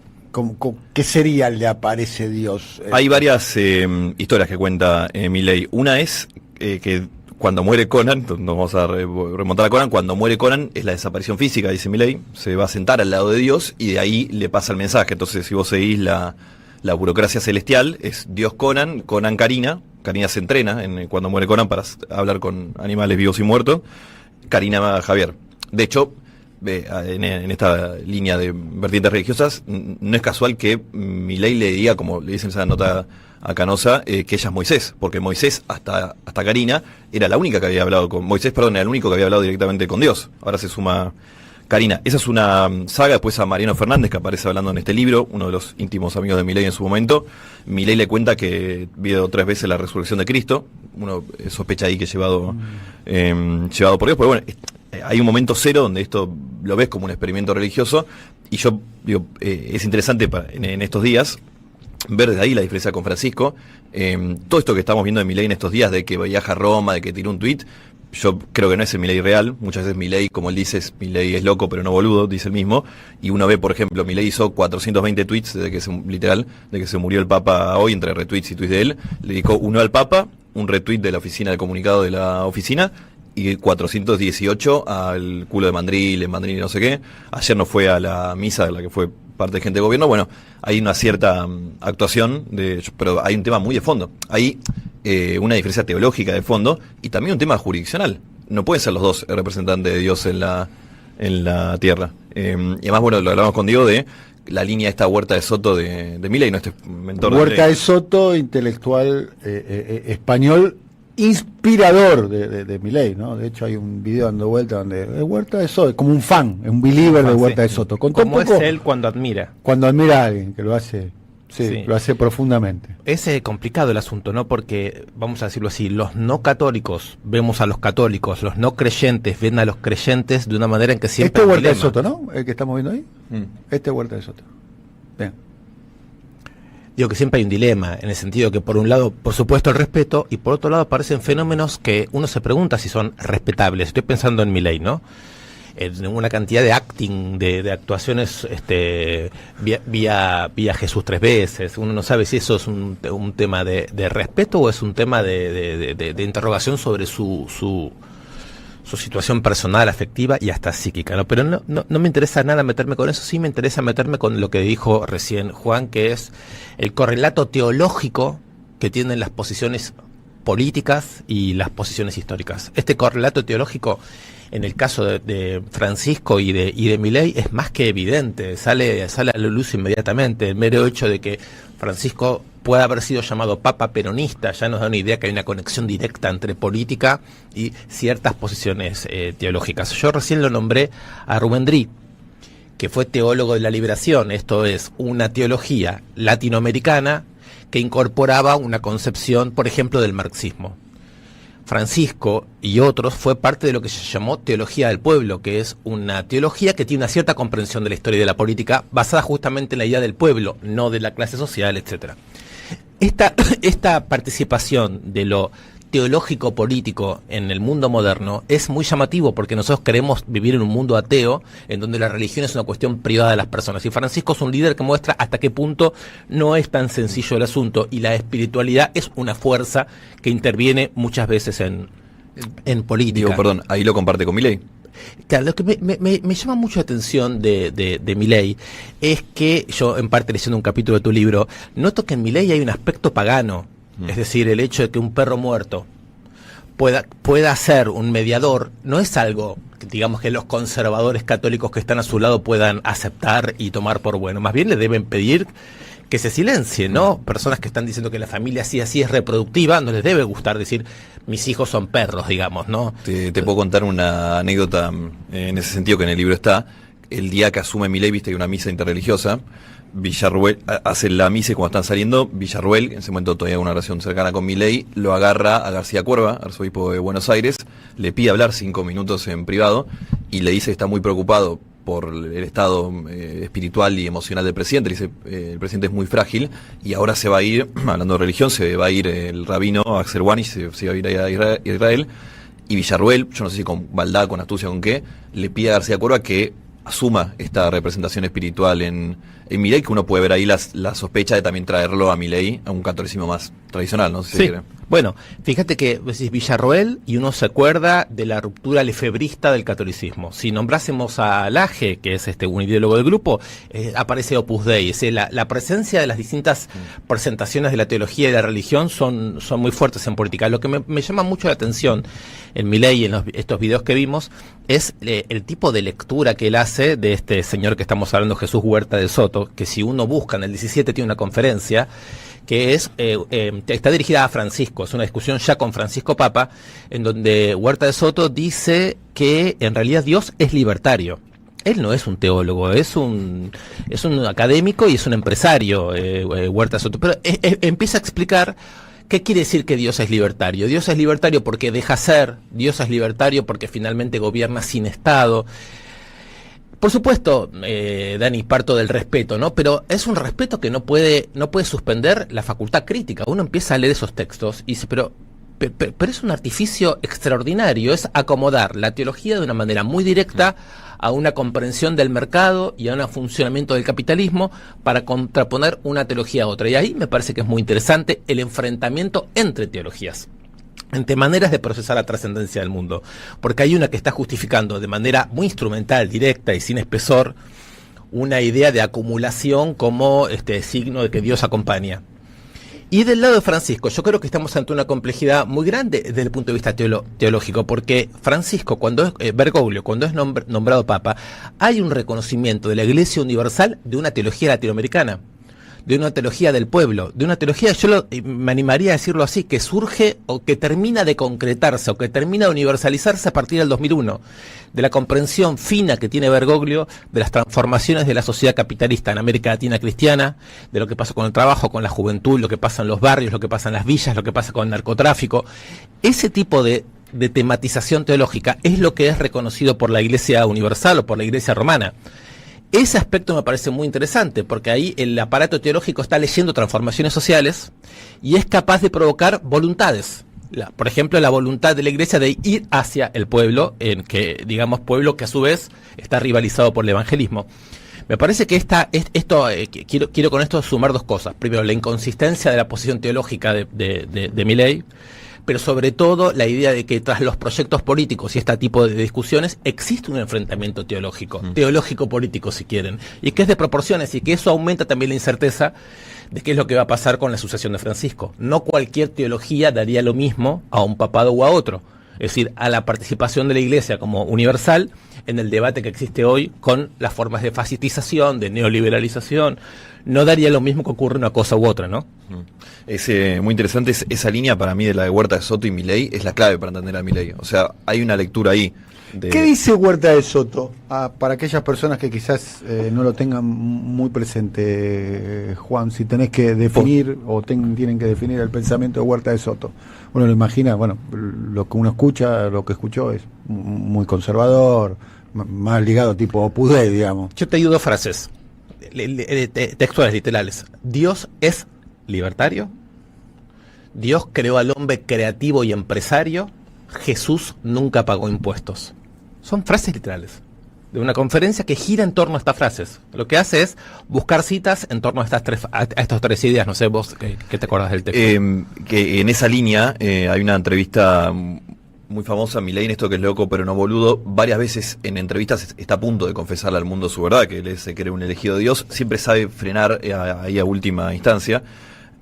¿qué sería le aparece Dios? Hay varias historias que cuenta Milei. Una es que cuando muere Conan, nos vamos a remontar a Conan, cuando muere Conan es la desaparición física, dice Milei, se va a sentar al lado de Dios y de ahí le pasa el mensaje. Entonces, si vos seguís la burocracia celestial, es Dios Conan, Conan Karina se entrena cuando muere Conan para hablar con animales vivos y muertos, Karina Javier. De hecho, en esta línea de vertientes religiosas, no es casual que Milei le diga, como le dicen en esa nota a Canosa, que ella es Moisés, porque Moisés hasta Karina era la única que había hablado era el único que había hablado directamente con Dios. Ahora se suma Karina. Esa es una saga. Después a Mariano Fernández, que aparece hablando en este libro, uno de los íntimos amigos de Milei en su momento. Milei le cuenta que vio 3 veces la resurrección de Cristo. Uno sospecha ahí que llevado por Dios, pero bueno, hay un momento cero donde esto lo ves como un experimento religioso, y yo digo, es interesante en estos días ver desde ahí la diferencia con Francisco. Todo esto que estamos viendo de Milei en estos días, de que viaja a Roma, de que tiró un tuit, yo creo que no es el Milei real. Muchas veces Milei, como él dice, Milei es loco pero no boludo, dice él mismo, y uno ve, por ejemplo, Milei hizo 420 tweets desde que se murió el Papa hoy, entre retweets y tweets de él, le dedicó uno al Papa, un retweet de la oficina del comunicado de la oficina, y 418 al culo de Mandril, en Mandril y no sé qué. Ayer no fue a la misa de la que fue parte de gente de gobierno. Bueno, hay una cierta actuación, pero hay un tema muy de fondo. Hay una diferencia teológica de fondo y también un tema jurisdiccional. No pueden ser los dos el representante de Dios en la tierra. Y además, bueno, lo hablamos con Diego de la línea esta Huerta de Soto de Milei, ¿no? Este mentor de Huerta de Soto, intelectual español, inspirador de Milei, ¿no? De hecho hay un video dando vuelta donde Huerta de Soto, como un fan, un believer de Huerta de Soto. Como es él cuando admira. Cuando admira a alguien que lo hace Sí, lo hace profundamente. Es complicado el asunto, ¿no? Porque, vamos a decirlo así, los no católicos vemos a los católicos, los no creyentes ven a los creyentes de una manera en que siempre... Este Huerta de Soto, ¿no? El que estamos viendo ahí. Este Huerta de Soto. Bien. Digo que siempre hay un dilema, en el sentido que por un lado, por supuesto, el respeto, y por otro lado aparecen fenómenos que uno se pregunta si son respetables. Estoy pensando en Milei, ¿no? En una cantidad de acting, de actuaciones vía Jesús 3 veces. Uno no sabe si eso es un tema de respeto o es un tema de interrogación sobre su situación personal, afectiva y hasta psíquica, ¿no? Pero no me interesa nada meterme con eso, sí me interesa meterme con lo que dijo recién Juan, que es el correlato teológico que tienen las posiciones políticas y las posiciones históricas. Este correlato teológico, en el caso de Francisco y de Milei, es más que evidente, sale a la luz inmediatamente. El mero hecho de que Francisco pueda haber sido llamado papa peronista ya nos da una idea que hay una conexión directa entre política y ciertas posiciones teológicas. Yo recién lo nombré a Rubén Dri, que fue teólogo de la liberación, esto es una teología latinoamericana que incorporaba una concepción, por ejemplo, del marxismo. Francisco y otros fue parte de lo que se llamó teología del pueblo, que es una teología que tiene una cierta comprensión de la historia y de la política basada justamente en la idea del pueblo, no de la clase social, etcétera. Esta participación de lo teológico político en el mundo moderno es muy llamativo porque nosotros queremos vivir en un mundo ateo en donde la religión es una cuestión privada de las personas, y Francisco es un líder que muestra hasta qué punto no es tan sencillo el asunto y la espiritualidad es una fuerza que interviene muchas veces en política. Digo, perdón, ahí lo comparte con Milei. Claro, lo que me llama mucho la atención de Milei es que yo, en parte leyendo un capítulo de tu libro, noto que en Milei hay un aspecto pagano. Es decir, el hecho de que un perro muerto pueda ser un mediador no es algo, digamos, que los conservadores católicos que están a su lado puedan aceptar y tomar por bueno. Más bien le deben pedir que se silencie, ¿no? Personas que están diciendo que la familia así es reproductiva, no les debe gustar decir mis hijos son perros, digamos, ¿no? Te puedo contar una anécdota en ese sentido que en el libro está. El día que asume Milei, viste, hay una misa interreligiosa. Villarruel hace la misa y cuando están saliendo, Villarruel, en ese momento todavía una relación cercana con Milei, lo agarra a García Cuerva, arzobispo de Buenos Aires, le pide hablar 5 minutos en privado y le dice que está muy preocupado por el estado espiritual y emocional del presidente. Le dice, el presidente es muy frágil y ahora se va a ir, hablando de religión, se va a ir el rabino Axel Wani, se va a ir a Israel, y Villarruel, yo no sé si con maldad, con astucia, con qué, le pide a García Cuerva que asuma esta representación espiritual en Milei, que uno puede ver ahí la sospecha de también traerlo a Milei a un catolicismo más tradicional, ¿no? Si sí. Bueno, fíjate que decís Villarroel y uno se acuerda de la ruptura lefebrista del catolicismo. Si nombrásemos a Laje, que es un ideólogo del grupo, aparece Opus Dei. La presencia de las distintas presentaciones de la teología y de la religión son muy fuertes en política. Lo que me llama mucho la atención en Milei y en estos videos que vimos es el tipo de lectura que él hace de este señor que estamos hablando, Jesús Huerta de Soto, que si uno busca en el 17 tiene una conferencia que está dirigida a Francisco, es una discusión ya con Francisco Papa, en donde Huerta de Soto dice que en realidad Dios es libertario. Él no es un teólogo, es un académico y es un empresario, Huerta de Soto, pero empieza a explicar qué quiere decir que Dios es libertario. Dios es libertario porque deja ser, Dios es libertario porque finalmente gobierna sin Estado. Por supuesto, Dani, parto del respeto, ¿no? Pero es un respeto que no puede suspender la facultad crítica. Uno empieza a leer esos textos y dice, pero es un artificio extraordinario, es acomodar la teología de una manera muy directa a una comprensión del mercado y a un funcionamiento del capitalismo para contraponer una teología a otra. Y ahí me parece que es muy interesante el enfrentamiento entre teologías, entre maneras de procesar la trascendencia del mundo, porque hay una que está justificando de manera muy instrumental, directa y sin espesor una idea de acumulación como signo de que Dios acompaña. Y del lado de Francisco, yo creo que estamos ante una complejidad muy grande desde el punto de vista teológico, porque Francisco, Bergoglio, cuando es nombrado Papa, hay un reconocimiento de la Iglesia Universal de una teología latinoamericana, de una teología del pueblo, de una teología, me animaría a decirlo así, que surge o que termina de concretarse o que termina de universalizarse a partir del 2001, de la comprensión fina que tiene Bergoglio de las transformaciones de la sociedad capitalista en América Latina cristiana, de lo que pasa con el trabajo, con la juventud, lo que pasa en los barrios, lo que pasa en las villas, lo que pasa con el narcotráfico. Ese tipo de tematización teológica es lo que es reconocido por la Iglesia Universal o por la Iglesia Romana. Ese aspecto me parece muy interesante, porque ahí el aparato teológico está leyendo transformaciones sociales y es capaz de provocar voluntades. Por ejemplo, la voluntad de la Iglesia de ir hacia el pueblo, digamos, pueblo que a su vez está rivalizado por el evangelismo. Me parece que quiero con esto sumar dos cosas. Primero, la inconsistencia de la posición teológica de Milei, pero sobre todo la idea de que tras los proyectos políticos y este tipo de discusiones existe un enfrentamiento teológico-político si quieren, y que es de proporciones y que eso aumenta también la incerteza de qué es lo que va a pasar con la sucesión de Francisco. No cualquier teología daría lo mismo a un papado o a otro, es decir, a la participación de la Iglesia como universal en el debate que existe hoy con las formas de fascistización, de neoliberalización. No daría lo mismo que ocurre una cosa u otra, ¿no? Es muy interesante esa línea para mí de la de Huerta de Soto y Milei, es la clave para entender a Milei. O sea, hay una lectura ahí. ¿Qué dice Huerta de Soto? Para aquellas personas que quizás no lo tengan muy presente, Juan, si tenés que definir o tienen que definir el pensamiento de Huerta de Soto. Uno lo imagina, bueno, lo que uno escucha, lo que escuchó es muy conservador, más ligado tipo Opus Dei, digamos. Yo te digo dos frases, textuales, literales. Dios es libertario, Dios creó al hombre creativo y empresario, Jesús nunca pagó impuestos. Son frases literales de una conferencia que gira en torno a estas frases. Lo que hace es buscar citas en torno a estas tres ideas. No sé vos qué te acuerdas del texto. Que en esa línea hay una entrevista muy famosa, Milei, en esto que es loco pero no boludo, varias veces en entrevistas está a punto de confesarle al mundo su verdad, que él se cree un elegido de Dios, siempre sabe frenar ahí a última instancia.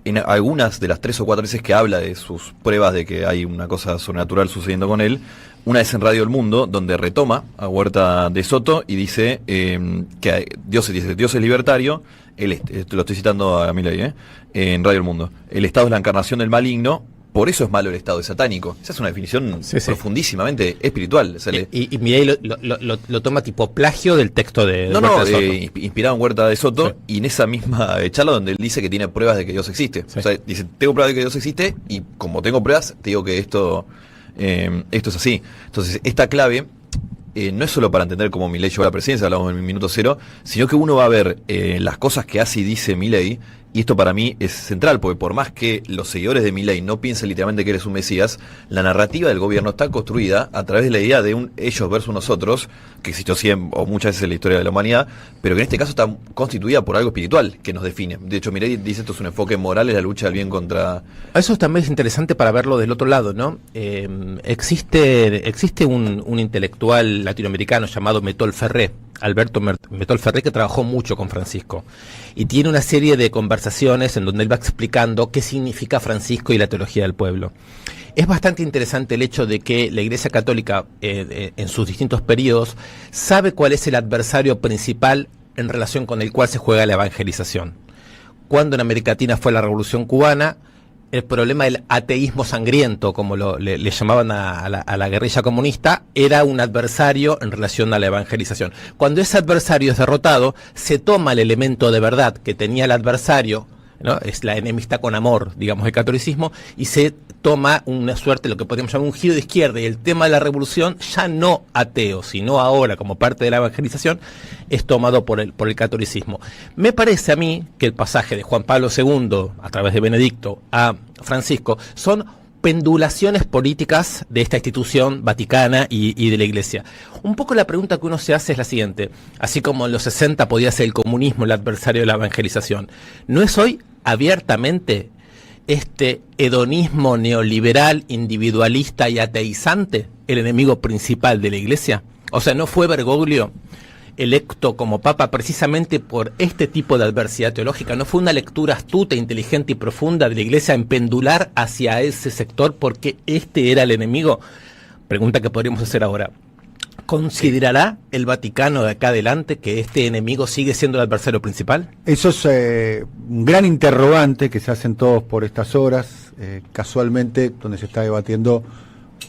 En algunas de las 3 o 4 veces que habla de sus pruebas de que hay una cosa sobrenatural sucediendo con él, una vez en Radio El Mundo, donde retoma a Huerta de Soto y dice que Dios es libertario, lo estoy citando a Milei, en Radio El Mundo, el Estado es la encarnación del maligno, por eso es malo el Estado, es satánico. Esa es una definición profundísimamente espiritual. Y Milei lo toma tipo plagio del texto de Huerta de Soto. Inspirado en Huerta de Soto, y en esa misma charla donde él dice que tiene pruebas de que Dios existe. O sea, dice, tengo pruebas de que Dios existe, y como tengo pruebas, te digo que esto es así. Entonces, esta clave no es solo para entender cómo Milei llegó a la presidencia, hablamos en el minuto cero, sino que uno va a ver las cosas que hace y dice Milei. Y esto para mí es central, porque por más que los seguidores de Milei no piensen literalmente que él es un mesías, la narrativa del gobierno está construida a través de la idea de un ellos versus nosotros, que existió siempre o muchas veces en la historia de la humanidad, pero que en este caso está constituida por algo espiritual que nos define. De hecho, Milei dice esto es un enfoque moral, es la lucha del bien contra... Eso también es interesante para verlo del otro lado, ¿no? Existe un intelectual latinoamericano llamado Metol Ferré, Alberto Metol Ferré, que trabajó mucho con Francisco y tiene una serie de conversaciones en donde él va explicando qué significa Francisco y la teología del pueblo. Es bastante interesante el hecho de que la Iglesia Católica en sus distintos periodos sabe cuál es el adversario principal en relación con el cual se juega la evangelización. Cuando en América Latina fue la Revolución Cubana, el problema del ateísmo sangriento, como le llamaban a la guerrilla comunista, era un adversario en relación a la evangelización. Cuando ese adversario es derrotado, se toma el elemento de verdad que tenía el adversario, ¿no? Es la enemistad con amor, digamos, del catolicismo, y se toma una suerte, lo que podríamos llamar un giro de izquierda, y el tema de la revolución, ya no ateo, sino ahora como parte de la evangelización, es tomado por el catolicismo. Me parece a mí que el pasaje de Juan Pablo II, a través de Benedicto, a Francisco, son pendulaciones políticas de esta institución vaticana y de la Iglesia. Un poco la pregunta que uno se hace es la siguiente: así como en los 60 podía ser el comunismo el adversario de la evangelización, ¿no es hoy abiertamente este hedonismo neoliberal, individualista y ateizante el enemigo principal de la Iglesia? O sea, ¿no fue Bergoglio electo como papa precisamente por este tipo de adversidad teológica? ¿No fue una lectura astuta, inteligente y profunda de la Iglesia en pendular hacia ese sector porque este era el enemigo? Pregunta que podríamos hacer ahora. ¿Considerará el Vaticano de acá adelante que este enemigo sigue siendo el adversario principal? Eso es un gran interrogante que se hacen todos por estas horas, casualmente donde se está debatiendo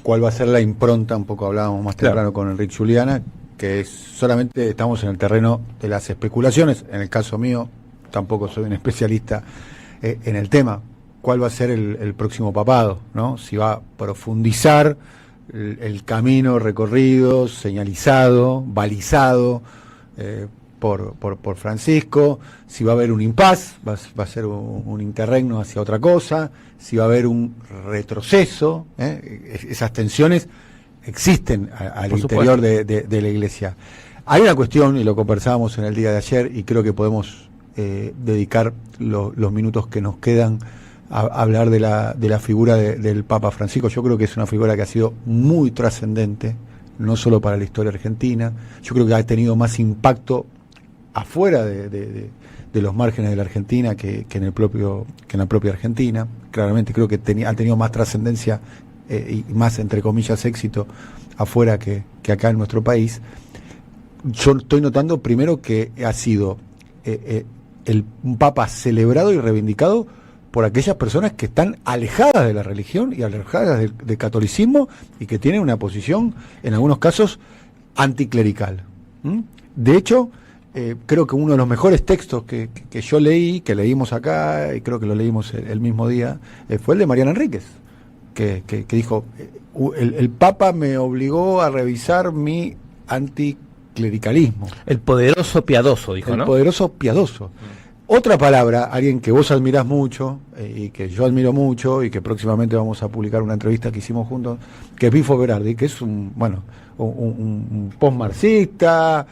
cuál va a ser la impronta, un poco hablábamos más temprano con Enrique Juliana, que es solamente estamos en el terreno de las especulaciones. En el caso mío, tampoco soy un especialista en el tema. ¿Cuál va a ser el próximo papado, ¿no? Si va a profundizar el camino recorrido, señalizado, balizado por Francisco, si va a haber un impas, va a ser un interregno hacia otra cosa, si va a haber un retroceso, esas tensiones existen al interior de la Iglesia. Hay una cuestión, y lo conversábamos en el día de ayer, y creo que podemos dedicar los minutos que nos quedan a hablar de la figura del Papa Francisco. Yo creo que es una figura que ha sido muy trascendente, no solo para la historia argentina. Yo creo que ha tenido más impacto afuera de los márgenes de la Argentina que en la propia Argentina. Claramente creo que ha tenido más trascendencia y más, entre comillas, éxito afuera que acá en nuestro país. Yo estoy notando primero que ha sido un Papa celebrado y reivindicado por aquellas personas que están alejadas de la religión y alejadas del catolicismo y que tienen una posición, en algunos casos, anticlerical. De hecho, creo que uno de los mejores textos que yo leí, que leímos acá, y creo que lo leímos el mismo día, fue el de Mariana Enríquez, que dijo, el Papa me obligó a revisar mi anticlericalismo. El poderoso piadoso, dijo, ¿no? El poderoso piadoso. Otra palabra, alguien que vos admirás mucho, y que yo admiro mucho, y que próximamente vamos a publicar una entrevista que hicimos juntos, que es Bifo Berardi, que es un postmarxista,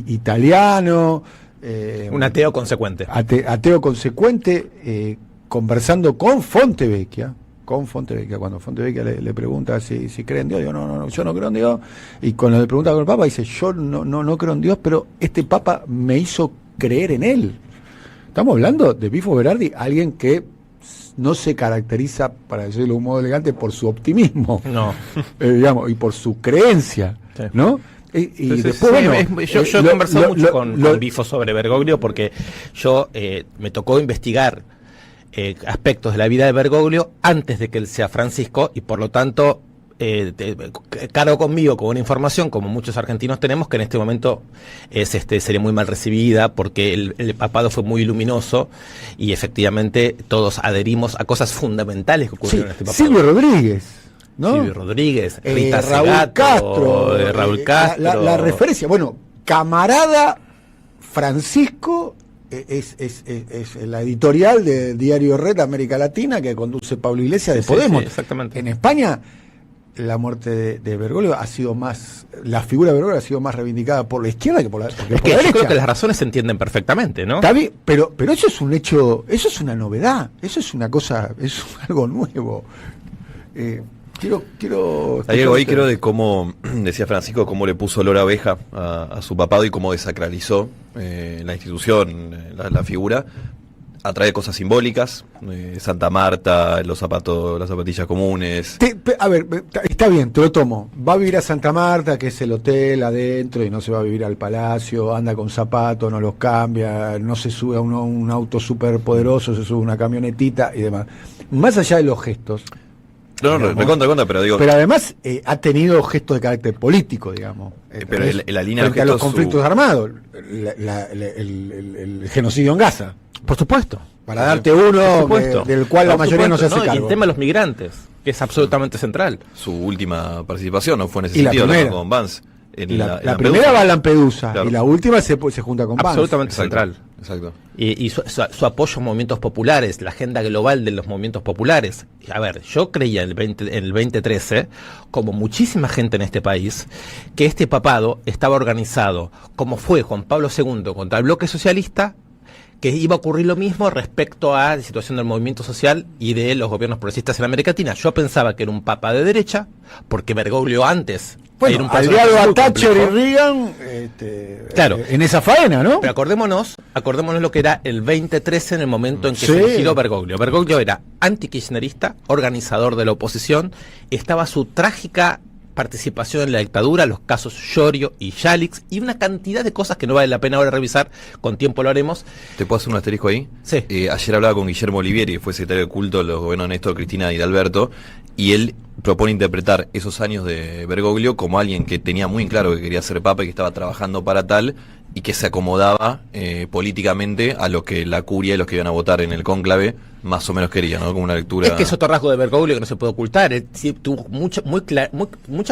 italiano. Un ateo consecuente. Ateo consecuente, conversando con Fontevecchia, cuando Fontevecchia le pregunta si cree en Dios, digo, no, yo no creo en Dios, y cuando le pregunta con el Papa, dice, yo no creo en Dios, pero este Papa me hizo creer en él. Estamos hablando de Bifo Berardi, alguien que no se caracteriza, para decirlo de un modo elegante, por su optimismo, digamos, y por su creencia, sí, ¿no? Y después, bueno, yo he conversado mucho con Bifo sobre Bergoglio, porque yo me tocó investigar aspectos de la vida de Bergoglio antes de que él sea Francisco, y por lo tanto cargo conmigo con una información, como muchos argentinos tenemos, que en este momento sería muy mal recibida, porque el papado fue muy luminoso y efectivamente todos adherimos a cosas fundamentales que ocurrieron en este papado. Silvio Rodríguez, ¿no? Silvio Rodríguez, Rita Raúl Segato, Castro, Raúl Castro. La referencia, bueno, camarada Francisco es la editorial del diario Red América Latina que conduce Pablo Iglesias de Podemos. Sí, exactamente. En España, la muerte de Bergoglio ha sido más, la figura de Bergoglio ha sido más reivindicada por la izquierda que por la derecha. Yo creo que las razones se entienden perfectamente, ¿no? Está bien, pero eso es un hecho, eso es una novedad, eso es una cosa, es algo nuevo. Quiero hay algo ahí, creo, de cómo, decía Francisco, cómo le puso olor a abeja a su papado y cómo desacralizó la institución, la figura, a través de cosas simbólicas, Santa Marta, las zapatillas comunes. A ver, está bien, te lo tomo. Va a vivir a Santa Marta, que es el hotel adentro, y no se va a vivir al palacio, anda con zapatos, no los cambia, no se sube a un auto súper poderoso, se sube a una camionetita y demás. Más allá de los gestos. No, recontra, pero digo... Pero además ha tenido gestos de carácter político, digamos. Pero la línea frente a los conflictos armados, el genocidio en Gaza. Por supuesto. Para darte uno del cual la mayoría no se hace cargo. Y el tema de los migrantes, que es absolutamente central. Su última participación no fue en ese sentido, ¿no? Con Vance. La primera va a Lampedusa, claro. Y la última se junta con Vance. Absolutamente central. Exacto. Y su apoyo a movimientos populares, la agenda global de los movimientos populares. A ver, yo creía en el 2013, como muchísima gente en este país, que este papado estaba organizado, como fue Juan Pablo II contra el bloque socialista, que iba a ocurrir lo mismo respecto a la situación del movimiento social y de los gobiernos progresistas en América Latina. Yo pensaba que era un papa de derecha, porque Bergoglio antes... Bueno, aliado a Thatcher y Reagan, claro, en esa faena, ¿no? Pero acordémonos lo que era el 2013 en el momento en que se eligió Bergoglio. Bergoglio era antikirchnerista, organizador de la oposición, estaba su trágica participación en la dictadura, los casos Llorio y Yalix, y una cantidad de cosas que no vale la pena ahora revisar, con tiempo lo haremos. ¿Te puedo hacer un asterisco ahí? Sí. Ayer hablaba con Guillermo Olivieri, que fue secretario de culto de los gobiernos de Néstor, Cristina y de Alberto, y él propone interpretar esos años de Bergoglio como alguien que tenía muy claro que quería ser papa y que estaba trabajando para tal, y que se acomodaba políticamente a lo que la curia y los que iban a votar en el cónclave más o menos querían, ¿no? Como una lectura... Es que es otro rasgo de Bergoglio que no se puede ocultar. Él sí tuvo mucha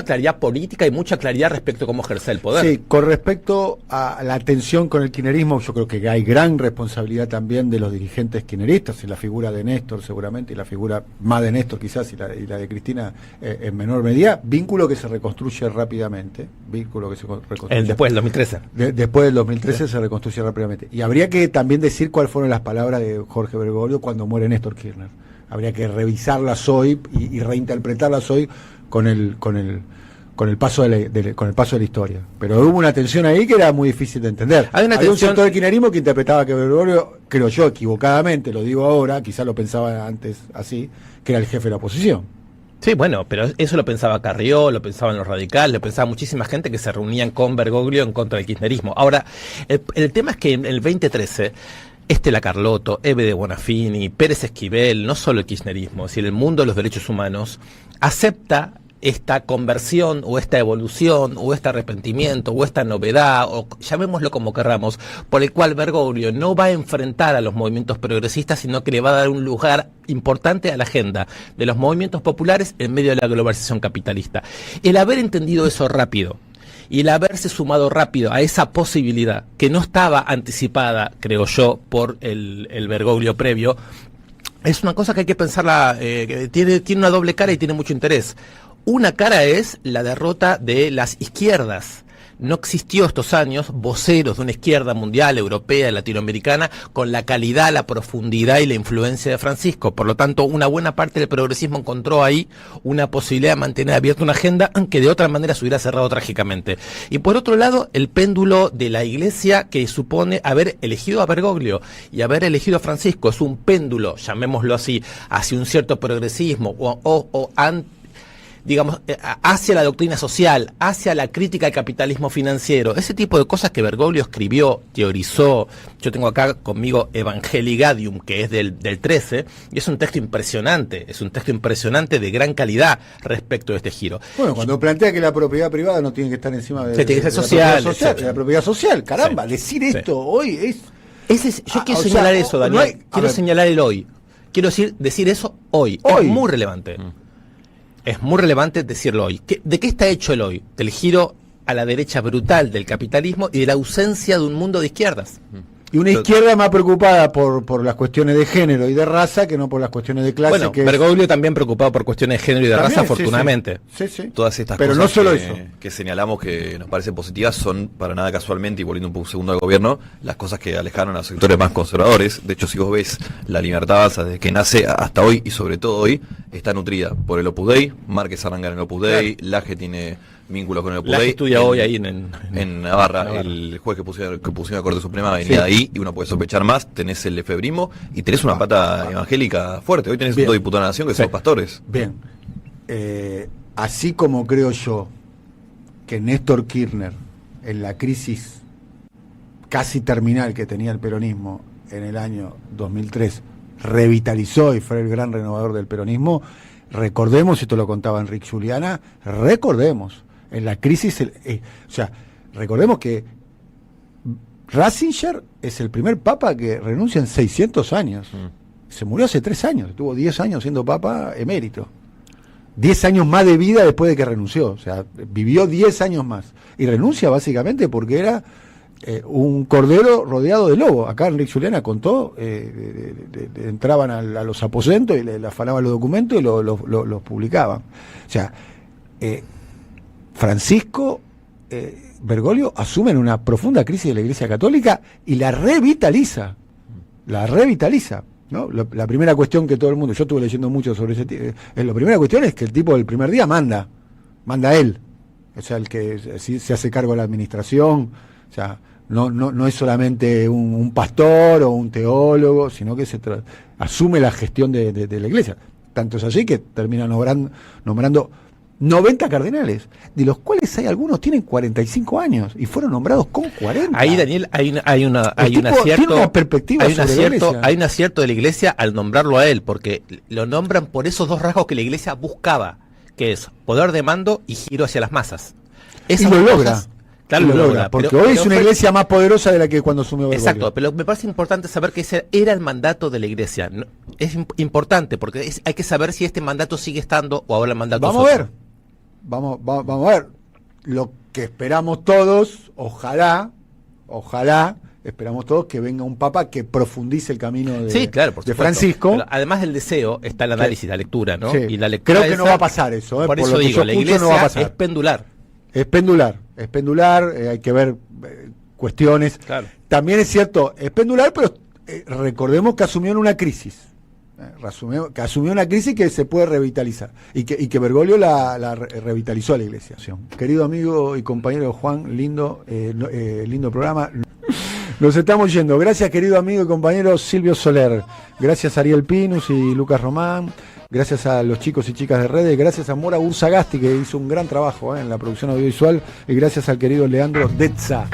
claridad política y mucha claridad respecto a cómo ejercer el poder. Sí, con respecto a la tensión con el kirchnerismo, yo creo que hay gran responsabilidad también de los dirigentes kirchneristas, y la figura de Néstor seguramente, y la figura más de Néstor quizás, y la de Cristina en menor medida. Vínculo que se reconstruye rápidamente. Después del 2013. Después del 2013 se reconstruye rápidamente. Y habría que también decir cuáles fueron las palabras de Jorge Bergoglio cuando muere Néstor Kirchner. Habría que revisarlas hoy y reinterpretarlas hoy con el paso de la historia. Pero hubo una tensión ahí que era muy difícil de entender. Había un sector del kirchnerismo que interpretaba que Bergoglio, creo yo equivocadamente, lo digo ahora, quizás lo pensaba antes así, que era el jefe de la oposición. Sí, bueno, pero eso lo pensaba Carrió, lo pensaban los radicales, lo pensaba muchísima gente que se reunían con Bergoglio en contra del kirchnerismo. Ahora, el tema es que en el 2013... Estela Carlotto, Eve de Bonafini, Pérez Esquivel, no solo el kirchnerismo, es decir, el mundo de los derechos humanos, acepta esta conversión o esta evolución o este arrepentimiento o esta novedad, o llamémoslo como querramos, por el cual Bergoglio no va a enfrentar a los movimientos progresistas, sino que le va a dar un lugar importante a la agenda de los movimientos populares en medio de la globalización capitalista. El haber entendido eso rápido y el haberse sumado rápido a esa posibilidad que no estaba anticipada, creo yo, por el Bergoglio previo, es una cosa que hay que pensarla, tiene una doble cara y tiene mucho interés. Una cara es la derrota de las izquierdas. No existió estos años voceros de una izquierda mundial, europea, latinoamericana, con la calidad, la profundidad y la influencia de Francisco. Por lo tanto, una buena parte del progresismo encontró ahí una posibilidad de mantener abierta una agenda que de otra manera se hubiera cerrado trágicamente. Y por otro lado, el péndulo de la Iglesia, que supone haber elegido a Bergoglio y haber elegido a Francisco, es un péndulo, llamémoslo así, hacia un cierto progresismo digamos, hacia la doctrina social, hacia la crítica al capitalismo financiero, ese tipo de cosas que Bergoglio escribió, teorizó. Yo tengo acá conmigo Evangelii Gaudium, que es del 13, y es un texto impresionante, de gran calidad respecto de este giro. Bueno, cuando plantea que la propiedad privada no tiene que estar encima de, tiene que ser la propiedad social, caramba, sí, decir esto hoy es... Yo quiero señalar eso, Daniel, quiero señalar el hoy. Quiero decir eso hoy. Es muy relevante. Es muy relevante decirlo hoy. ¿De qué está hecho el hoy? Del giro a la derecha brutal del capitalismo y de la ausencia de un mundo de izquierdas. Y una izquierda más preocupada por las cuestiones de género y de raza que no por las cuestiones de clase. Bueno, Bergoglio también preocupado por cuestiones de género y de raza, afortunadamente. Sí. Todas estas pero cosas no solo eso, que señalamos que nos parecen positivas son para nada casualmente, y volviendo un segundo al gobierno, las cosas que alejaron a los sectores más conservadores. De hecho, si vos ves la Libertad Avanza desde que nace hasta hoy, y sobre todo hoy, está nutrida por el Opus Dei. Márquez arranca en el Opus Dei, claro. Laje tiene vínculos con el Opus Dei. Estudia hoy ahí en Navarra. El juez que pusieron la Corte Suprema venía de ahí, y uno puede sospechar más. Tenés el efebrismo y tenés una pata evangélica fuerte. Hoy tenés dos diputados de la Nación que son pastores. Bien. Así como creo yo que Néstor Kirchner, en la crisis casi terminal que tenía el peronismo en el año 2003, revitalizó y fue el gran renovador del peronismo, recordemos, esto lo contaba Enrique Juliana, en la crisis, recordemos que Ratzinger es el primer papa que renuncia en 600 años. Se murió hace 3 años, estuvo 10 años siendo papa emérito. 10 años más de vida después de que renunció, o sea, vivió 10 años más. Y renuncia básicamente porque era un cordero rodeado de lobos. Acá Enrique Juliana contó, entraban a los aposentos y le afanaban los documentos y los publicaban. O sea, Francisco Bergoglio asume en una profunda crisis de la Iglesia Católica y la revitaliza, ¿no? La primera cuestión que todo el mundo, yo estuve leyendo mucho sobre ese tipo, la primera cuestión es que el tipo del primer día manda él, o sea, el que se hace cargo de la administración, o sea, no es solamente un pastor o un teólogo, sino que asume la gestión de la Iglesia. Tanto es así que termina nombrando 90 cardenales, de los cuales hay algunos tienen 45 años y fueron nombrados con 40. Ahí, Daniel, hay un acierto de la Iglesia al nombrarlo a él, porque lo nombran por esos dos rasgos que la Iglesia buscaba, que es poder de mando y giro hacia las masas. Esas y lo logra. Cosas, claro, lo logra, porque hoy es una iglesia más poderosa de la que cuando asumió Bergoglio. Exacto, pero me parece importante saber que ese era el mandato de la Iglesia. Es importante porque hay que saber si este mandato sigue estando o ahora el mandato Vamos a ver. Vamos a ver. Lo que esperamos todos, ojalá, esperamos todos que venga un papa que profundice el camino de Francisco. Pero además del deseo está el análisis, la lectura, ¿no? Sí. Y la lectura creo que no va a pasar eso. Por eso digo, la Iglesia no va a pasar. Es pendular. Es pendular, hay que ver cuestiones. Claro. También es cierto, es pendular, pero recordemos que asumió en una crisis. Asumió una crisis que se puede revitalizar y que Bergoglio la revitalizó a la Iglesia. Querido amigo y compañero Juan, lindo programa. Nos estamos yendo. Gracias, querido amigo y compañero Silvio Soler. Gracias a Ariel Pinus y Lucas Román. Gracias a los chicos y chicas de redes. Gracias a Mora Ursagasti, que hizo un gran trabajo en la producción audiovisual. Y gracias al querido Leandro Detza.